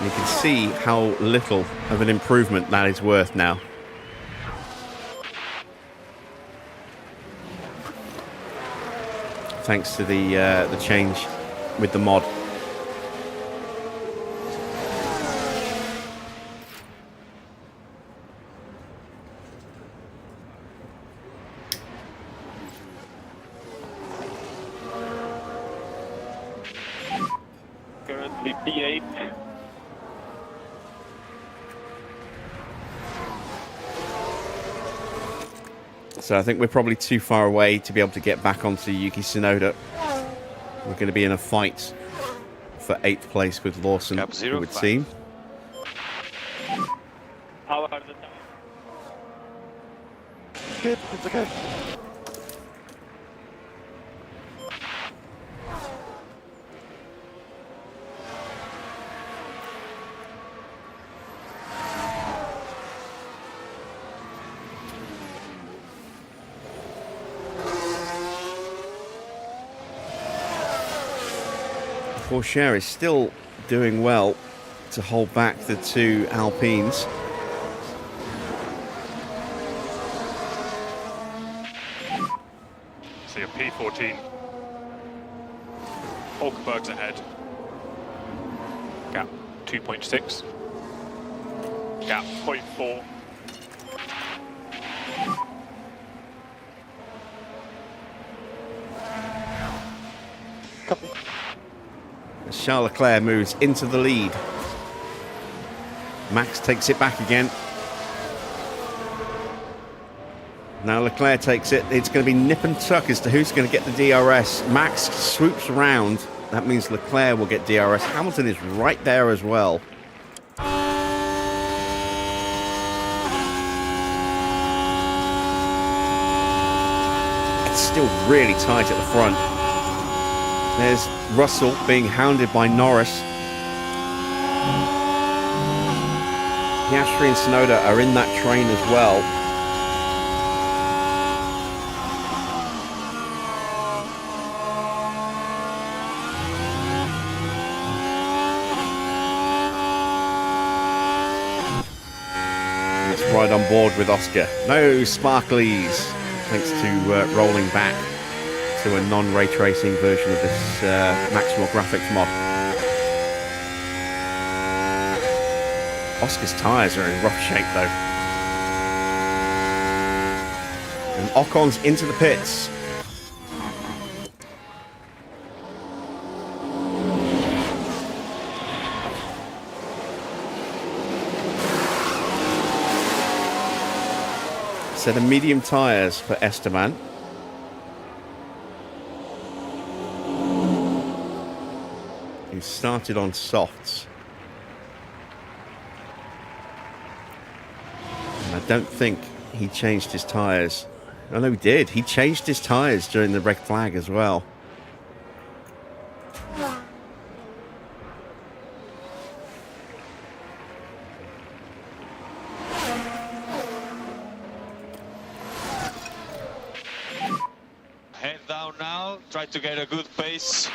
You can see how little of an improvement that is worth now. Thanks to the change with the mod. Currently P8. So I think we're probably too far away to be able to get back onto Yuki Tsunoda. We're going to be in a fight for 8th place with Lawson, Gap it 0, would 5. seem. How are the time? Good, it's okay. Porsche is still doing well to hold back the two Alpines. See a P14. Hulkenberg's ahead. Gap 2.6. Gap 0.4. Copy. Charles Leclerc moves into the lead. Max takes it back again. Now Leclerc takes it. It's going to be nip and tuck as to who's going to get the DRS. Max swoops around. That means Leclerc will get DRS. Hamilton is right there as well. It's still really tight at the front. There's Russell being hounded by Norris. Piastri and Tsunoda are in that train as well. It's right on board with Oscar. No sparklies, thanks to rolling back to a non-ray tracing version of this maximal graphics mod. Oscar's tyres are in rough shape though. And Ocon's into the pits. Set of medium tyres for Esteban. He started on softs. And I don't think he changed his tyres. Oh no, he did. He changed his tyres during the red flag as well. down now. Try to get a good pace.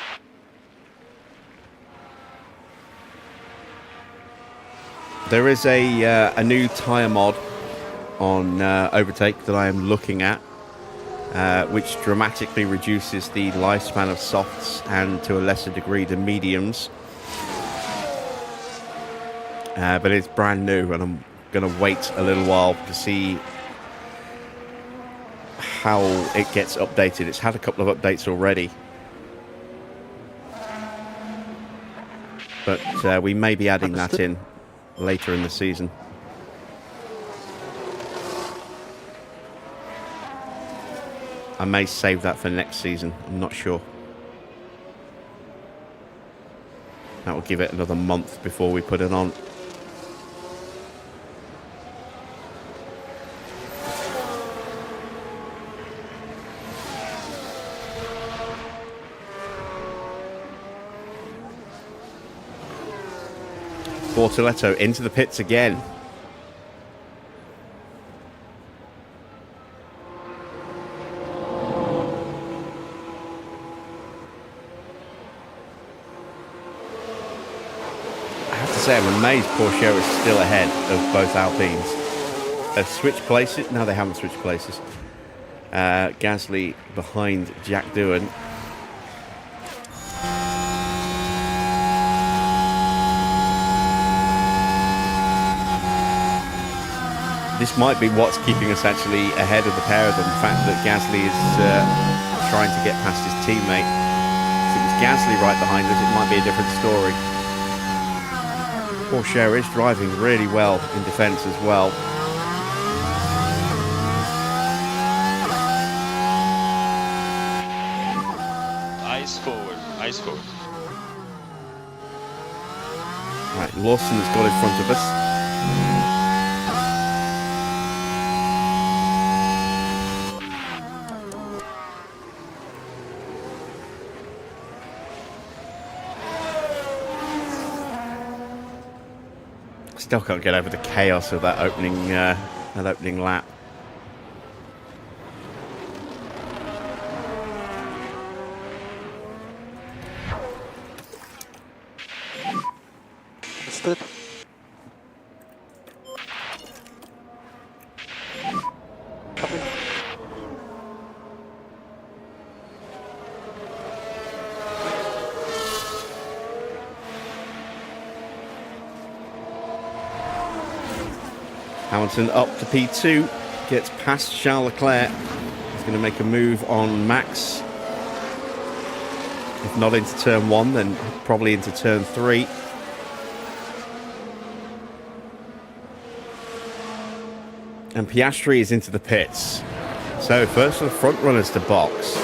There is a new tyre mod on Overtake that I am looking at, which dramatically reduces the lifespan of softs and to a lesser degree the mediums. But it's brand new, and I'm going to wait a little while to see how it gets updated. It's had a couple of updates already, but we may be adding that in later in the season. I may save that for next season. I'm not sure. That will give it another month before we put it on. Bortoletto into the pits again. I have to say, I'm amazed Porsche is still ahead of both Alpines. They've switched places. No, they haven't switched places. Gasly behind Jack Doohan. This might be what's keeping us actually ahead of the pair of them. The fact that Gasly is trying to get past his teammate. If it was Gasly right behind us, it might be a different story. Porsche is driving really well in defence as well. Eyes forward, eyes forward. Right, Lawson has got in front of us. Still can't get over the chaos of that opening lap. Understood. Copy. Hamilton up to P2, gets past Charles Leclerc. He's going to make a move on Max. If not into turn 1, then probably into turn 3. And Piastri is into the pits. So first of the front runners to box.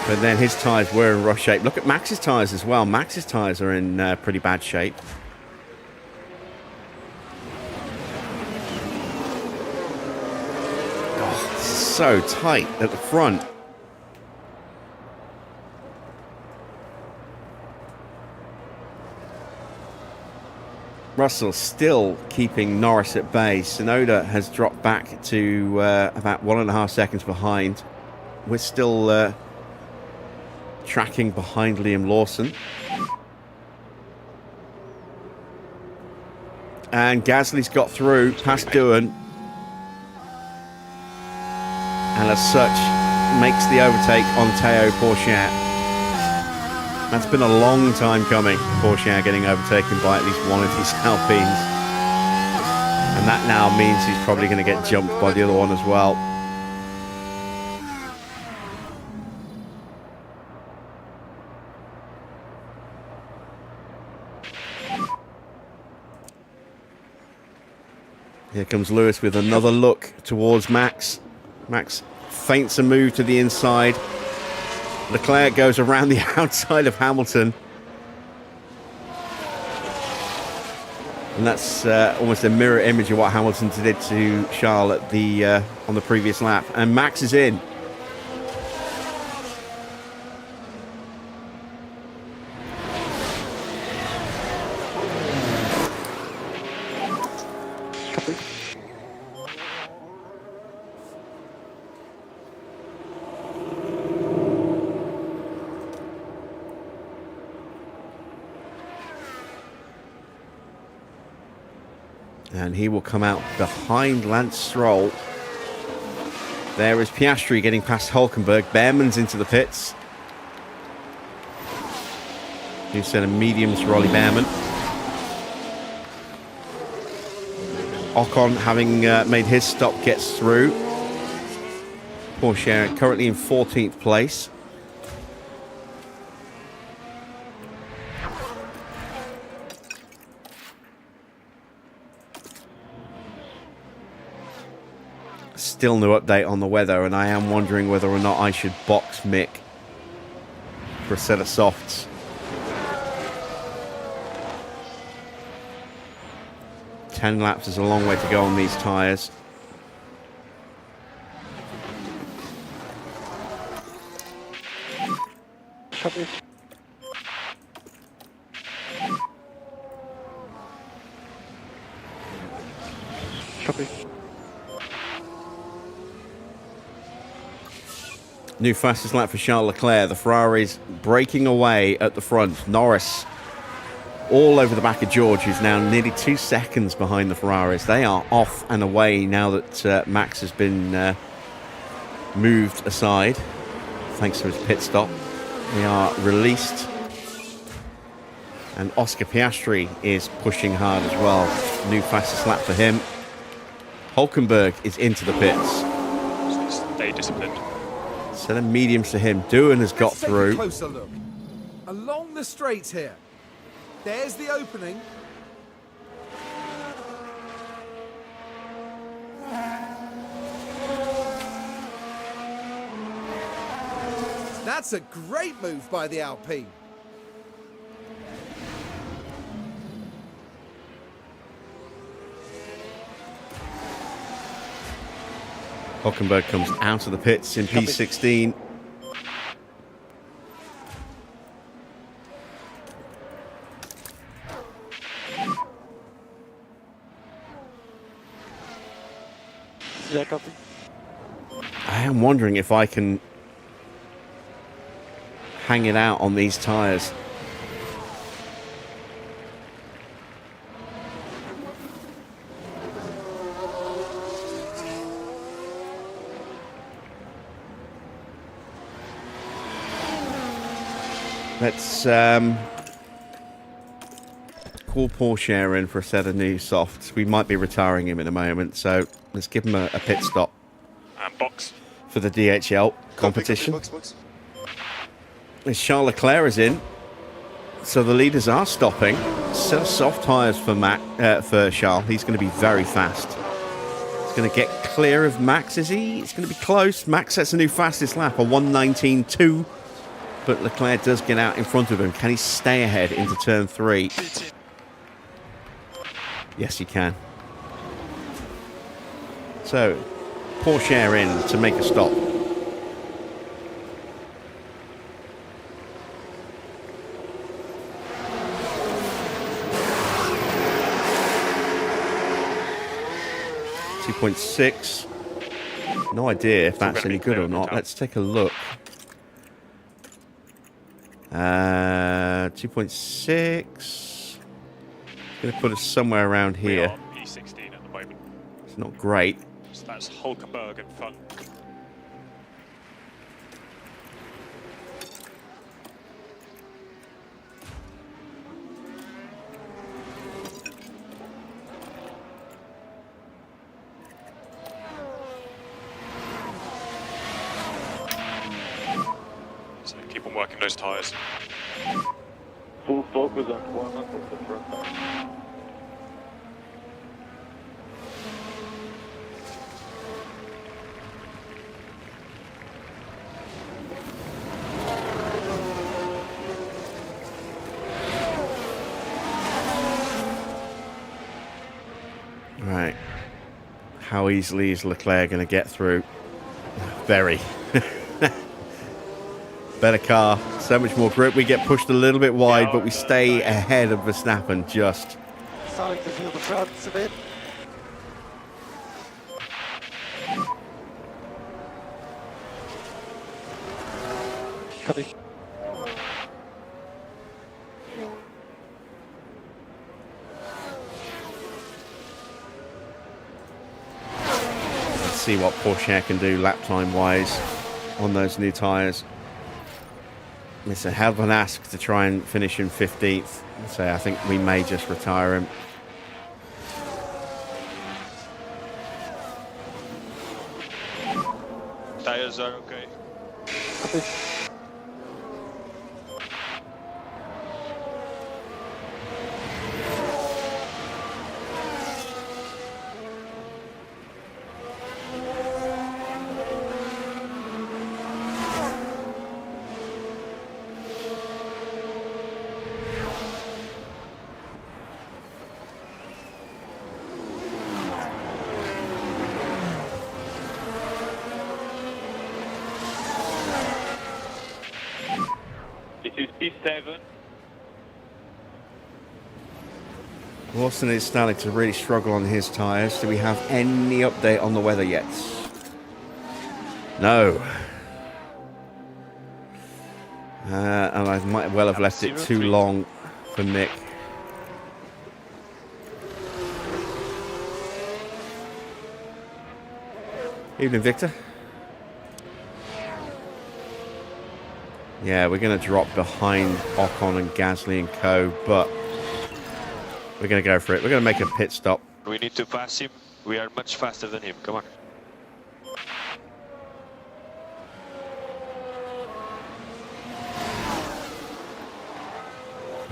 But then his tyres were in rough shape. Look at Max's tyres as well. Max's tyres are in pretty bad shape. So tight at the front. Russell still keeping Norris at bay. Tsunoda has dropped back to about 1.5 seconds behind. We're still tracking behind Liam Lawson. And Gasly's got through past Doohan. And as such, makes the overtake on Théo Pourchaire. That's been a long time coming, Pourchaire getting overtaken by at least one of these Alpines. And that now means he's probably going to get jumped by the other one as well. Here comes Lewis with another look towards Max. Max feints a move to the inside. Leclerc goes around the outside of Hamilton. And that's almost a mirror image of what Hamilton did to Charles at the on the previous lap. And Max is in. And he will come out behind Lance Stroll. There is Piastri getting past Hulkenberg. Behrman's into the pits. New set of mediums for Ollie Behrman. Ocon, having made his stop, gets through. Porsche currently in 14th place. Still no update on the weather, and I am wondering whether or not I should box Mick for a set of softs. Ten laps is a long way to go on these tyres. Copy. Copy. New fastest lap for Charles Leclerc. The Ferrari's breaking away at the front. Norris all over the back of George, who's now nearly 2 seconds behind the Ferraris. They are off and away now that Max has been moved aside thanks to his pit stop. They are released. And Oscar Piastri is pushing hard as well. New fastest lap for him. Hulkenberg is into the pits. Stay disciplined. Set of mediums to him. Doohan has got Let's take through. a closer look. Along the straight here. There's the opening. That's a great move by the Alpine. Hulkenberg comes out of the pits in P16. Yeah, copy. I am wondering if I can hang it out on these tyres. Let's call Porsche in for a set of new softs. We might be retiring him in a moment, so let's give him a pit stop And box. for the DHL competition. As Charles Leclerc is in, so the leaders are stopping. Set of soft tyres for for Charles. He's going to be very fast. He's going to get clear of Max, is he? It's going to be close. Max sets a new fastest lap, a 1:19.2. But Leclerc does get out in front of him. Can he stay ahead into turn 3? Yes, he can. So, Porsche in to make a stop. .6. No idea if that's any good or not. Let's take a look. 2.6. Going to put us somewhere around We here. are P16 at the moment. It's not great. So that's Hulkenberg in front. So keep on working those tyres. Full focus on corner of the front tire. Right. How easily is Leclerc going to get through? Very. Better car, so much more grip. We get pushed a little bit wide, but we stay ahead of Verstappen just. Starting to feel the fronts a bit. Copy. see what Porsche can do lap time wise on those new tyres. It's a hell of an ask to try and finish in 15th. So I think we may just retire him. Tires are okay. This is P7. Lawson is starting to really struggle on his tyres. Do we have any update on the weather yet? No. And I might well have left it too long for Nick. Evening, Victor. Yeah, we're going to drop behind Ocon and Gasly and co, but we're going to go for it. We're going to make a pit stop. We need to pass him. We are much faster than him. Come on.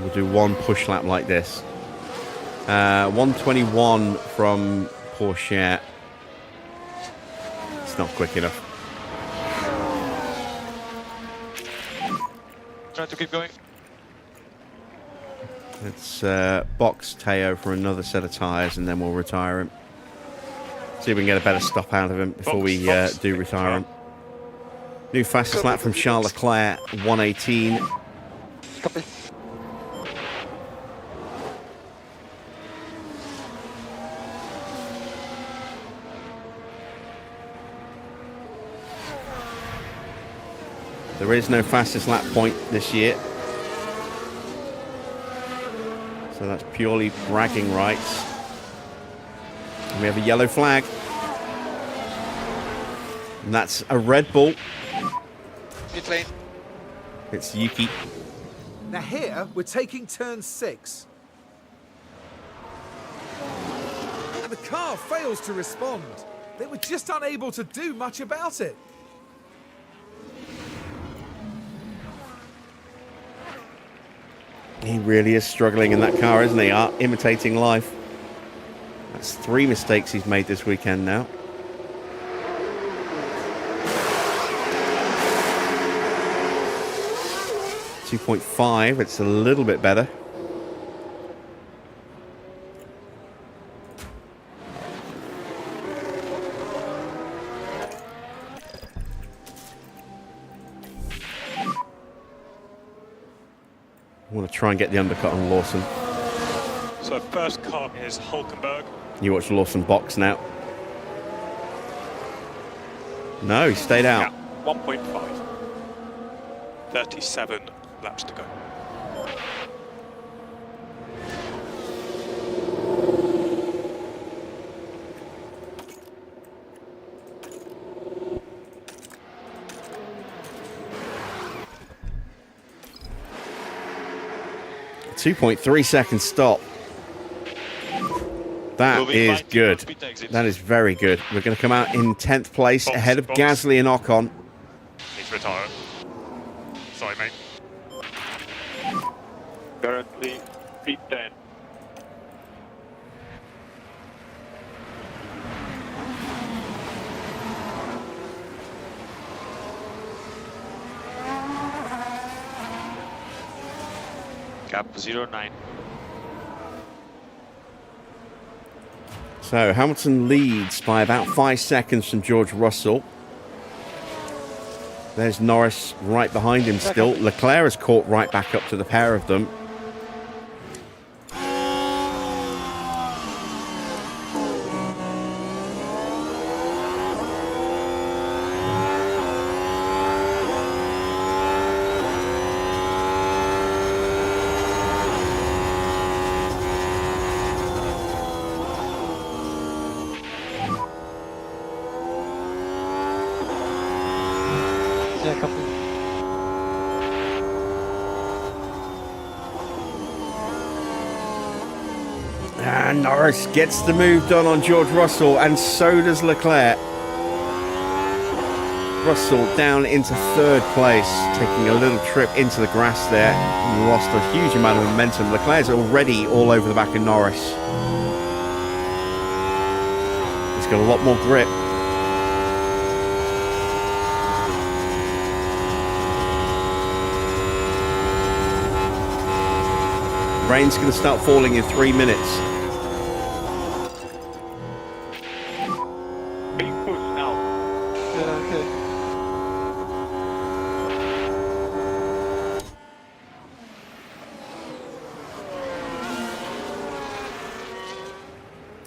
We'll do one push lap like this. 121 from Porsche. It's not quick enough. Try to keep going. Let's box Teo for another set of tyres and then we'll retire him. See if we can get a better stop out of him before we do retire him. New fastest lap from Charles Leclerc, 118. Copy. There is no fastest lap point this year. So that's purely bragging rights. And we have a yellow flag. And that's a Red Bull. Pit lane. It's Yuki. Now here, we're taking turn 6. And the car fails to respond. They were just unable to do much about it. He really is struggling in that car, isn't he? Imitating life. That's 3 mistakes he's made this weekend now. .5, it's a little bit better. I want to try and get the undercut on Lawson. So first car is Hulkenberg. You watch Lawson box now. No, he stayed out. Yeah, 1.5. 37 laps to go. .3 second stop. That Moving is right good. towards pit exit. That is very good. We're going to come out in 10th place Box, ahead of box. Gasly and Ocon. Need to retire. Sorry, mate. Currently P10. Gap 09. So Hamilton leads by about 5 seconds from George Russell. There's Norris right behind him still. Leclerc has caught right back up to the pair of them. Yeah, copy. And Norris gets the move done on George Russell, and so does Leclerc. Russell down into third place, taking a little trip into the grass there. He lost a huge amount of momentum. Leclerc's already all over the back of Norris. He's got a lot more grip. Rain's going to start falling in 3 minutes. Big push now. Yeah, okay.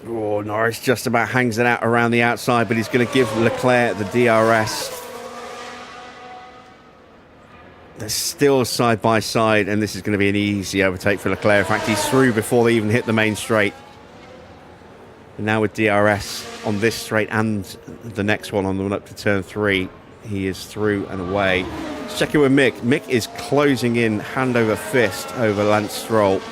Oh, Norris just about hangs it out around the outside, but he's going to give Leclerc the DRS. They're still side by side, and this is going to be an easy overtake for Leclerc. In fact, he's through before they even hit the main straight. And now with DRS on this straight and the next one on the one up to turn 3, he is through and away. Let's check in with Mick. Mick is closing in hand over fist over Lance Stroll.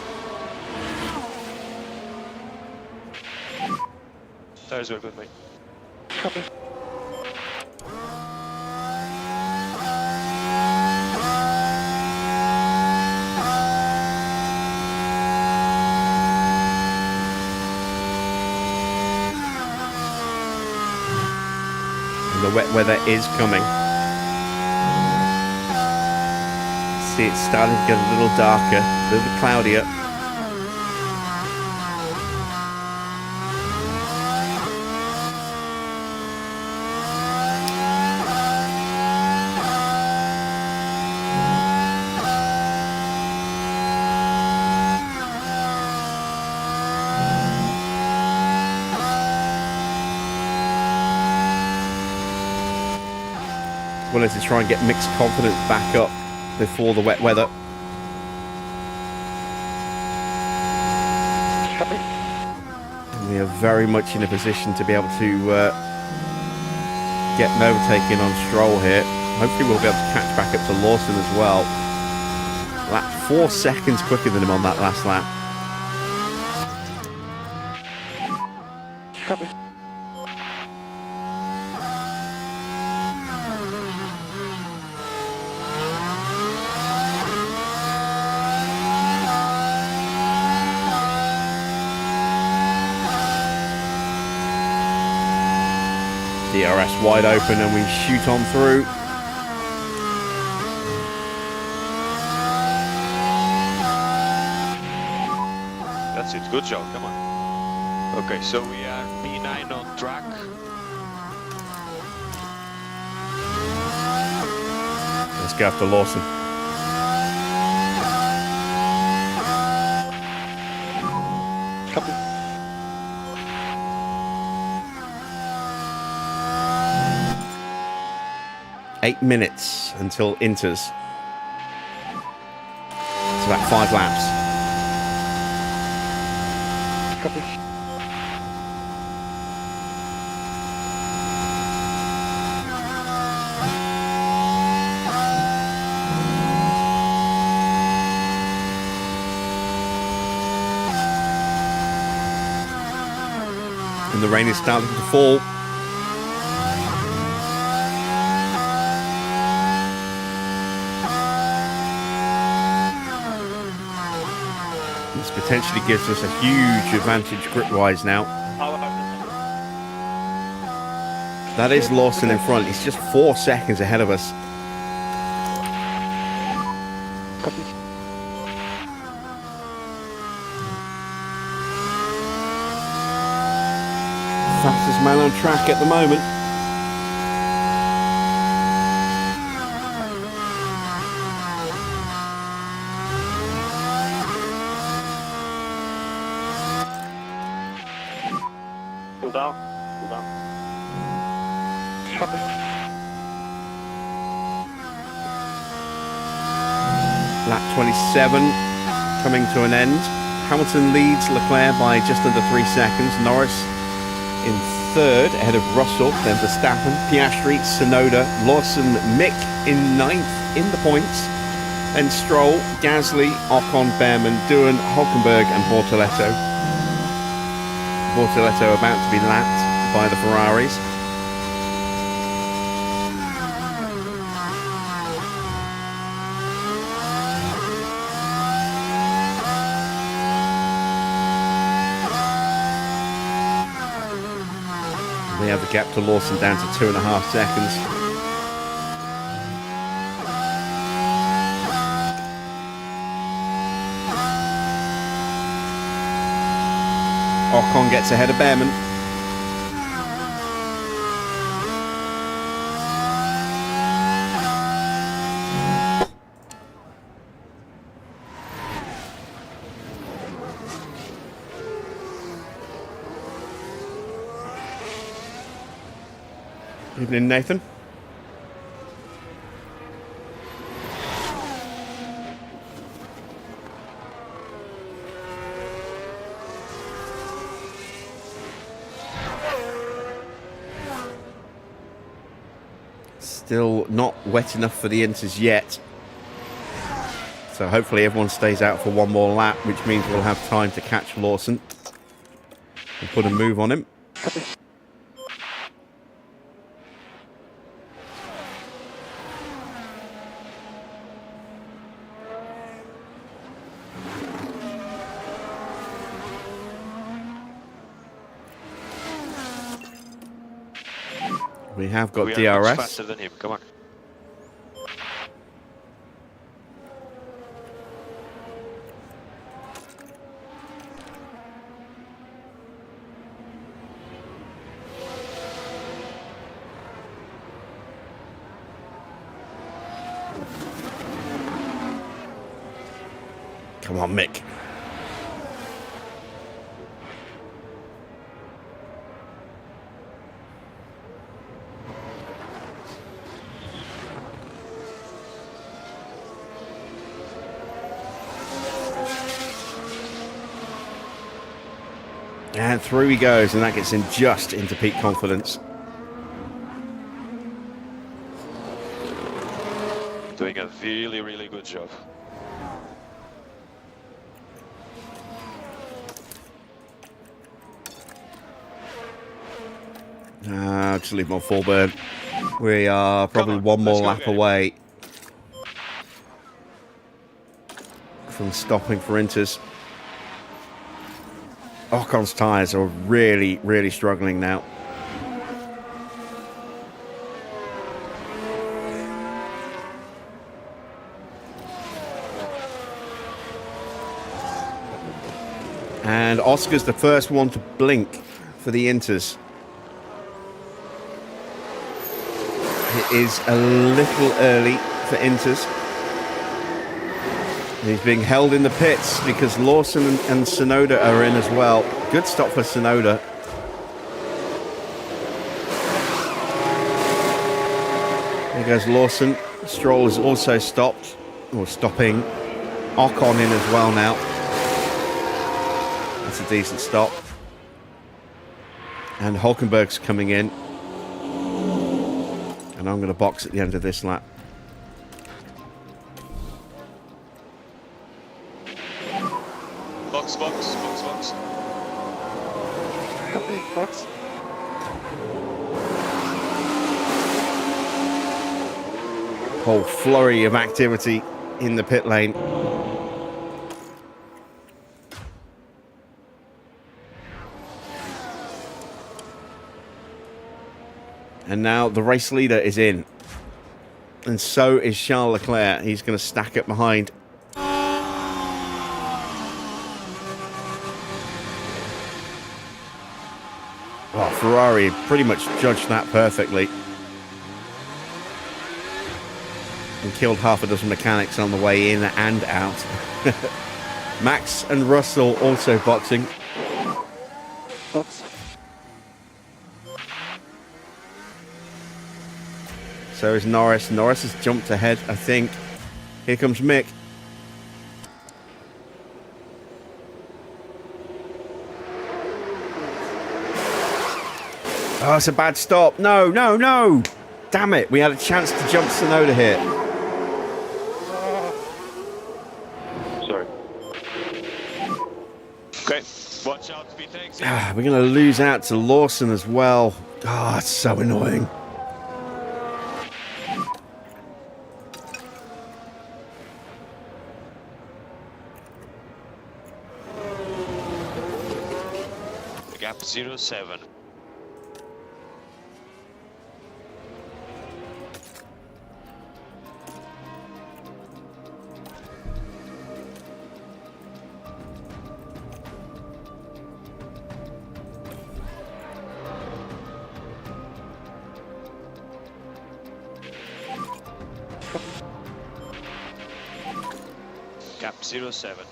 Tires are good, mate. Copy. The wet weather is coming. See, it's starting to get a little darker, a little cloudier. Wanted to try and get mixed confidence back up before the wet weather. Copy. We are very much in a position to be able to get an overtake in on Stroll here. Hopefully we'll be able to catch back up to Lawson as well. Lap 4 seconds quicker than him on that last lap. Copy. DRS wide open and we shoot on through. That's it. Good job. Come on. Okay, so we are P9 on track. Let's go after Lawson. Copy. Eight minutes until Inters. It's about 5 laps. Copy. And the rain is starting to fall. This potentially gives us a huge advantage grip-wise now. That is Lawson in front. He's just 4 seconds ahead of us. Copy. Fastest man on track at the moment. Cool down. Cool down. Copy. Lap 27 coming to an end. Hamilton leads Leclerc by just under 3 seconds. Norris in third ahead of Russell, then Verstappen, Piastri, Tsunoda, Lawson, Mick in ninth in the points. Then Stroll, Gasly, Ocon, Behrman, Doohan, Hulkenberg and Bortoletto. Bortoletto about to be lapped by the Ferraris. We have the gap to Lawson down to 2.5 seconds. Ocon gets ahead of Behrman. Evening, Nathan. Still not wet enough for the inters yet. So hopefully everyone stays out for one more lap, which means we'll have time to catch Lawson and put a move on him. Copy. We have got We DRS. are much faster than him. Come on. Come on, Mick. And through he goes, and that gets him just into peak confidence. Doing a really, really good job. Just leave him on full burn. We are probably on, one more let's go lap get him. away from stopping for inters. Ocon's tyres are really, really struggling now. And Oscar's the first one to blink for the inters. It is a little early for inters. He's being held in the pits because Lawson and Tsunoda are in as well. Good stop for Tsunoda. There goes Lawson. Stroll is also stopped, or stopping. Ocon in as well now. That's a decent stop. And Hulkenberg's coming in. And I'm going to box at the end of this lap. Box, box, box, box. Copy. Box. Whole flurry of activity in the pit lane. And now the race leader is in. And so is Charles Leclerc. He's going to stack up behind. Oh, Ferrari pretty much judged that perfectly. And killed half a dozen mechanics on the way in and out. Max and Russell also boxing. Box. So is Norris. Norris has jumped ahead, I think. Here comes Mick. Oh, it's a bad stop. No, no, no. Damn it. We had a chance to jump Tsunoda here. Sorry. Okay, watch out, speed taxi. We're going to lose out to Lawson as well. Oh, it's so annoying. Gap 07. Gap 07.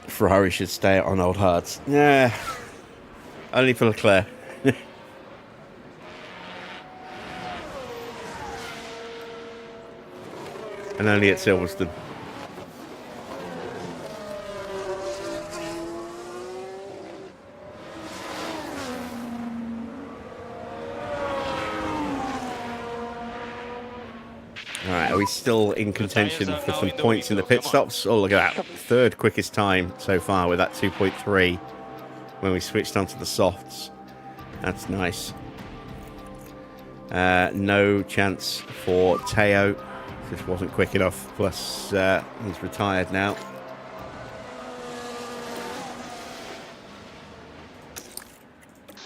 Ferrari should stay on old hards. Yeah. Only for Leclerc. And only at Silverstone. Alright, are we still in contention for some points in the pit stops? Oh, look at that. Third quickest time so far with that 2.3 when we switched onto the softs. That's nice. No chance for Teo. Just wasn't quick enough. Plus, he's retired now.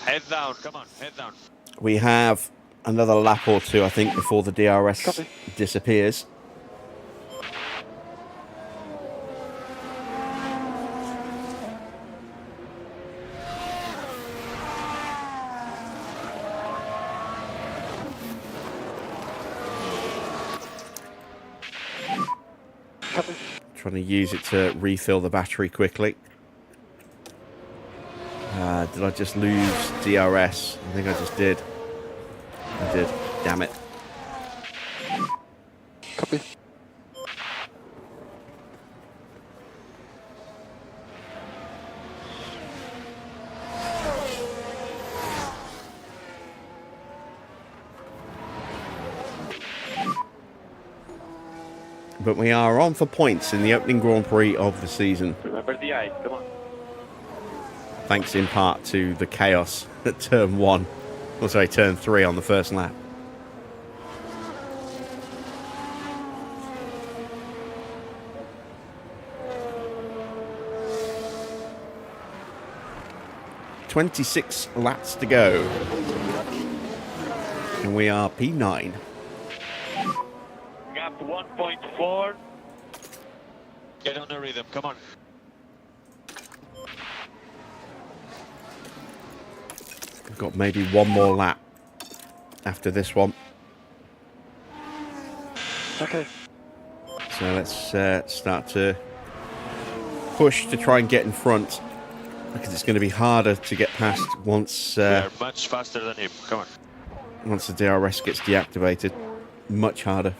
Head down, come on, head down. We have another lap or two, I think, before the DRS Copy. disappears. Copy. Trying to use it to refill the battery quickly. Did I just lose DRS? I think I just did. I did. Damn it. Copy. But we are on for points in the opening Grand Prix of the season. Remember the ice, come on. Thanks in part to the chaos at turn 1. Oh, sorry, turn 3 on the first lap. "26 laps to go. And we are P9. Gap 1.4. Get on the rhythm, come on. We've got maybe one more lap after this one. Okay. So let's start to push to try and get in front, because it's going to be harder to get past once We are much faster than him, come on. once the DRS gets deactivated. Much harder.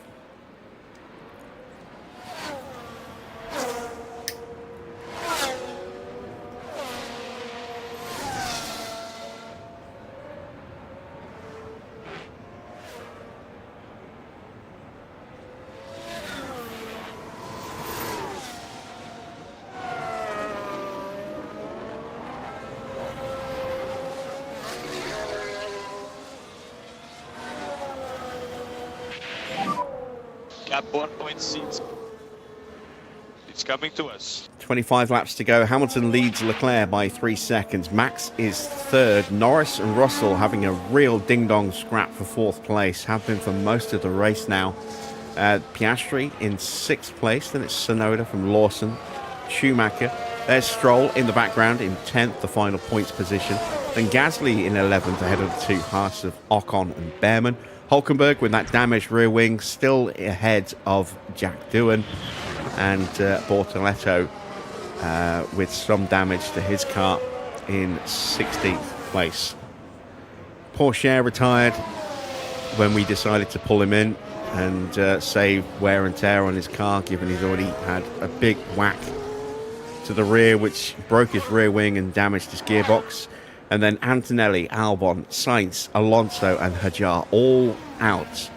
Gap 1.6. It's coming to us. 25 laps to go. Hamilton leads Leclerc by 3 seconds. Max is third. Norris and Russell having a real ding-dong scrap for fourth place. Have been for most of the race now. Piastri in 6th place. Then it's Tsunoda from Lawson. Schumacher. There's Stroll in the background in 10th, the final points position. Then Gasly in 11th ahead of the two Haas of Ocon and Behrman. Hulkenberg with that damaged rear wing still ahead of Jack Doohan. And Bortoletto with some damage to his car in 16th place. Porsche retired when we decided to pull him in. and save wear and tear on his car, given he's already had a big whack to the rear, which broke his rear wing and damaged his gearbox. And then Antonelli, Albon, Sainz, Alonso and Hajar all out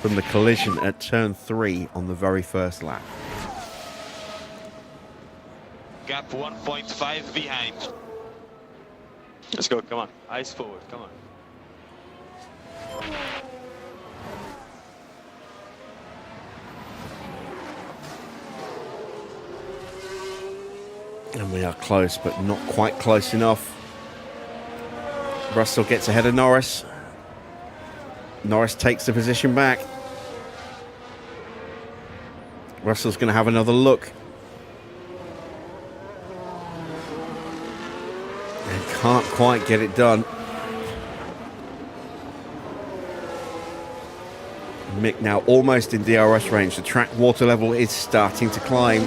from the collision at turn 3 on the very first lap. Gap 1.5 behind. Let's go, come on. Eyes forward, come on. And we are close, but not quite close enough. Russell gets ahead of Norris. Norris takes the position back. Russell's going to have another look. And can't quite get it done. Mick now almost in DRS range. The track water level is starting to climb.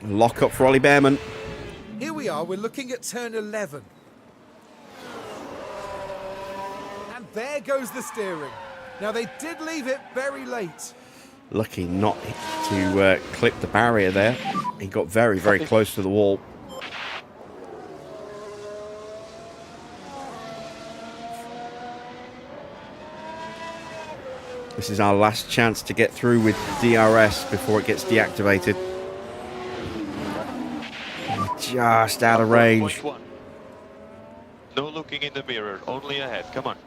Lock up for Ollie Behrman. Here we are, we're looking at turn 11. And there goes the steering. Now they did leave it very late. Lucky not to clip the barrier there. He got very, very close to the wall. This is our last chance to get through with DRS before it gets deactivated. Just out of range. 1.1. No looking in the mirror, only ahead, come on.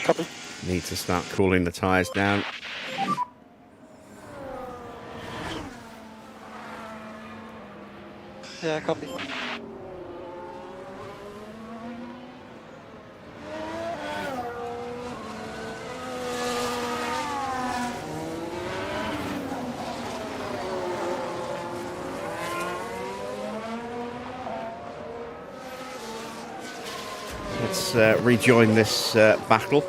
Copy. Need to start cooling the tyres down. Yeah, copy. Let's rejoin this battle.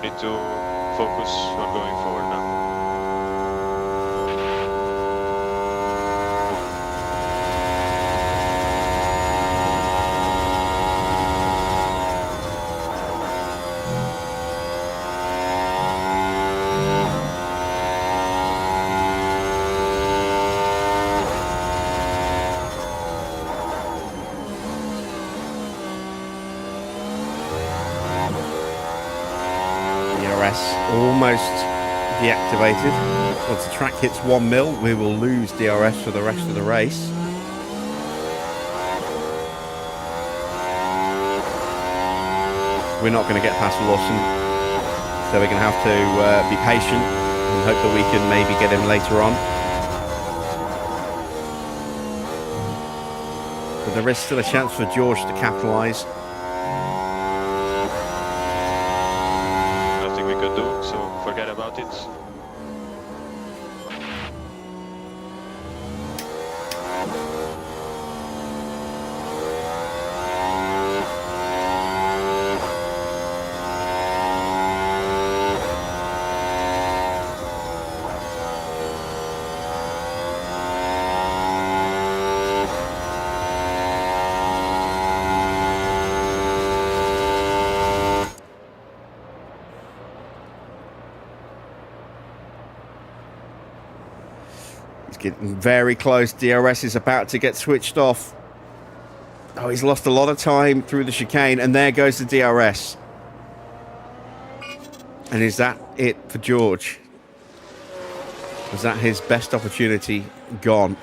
Need to focus on going forward now. DRS almost deactivated. Once the track hits 1 mil, we will lose DRS for the rest of the race. We're not going to get past Lawson, so we're going to have to be patient and hope that we can maybe get him later on. But there is still a chance for George to capitalise. Nothing we could do, so forget about it. Getting very close. DRS is about to get switched off. Oh, he's lost a lot of time through the chicane, and there goes the DRS. And is that it for George? Was that his best opportunity gone?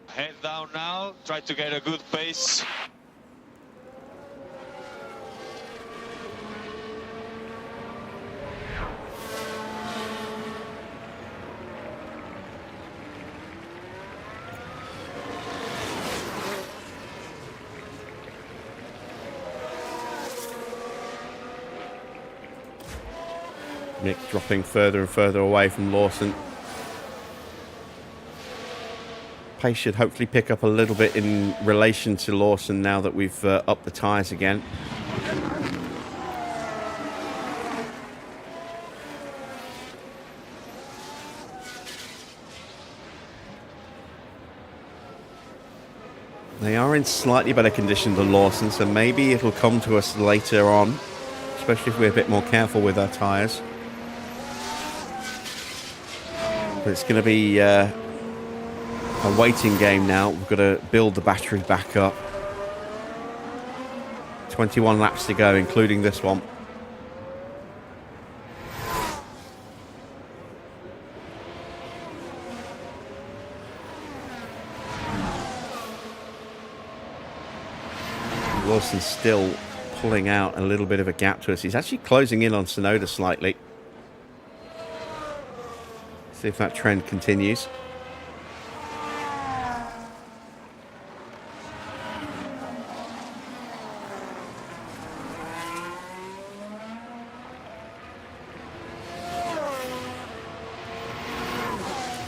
Head down now, try to get a good pace. Mick dropping further and further away from Lawson. Pace should hopefully pick up a little bit in relation to Lawson now that we've upped the tyres again. They are in slightly better condition than Lawson, so maybe it'll come to us later on, especially if we're a bit more careful with our tyres. But it's going to be a waiting game now. We've got to build the battery back up. 21 laps to go, including this one. Wilson's still pulling out a little bit of a gap to us. He's actually closing in on Tsunoda slightly. See if that trend continues.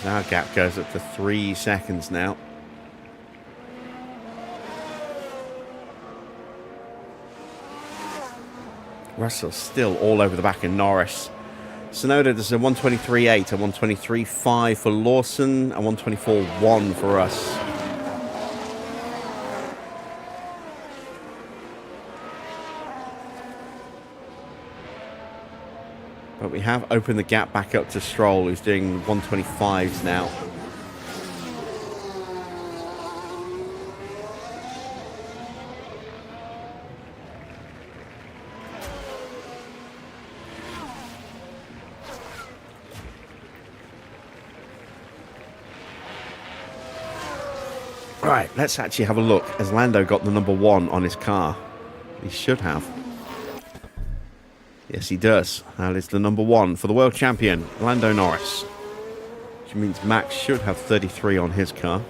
Our gap goes up to 3 seconds now. Russell's still all over the back of Norris. Tsunoda does a 123.8, a 123.5 for Lawson, a 124.1 for us. But we have opened the gap back up to Stroll, who's doing 125s now. Right, let's actually have a look. Has Lando got the number 1 on his car? He should have. Yes, he does. That is the number 1 for the world champion, Lando Norris. Which means Max should have 33 on his car.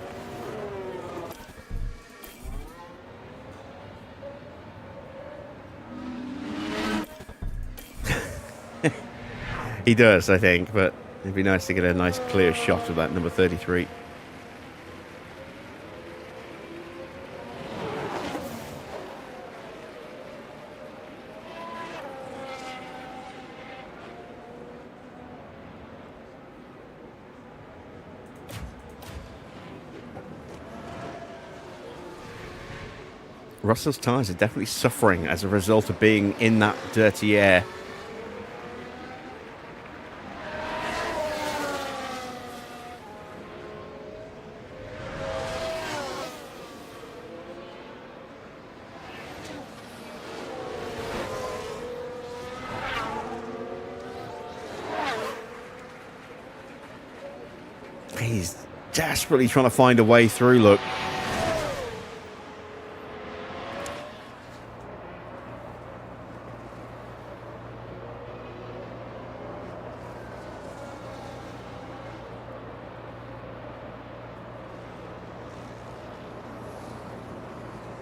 He does, I think, but it'd be nice to get a nice clear shot of that number 33. Russell's tyres are definitely suffering as a result of being in that dirty air. He's desperately trying to find a way through, look.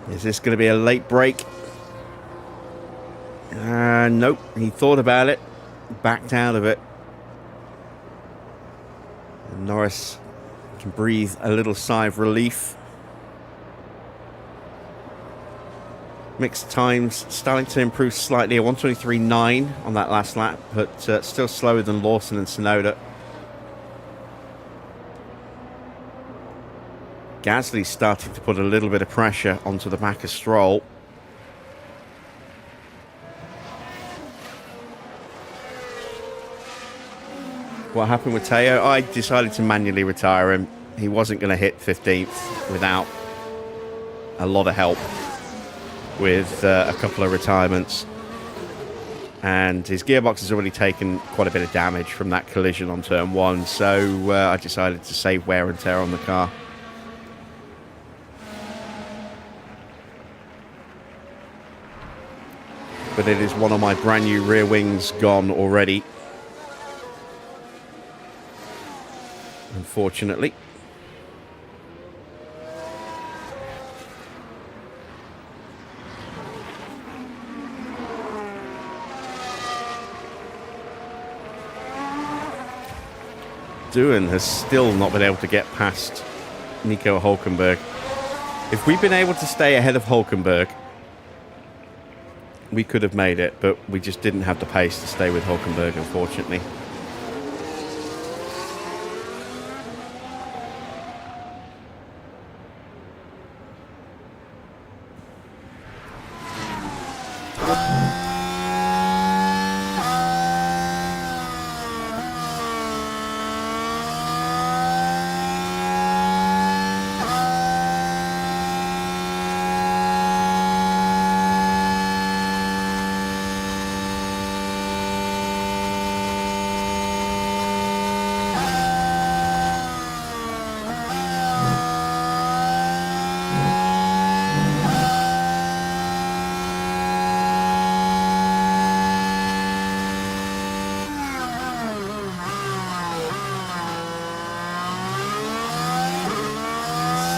Is this going to be a late break? Nope. He thought about it, backed out of it. And Norris can breathe a little sigh of relief. Mixed times starting to improve slightly. A 123.9 on that last lap, but still slower than Lawson and Tsunoda. Gasly's starting to put a little bit of pressure onto the back of Stroll. What happened with Teo? I decided to manually retire him. He wasn't going to hit 15th without a lot of help with a couple of retirements. And his gearbox has already taken quite a bit of damage from that collision on turn 1, so I decided to save wear and tear on the car. But it is one of my brand new rear wings gone already, unfortunately. Doohan has still not been able to get past Nico Hülkenberg. If we'd been able to stay ahead of Hülkenberg, we could have made it, but we just didn't have the pace to stay with Hülkenberg, unfortunately.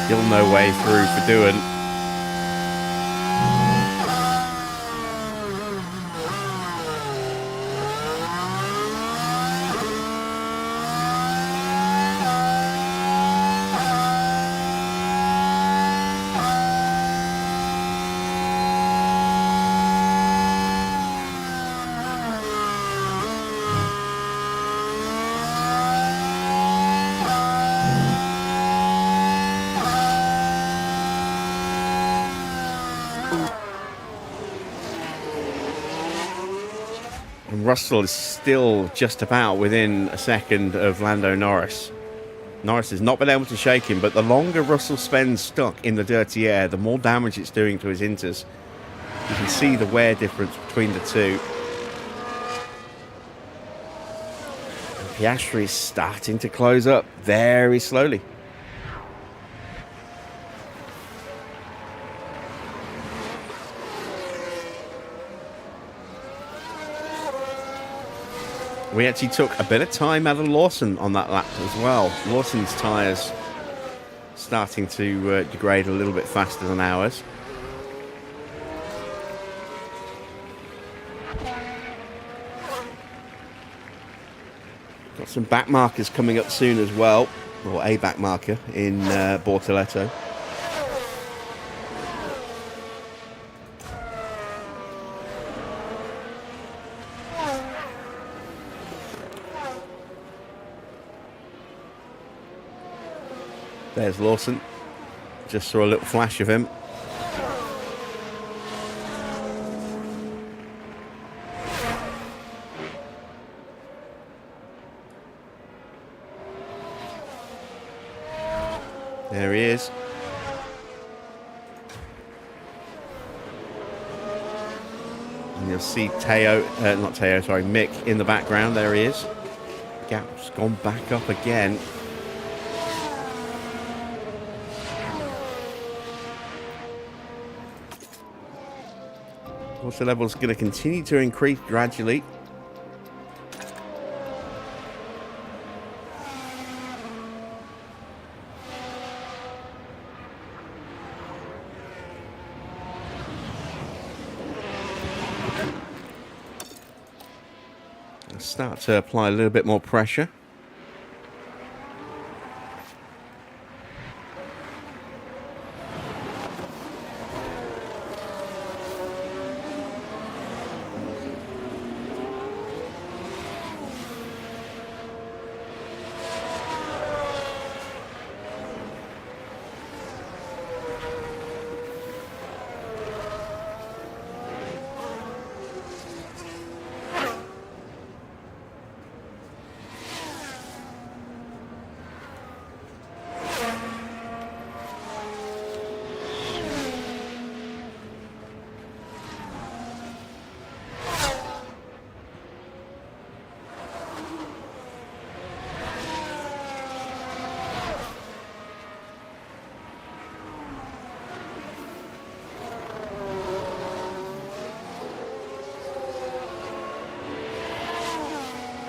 Still no way through for Doohan. Russell is still just about within a second of Lando Norris. Norris has not been able to shake him, but the longer Russell spends stuck in the dirty air, the more damage it's doing to his inters. You can see the wear difference between the two. And Piastri is starting to close up very slowly. We actually took a bit of time out of Lawson on that lap as well. Lawson's tyres starting to degrade a little bit faster than ours. Got some back markers coming up soon as well, or a back marker in Bortoletto. There's Lawson. Just saw a little flash of him. There he is. And you'll see Mick in the background. There he is. Gap's gone back up again. Water level is going to continue to increase gradually. I'll start to apply a little bit more pressure.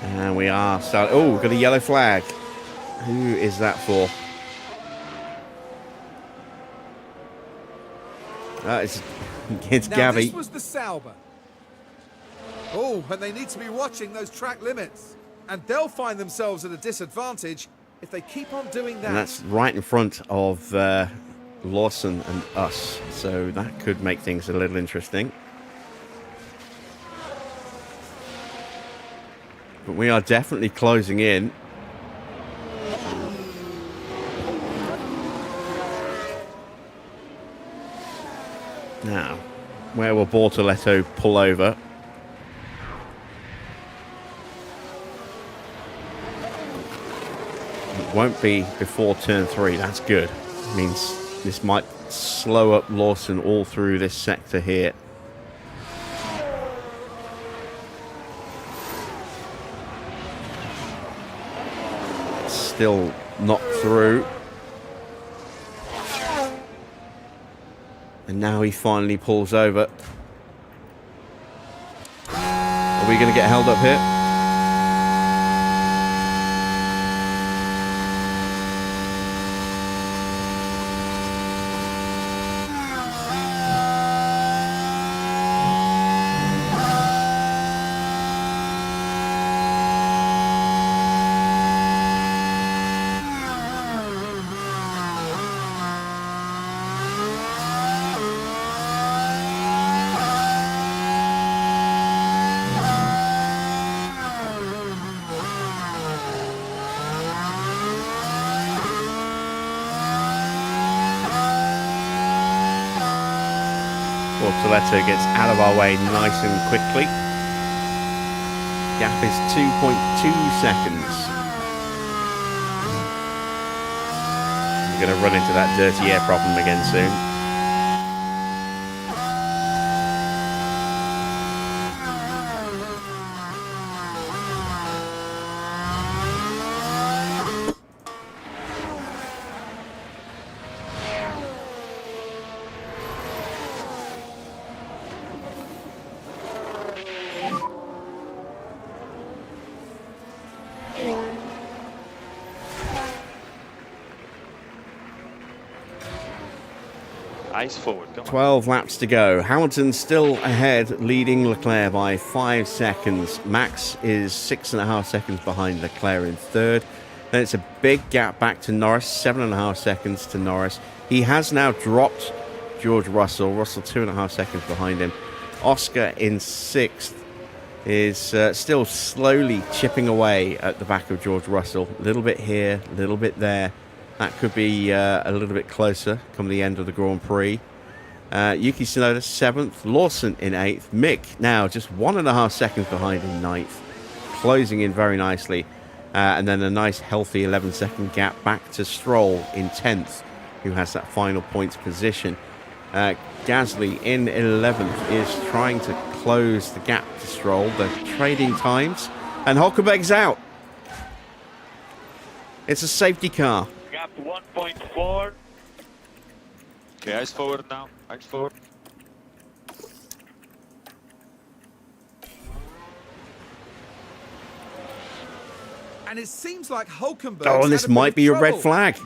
And we are starting. Oh, we've got a yellow flag. Who is that for? It's Now, Gavi. this was the Sauber. Oh, and they need to be watching those track limits. And they'll find themselves at a disadvantage if they keep on doing that. And that's right in front of Lawson and us. So that could make things a little interesting. But we are definitely closing in. Now, where will Bortoletto pull over? It won't be before turn 3. That's good. Means this might slow up Lawson all through this sector here. Still not through. And now he finally pulls over. Are we going to get held up here? Bortoletto gets out of our way nice and quickly. Gap is 2.2 seconds. We're going to run into that dirty air problem again soon. Eyes forward, come on. 12 laps to go. Hamilton still ahead, leading Leclerc by 5 seconds. Max is 6.5 seconds behind Leclerc in third. Then it's a big gap back to Norris, 7.5 seconds to Norris. He has now dropped George Russell. Russell 2.5 seconds behind him. Oscar in sixth is still slowly chipping away at the back of George Russell. A little bit here, a little bit there. That could be a little bit closer come the end of the Grand Prix. Yuki Tsunoda 7th, Lawson in 8th, Mick now just 1.5 seconds behind in 9th, closing in very nicely. And then a nice healthy 11-second gap back to Stroll in 10th, who has that final points position. Gasly in 11th is trying to close the gap to Stroll. The trading times, and Hülkenberg's out. It's a safety car. Gap 1.4. Okay, eyes forward now. Eyes forward. And it seems like Hülkenberg. Oh, and this might be a red flag.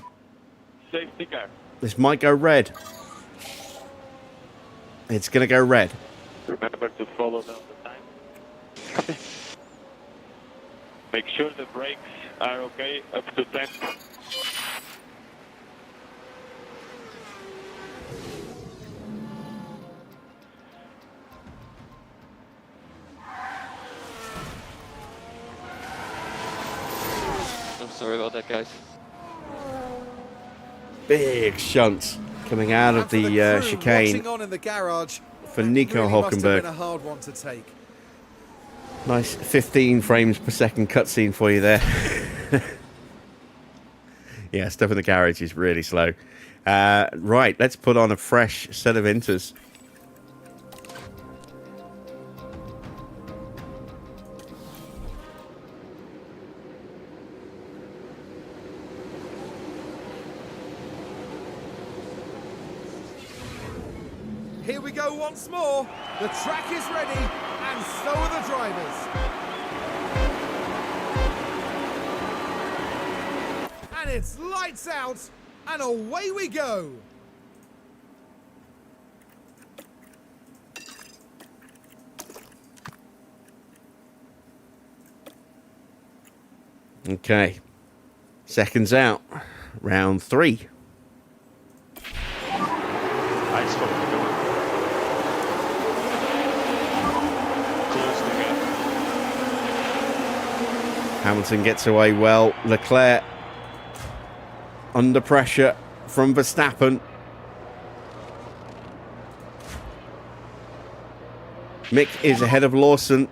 Safety car. This might go red. It's going to go red. Remember to follow down the time. Copy. Make sure the brakes are okay up to 10. I'm sorry about that, guys. Big shunts coming out of the chicane On in the garage, for Nico really must have Hülkenberg. been a hard one to take. Nice 15 frames per second cutscene for you there. Yeah, stuff in the garage is really slow. Right, let's put on a fresh set of inters. Here we go once more. The track is ready, and so are the drivers. And it's lights out, and away we go. Okay. Seconds out. Round 3. Eyes forward, come on. Close the gap. Hamilton gets away well. Leclerc under pressure from Verstappen. Mick is ahead of Lawson.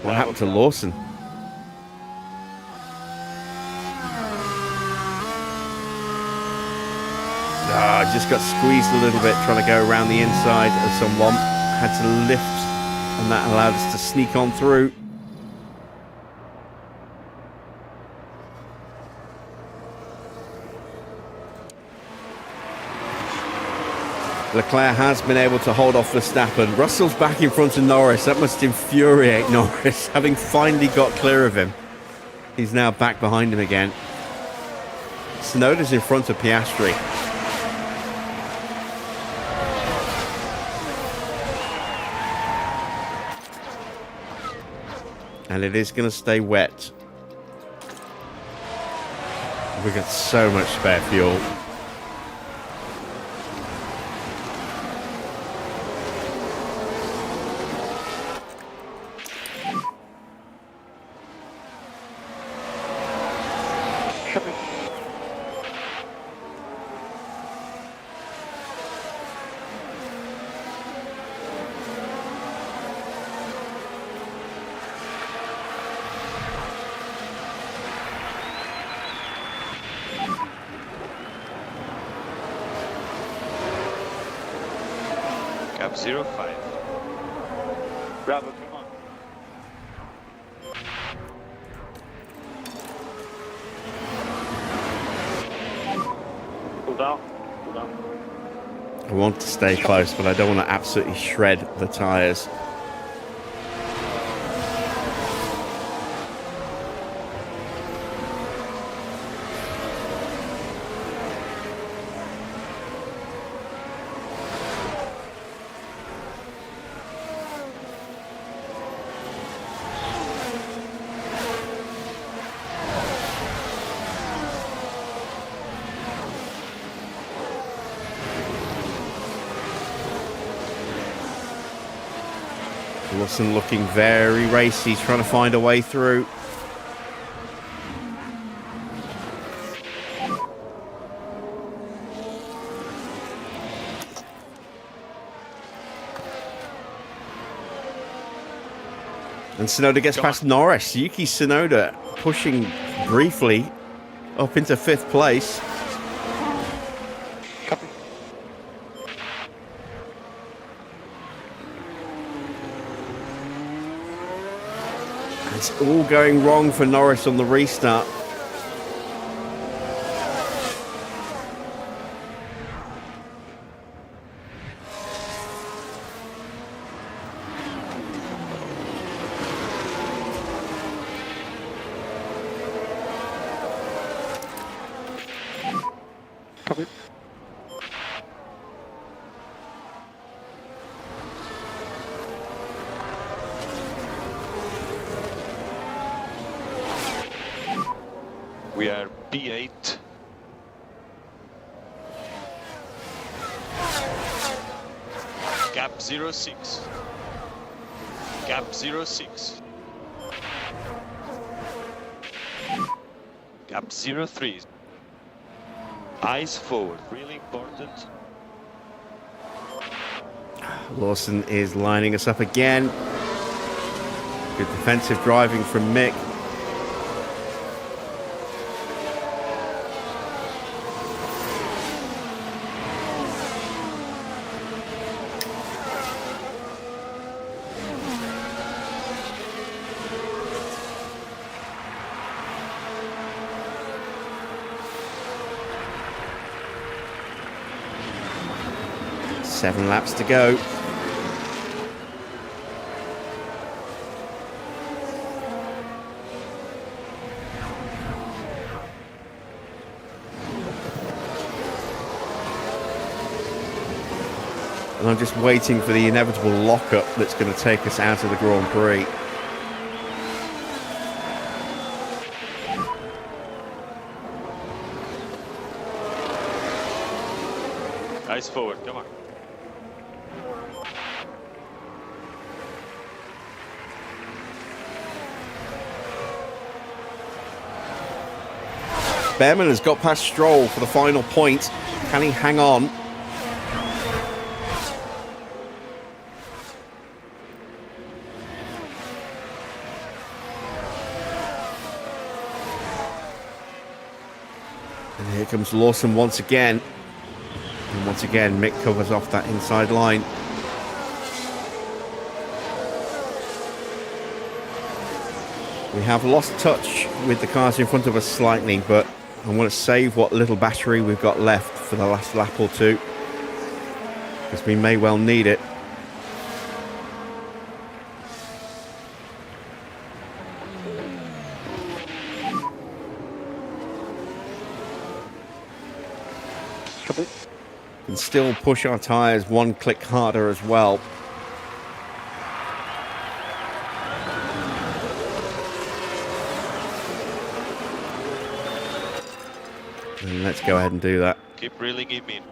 What happened to Lawson? Just got squeezed a little bit trying to go around the inside of someone. Had to lift, and that allowed us to sneak on through. Leclerc has been able to hold off Verstappen. Russell's back in front of Norris. That must infuriate Norris, having finally got clear of him. He's now back behind him again. Tsunoda's in front of Piastri. And it is going to stay wet. We've got so much spare fuel. Gap 05. Bravo, come on. Pull down. Pull down. I want to stay close, but I don't want to absolutely shred the tyres. Wilson looking very racy, trying to find a way through. And Tsunoda gets past Norris. Yuki Tsunoda pushing briefly up into 5th place. Copy. It's all going wrong for Norris on the restart. Copy. We are P8. Gap 06. Gap 06. Gap 03. Eyes forward, really important. Lawson is lining us up again. Good defensive driving from Mick. Seven laps to go. And I'm just waiting for the inevitable lockup that's going to take us out of the Grand Prix. Eyes forward, come on. Behrman has got past Stroll for the final point. Can he hang on? And here comes Lawson once again. And once again, Mick covers off that inside line. We have lost touch with the cars in front of us slightly, but I want to save what little battery we've got left for the last lap or two, because we may well need it. Copy. And still push our tyres one click harder as well. And let's go ahead and do that. Keep reeling him in.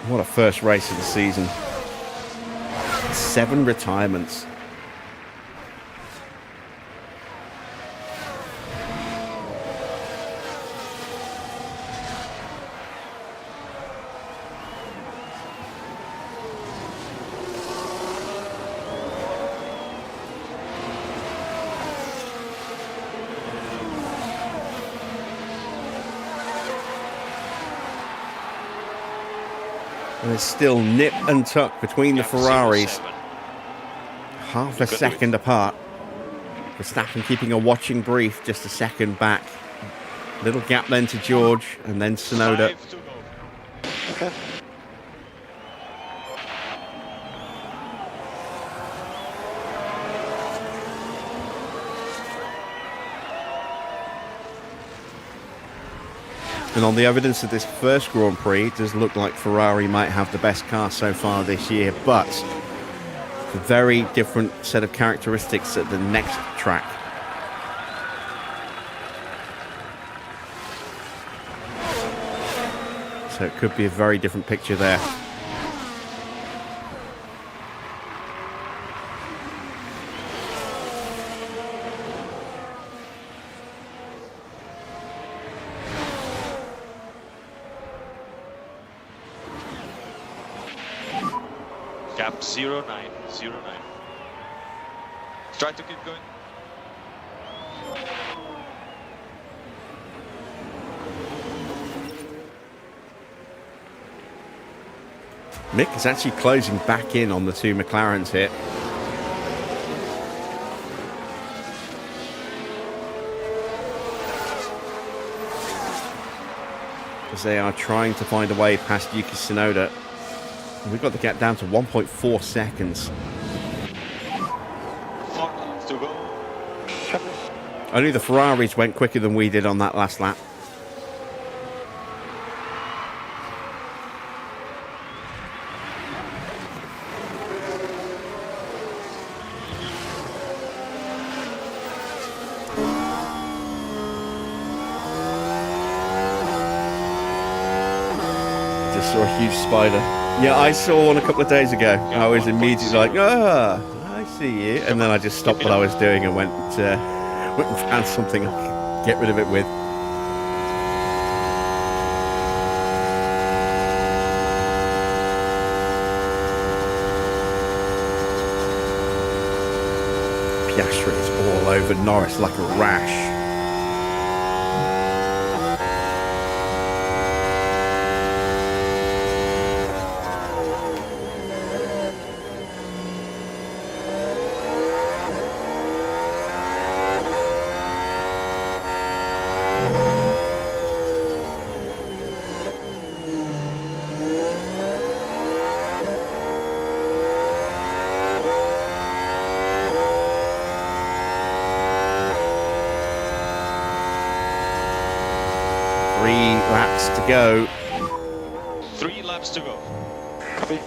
What a first race of the season. 7 retirements. And it's still nip and tuck between the Ferraris. 07. Half a second apart. Verstappen keeping a watching brief, just a second back. Little gap then to George, and then Tsunoda. 5 to go. Okay. And on the evidence of this first Grand Prix, it does look like Ferrari might have the best car so far this year, but a very different set of characteristics at the next track. So it could be a very different picture there. Gap 0909. Try to keep going. Mick is actually closing back in on the two McLarens here. As they are trying to find a way past Yuki Tsunoda. We've got the gap down to 1.4 seconds. 4 laps to go. Only the Ferraris went quicker than we did on that last lap. Just saw a huge spider. Yeah, I saw one a couple of days ago. I was immediately like, I see you. And then I just stopped what I was doing and went and found something I could get rid of it with. Piastri is all over Norris like a rash. laps to go. 3 laps to go. Copy.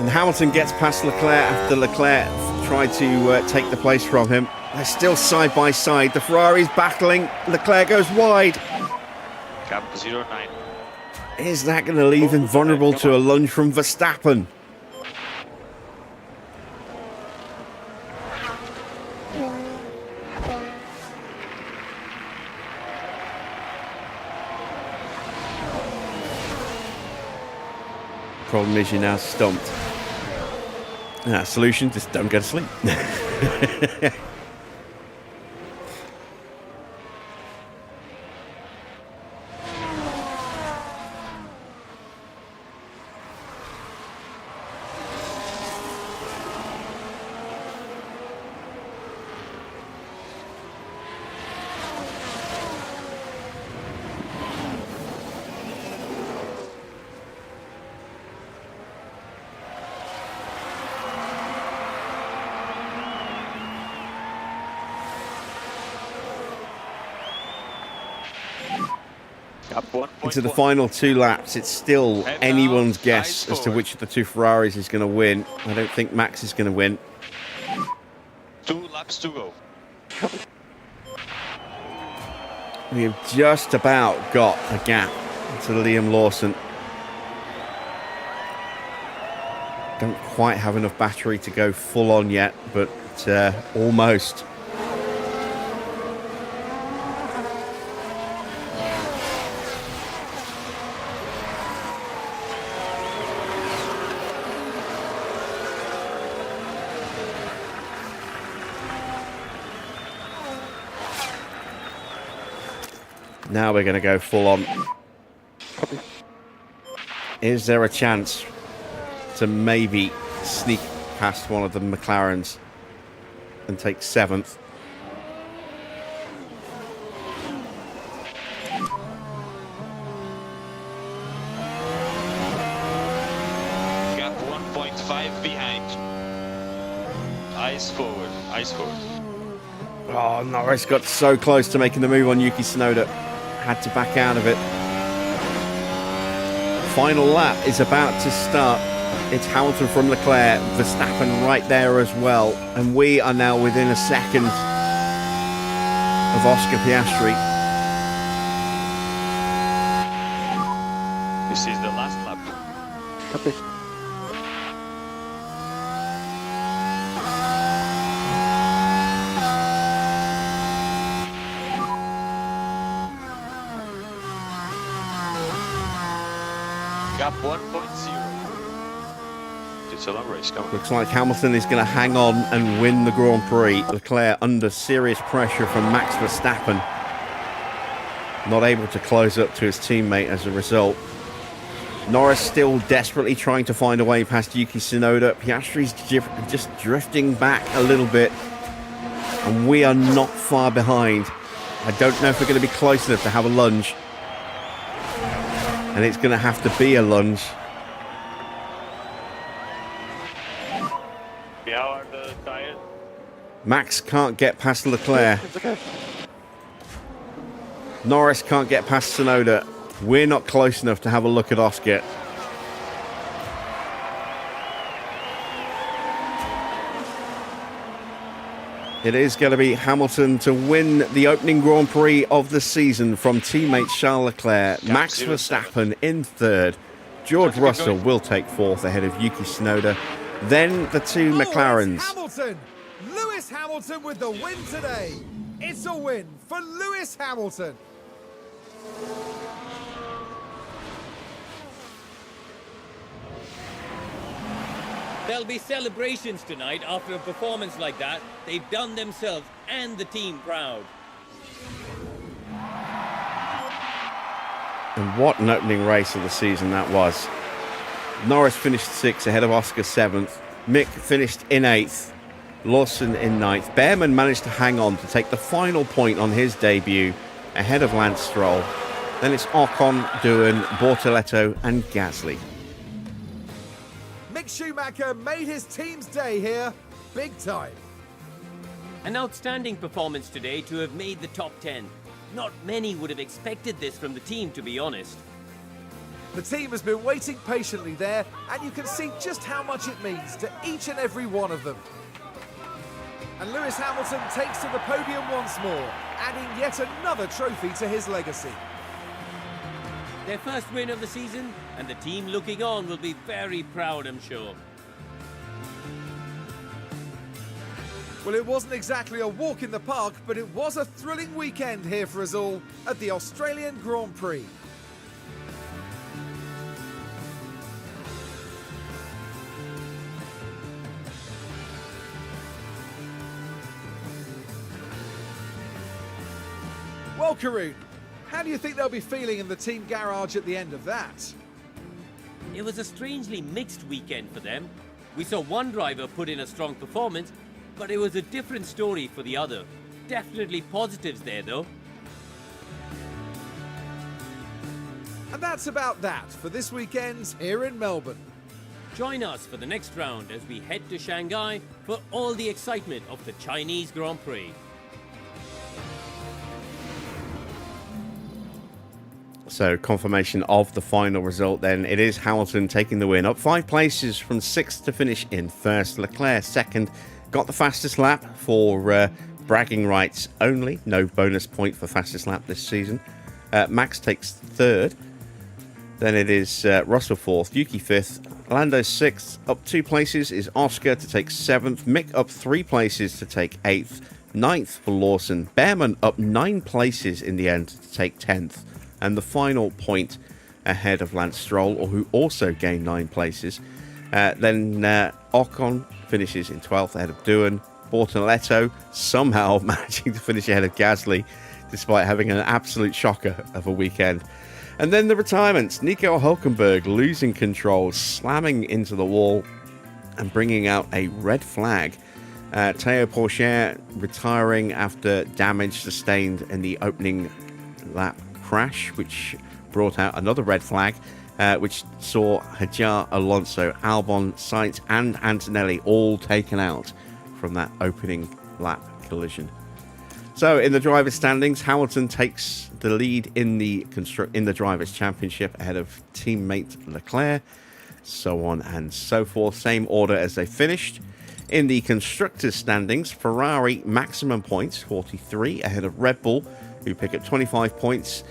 And Hamilton gets past Leclerc after Leclerc tried to take the place from him. They're still side by side. The Ferrari's battling. Leclerc goes wide. Gap 0.9. Is that going to leave him vulnerable to a lunge from Verstappen? Problem is you're now stumped. Solution, just don't go to sleep. Gap 1.1. Into the final 2 laps, it's still Head anyone's down, guess eyes as to forward. which of the 2 Ferraris is going to win. I don't think Max is going to win. 2 laps to go. We have just about got a gap to Liam Lawson. Don't quite have enough battery to go full on yet, but almost. Now we're going to go full on. Copy. Is there a chance to maybe sneak past one of the McLarens and take 7th? Gap 1.5 behind. Eyes forward. Eyes forward. Oh, Norris got so close to making the move on Yuki Tsunoda. Had to back out of it. Final lap is about to start. It's Hamilton from Leclerc, Verstappen right there as well. And we are now within a second of Oscar Piastri. This is the last lap. Copy. Gap 1.0. It's a long race, come on. Looks like Hamilton is going to hang on and win the Grand Prix. Leclerc under serious pressure from Max Verstappen. Not able to close up to his teammate as a result. Norris still desperately trying to find a way past Yuki Tsunoda. Piastri's just drifting back a little bit. And we are not far behind. I don't know if we're going to be close enough to have a lunge. And it's going to have to be a lunge. How are the tires? Max can't get past Leclerc. It's okay. Norris can't get past Tsunoda. We're not close enough to have a look at Oscar. It is going to be Hamilton to win the opening Grand Prix of the season from teammate Charles Leclerc. Yeah, Max 0-7. Verstappen in 3rd. George Keep Russell going. will take 4th ahead of Yuki Tsunoda. Then the 2 Oh, McLarens. it's Hamilton! Lewis Hamilton with the win today. It's a win for Lewis Hamilton. There'll be celebrations tonight after a performance like that. They've done themselves and the team proud. And what an opening race of the season that was. Norris finished 6th ahead of Oscar 7th. Mick finished in 8th. Lawson in 9th. Behrman managed to hang on to take the final point on his debut ahead of Lance Stroll. Then it's Ocon, Doohan, Bortoletto and Gasly. Mick Schumacher made his team's day here, big time. An outstanding performance today to have made the top 10. Not many would have expected this from the team, to be honest. The team has been waiting patiently there, and you can see just how much it means to each and every one of them. And Lewis Hamilton takes to the podium once more, adding yet another trophy to his legacy. Their first win of the season, and the team looking on will be very proud, I'm sure. Well, it wasn't exactly a walk in the park, but it was a thrilling weekend here for us all at the Australian Grand Prix. Well, Karun, how do you think they'll be feeling in the team garage at the end of that? It was a strangely mixed weekend for them. We saw one driver put in a strong performance, but it was a different story for the other. Definitely positives there, though. And that's about that for this weekend here in Melbourne. Join us for the next round as we head to Shanghai for all the excitement of the Chinese Grand Prix. So confirmation of the final result then. It is Hamilton taking the win, up 5 places from 6th to finish in 1st. Leclerc 2nd, got the fastest lap for bragging rights only. No bonus point for fastest lap this season. Max takes 3rd. Then it is Russell 4th, Yuki 5th, Lando 6th. Up 2 places is Oscar to take 7th. Mick up 3 places to take 8th. 9th for Lawson. Behrman up 9 places in the end to take 10th. And the final point ahead of Lance Stroll, or who also gained 9 places. Then Ocon finishes in 12th ahead of Doohan. Bortoletto somehow managing to finish ahead of Gasly, despite having an absolute shocker of a weekend. And then the retirements. Nico Hülkenberg losing control, slamming into the wall and bringing out a red flag. Théo Pourchaire retiring after damage sustained in the opening lap crash, which brought out another red flag, which saw Hajar, Alonso, Albon, Sainz and Antonelli all taken out from that opening lap collision. So in the drivers' standings, Hamilton takes the lead in the drivers' championship ahead of teammate Leclerc, so on and so forth. Same order as they finished. In the constructors' standings, Ferrari maximum points, 43, ahead of Red Bull, who pick up 25 points.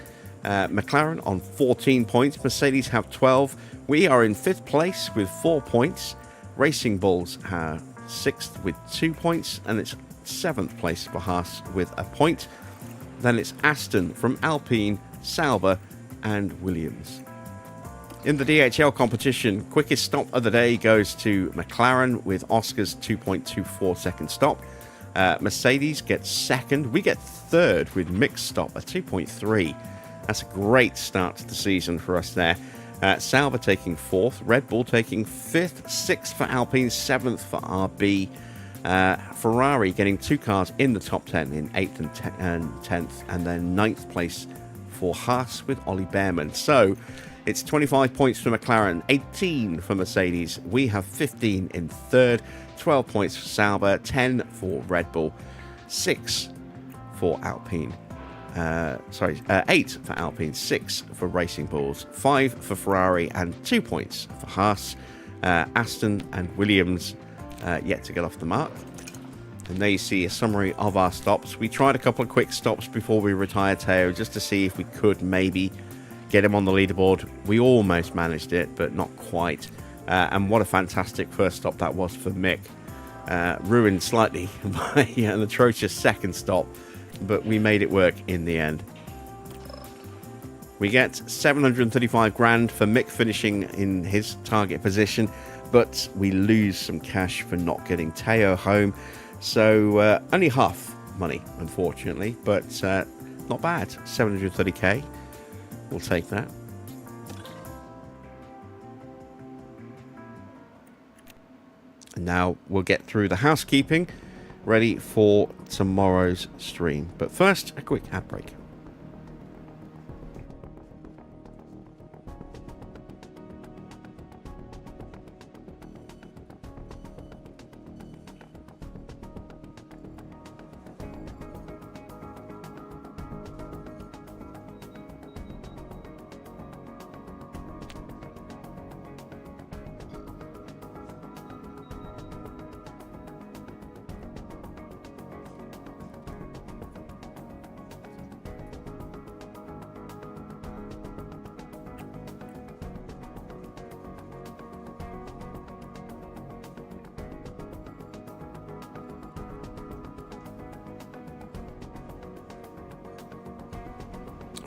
McLaren on 14 points. Mercedes have 12. We are in 5th place with 4 points. Racing Bulls are 6th with 2 points. And it's 7th place for Haas with a point. Then it's Aston from Alpine, Sauber and Williams. In the DHL competition, quickest stop of the day goes to McLaren with Oscar's 2.24 second stop. Mercedes gets 2nd. We get 3rd with Mick's stop, a 2.3. That's a great start to the season for us there. Sauber taking 4th, Red Bull taking 5th, 6th for Alpine, 7th for RB. Ferrari getting 2 cars in the top 10 in 8th and 10th, and then 9th place for Haas with Ollie Behrman. So it's 25 points for McLaren, 18 for Mercedes. We have 15 in 3rd, 12 points for Sauber, 10 for Red Bull, 6 for Alpine. 8 for Alpine, 6 for Racing Bulls, 5 for Ferrari, and 2 points for Haas. Aston and Williams yet to get off the mark. And there you see a summary of our stops. We tried a couple of quick stops before we retired Teo, just to see if we could maybe get him on the leaderboard. We almost managed it, but not quite. And what a fantastic first stop that was for Mick. Ruined slightly by an atrocious second stop, but we made it work in the end. We get 735 grand for Mick finishing in his target position, but we lose some cash for not getting Teo home. So only half money, unfortunately, but not bad. 730k. We'll take that. And now we'll get through the housekeeping, ready for tomorrow's stream. But first, a quick ad break.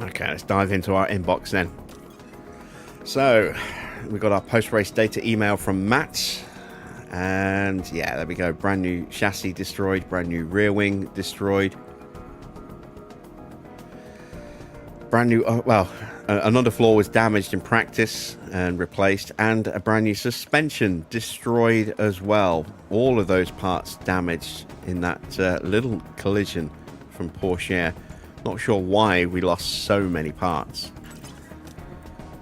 Okay, let's dive into our inbox then. So, we got our post-race data email from Matt. And yeah, there we go. Brand new chassis destroyed. Brand new rear wing destroyed. Brand new, an underfloor was damaged in practice and replaced. And a brand new suspension destroyed as well. All of those parts damaged in that little collision from Porsche. Not sure why we lost so many parts.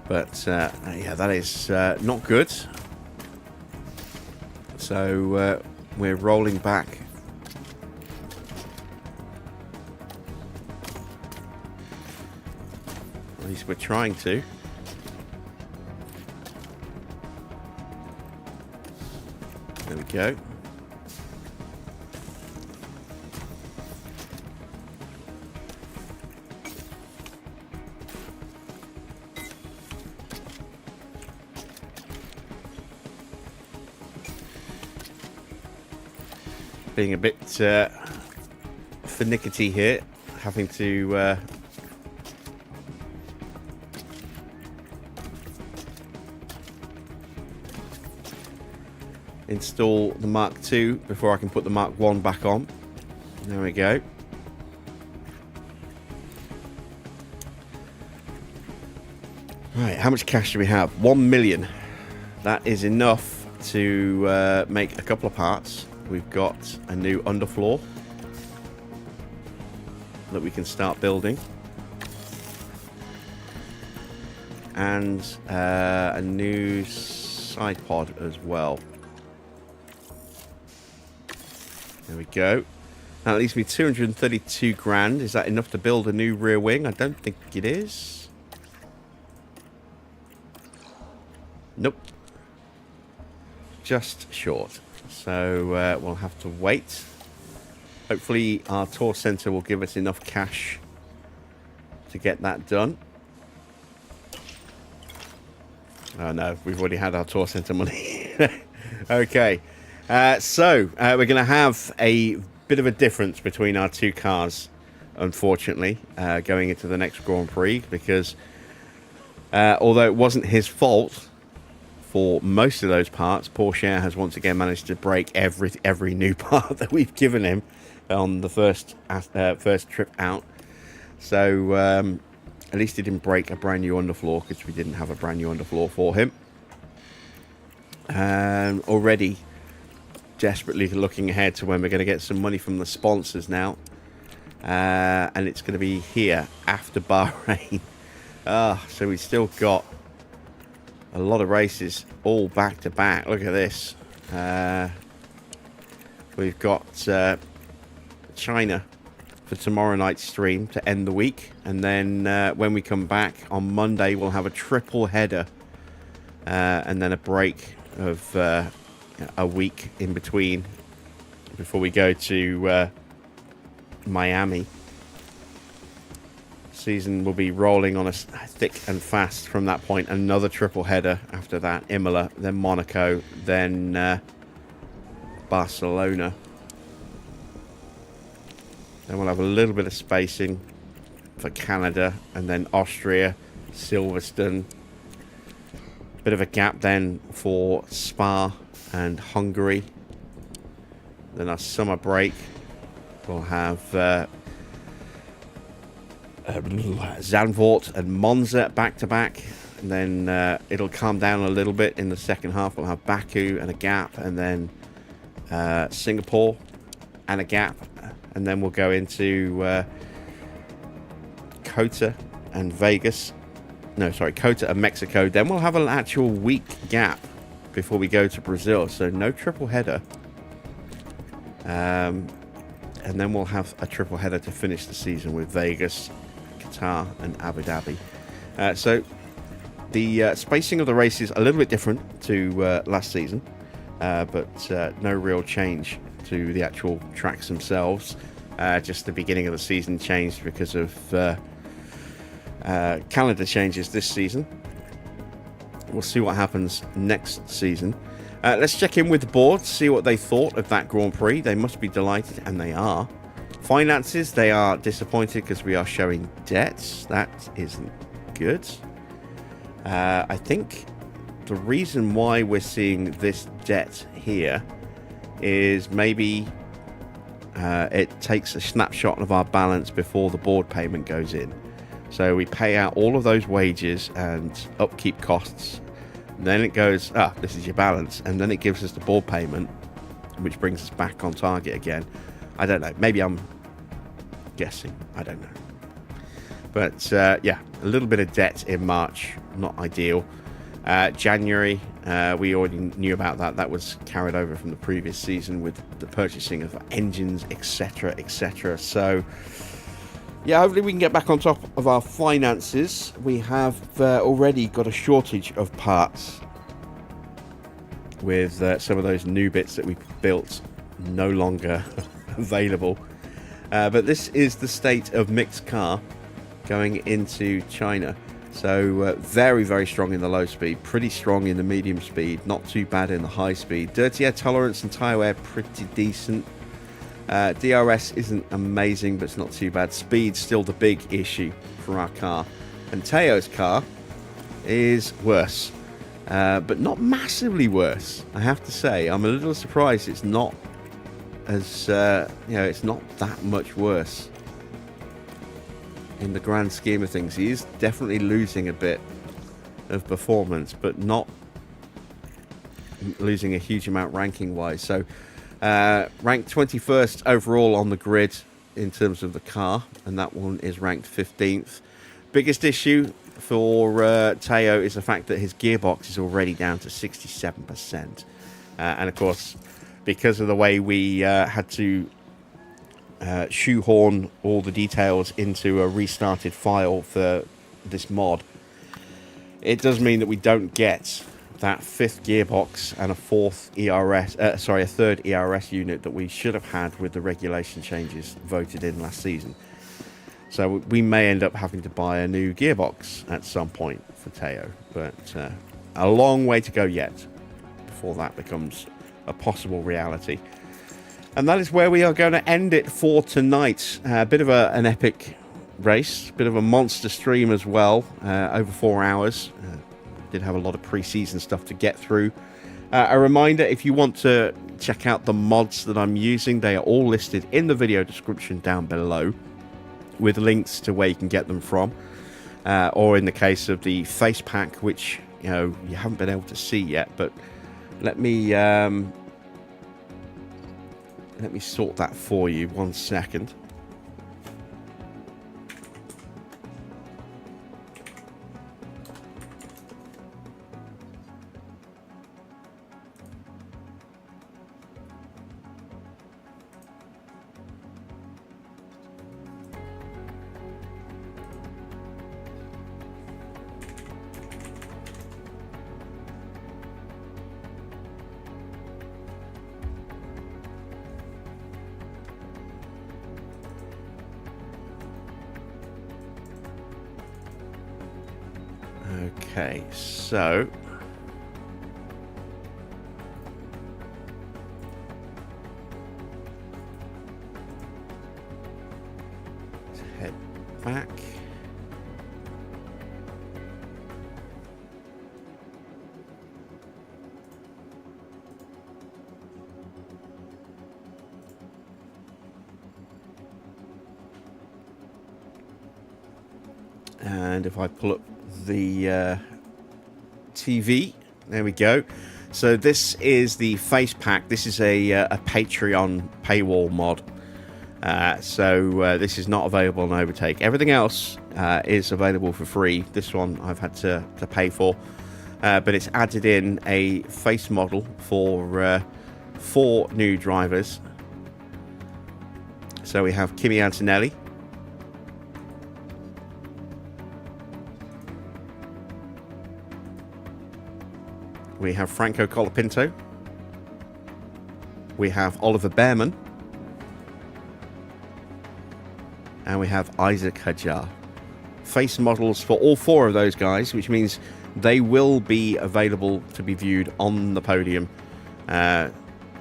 But yeah, that is not good. So we're rolling back. At least we're trying to. There we go. Being a bit finicky here, having to install the Mark II before I can put the Mark I back on. There we go. Right, how much cash do we have? 1 million. That is enough to make a couple of parts. We've got a new underfloor that we can start building. And a new side pod as well. There we go. That leaves me 232 grand. Is that enough to build a new rear wing? I don't think it is. Nope. Just short. So we'll have to wait. Hopefully our tour center will give us enough cash to get that done. Oh no, we've already had our tour center money. Okay, so we're going to have a bit of a difference between our two cars, unfortunately, going into the next Grand Prix, because although it wasn't his fault for most of those parts, Porsche has once again managed to break every new part that we've given him on the first trip out. So at least he didn't break a brand new underfloor, because we didn't have a brand new underfloor for him. Already desperately looking ahead to when we're going to get some money from the sponsors now, and it's going to be here after Bahrain. So we've still got a lot of races all back to back. Look at this. We've got China for tomorrow night's stream to end the week, and then when we come back on Monday, we'll have a triple header, and then a break of a week in between before we go to Miami. Season will be rolling on us thick and fast from that point. Another triple header after that. Imola, then Monaco, then Barcelona. Then we'll have a little bit of spacing for Canada, and then Austria, Silverstone. Bit of a gap then for Spa and Hungary. Then our summer break, we'll have Zandvoort and Monza back to back, and then it'll calm down a little bit in the second half. We'll have Baku and a gap, and then Singapore and a gap, and then we'll go into Kota and Vegas. No, sorry, Kota and Mexico. Then we'll have an actual week gap before we go to Brazil, so no triple header. And then we'll have a triple header to finish the season with Vegas, Qatar and Abu Dhabi. So the spacing of the race is a little bit different to last season, but no real change to the actual tracks themselves. Just the beginning of the season changed because of calendar changes this season. We'll see what happens next season. Let's check in with the board, see what they thought of that Grand Prix. They must be delighted, and they are. Finances, they are disappointed because we are showing debts. That isn't good. I think the reason why we're seeing this debt here is maybe it takes a snapshot of our balance before the board payment goes in. So we pay out all of those wages and upkeep costs. And then it goes, this is your balance. And then it gives us the board payment, which brings us back on target again. I don't know. Maybe I'm guessing. I don't know. But yeah, a little bit of debt in March. Not ideal. January, we already knew about that. That was carried over from the previous season with the purchasing of engines, etc., etc. So, yeah, hopefully we can get back on top of our finances. We have already got a shortage of parts with some of those new bits that we built no longer available. But this is the state of mixed car going into China. So very, very strong in the low speed, pretty strong in the medium speed, not too bad in the high speed. Dirty air tolerance and tyre wear pretty decent. DRS isn't amazing, but it's not too bad. Speed's still the big issue for our car. And Teo's car is worse, but not massively worse, I have to say. I'm a little surprised it's not as, it's not that much worse. In the grand scheme of things, he is definitely losing a bit of performance, but not losing a huge amount ranking wise. So ranked 21st overall on the grid in terms of the car, and that one is ranked 15th. Biggest issue for Teo is the fact that his gearbox is already down to 67%, and of course, because of the way we had to shoehorn all the details into a restarted file for this mod, it does mean that we don't get that fifth gearbox and a third ERS unit that we should have had with the regulation changes voted in last season. So we may end up having to buy a new gearbox at some point for Teo, but a long way to go yet before that becomes a possible reality. And that is where we are going to end it for tonight. A bit of an epic race, bit of a monster stream as well, over 4 hours. Did have a lot of pre-season stuff to get through. A reminder, if you want to check out the mods that I'm using, they are all listed in the video description down below, with links to where you can get them from. Or in the case of the face pack, which you haven't been able to see yet, but let me sort that for you. 1 second. Okay, so let's head back. And if I pull up the TV, there we go. So this is the face pack. This is a Patreon paywall mod. So this is not available on Overtake. Everything else is available for free. This one I've had to pay for, but it's added in a face model for 4 new drivers. So we have Kimi Antonelli, we have Franco Colapinto, we have Oliver Behrman, and we have Isaac Hadjar. Face models for all 4 of those guys, which means they will be available to be viewed on the podium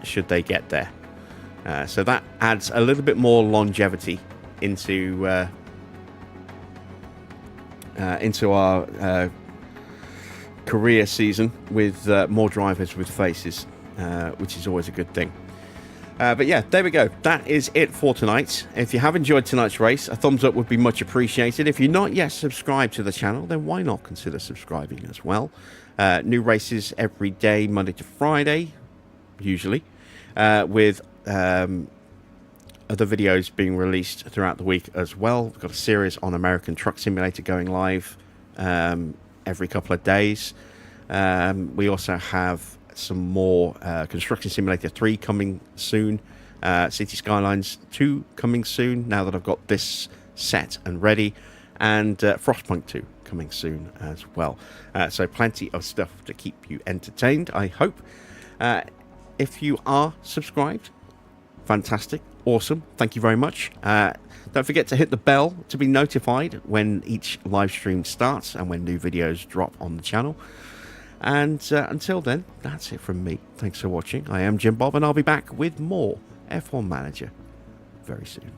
should they get there. So that adds a little bit more longevity into our career season with more drivers with faces, which is always a good thing. But yeah, there we go. That is it for tonight. If you have enjoyed tonight's race, a thumbs up would be much appreciated. If you're not yet subscribed to the channel, then why not consider subscribing as well? New races every day, Monday to Friday, usually, with other videos being released throughout the week as well. We've got a series on American Truck Simulator going live every couple of days. We also have some more Construction Simulator 3 coming soon. City Skylines 2 coming soon, now that I've got this set and ready. And Frostpunk 2 coming soon as well. So plenty of stuff to keep you entertained, I hope. If you are subscribed, fantastic, awesome, thank you very much. Don't forget to hit the bell to be notified when each live stream starts and when new videos drop on the channel. And until then, that's it from me. Thanks for watching. I am Jim Bob, and I'll be back with more F1 Manager very soon.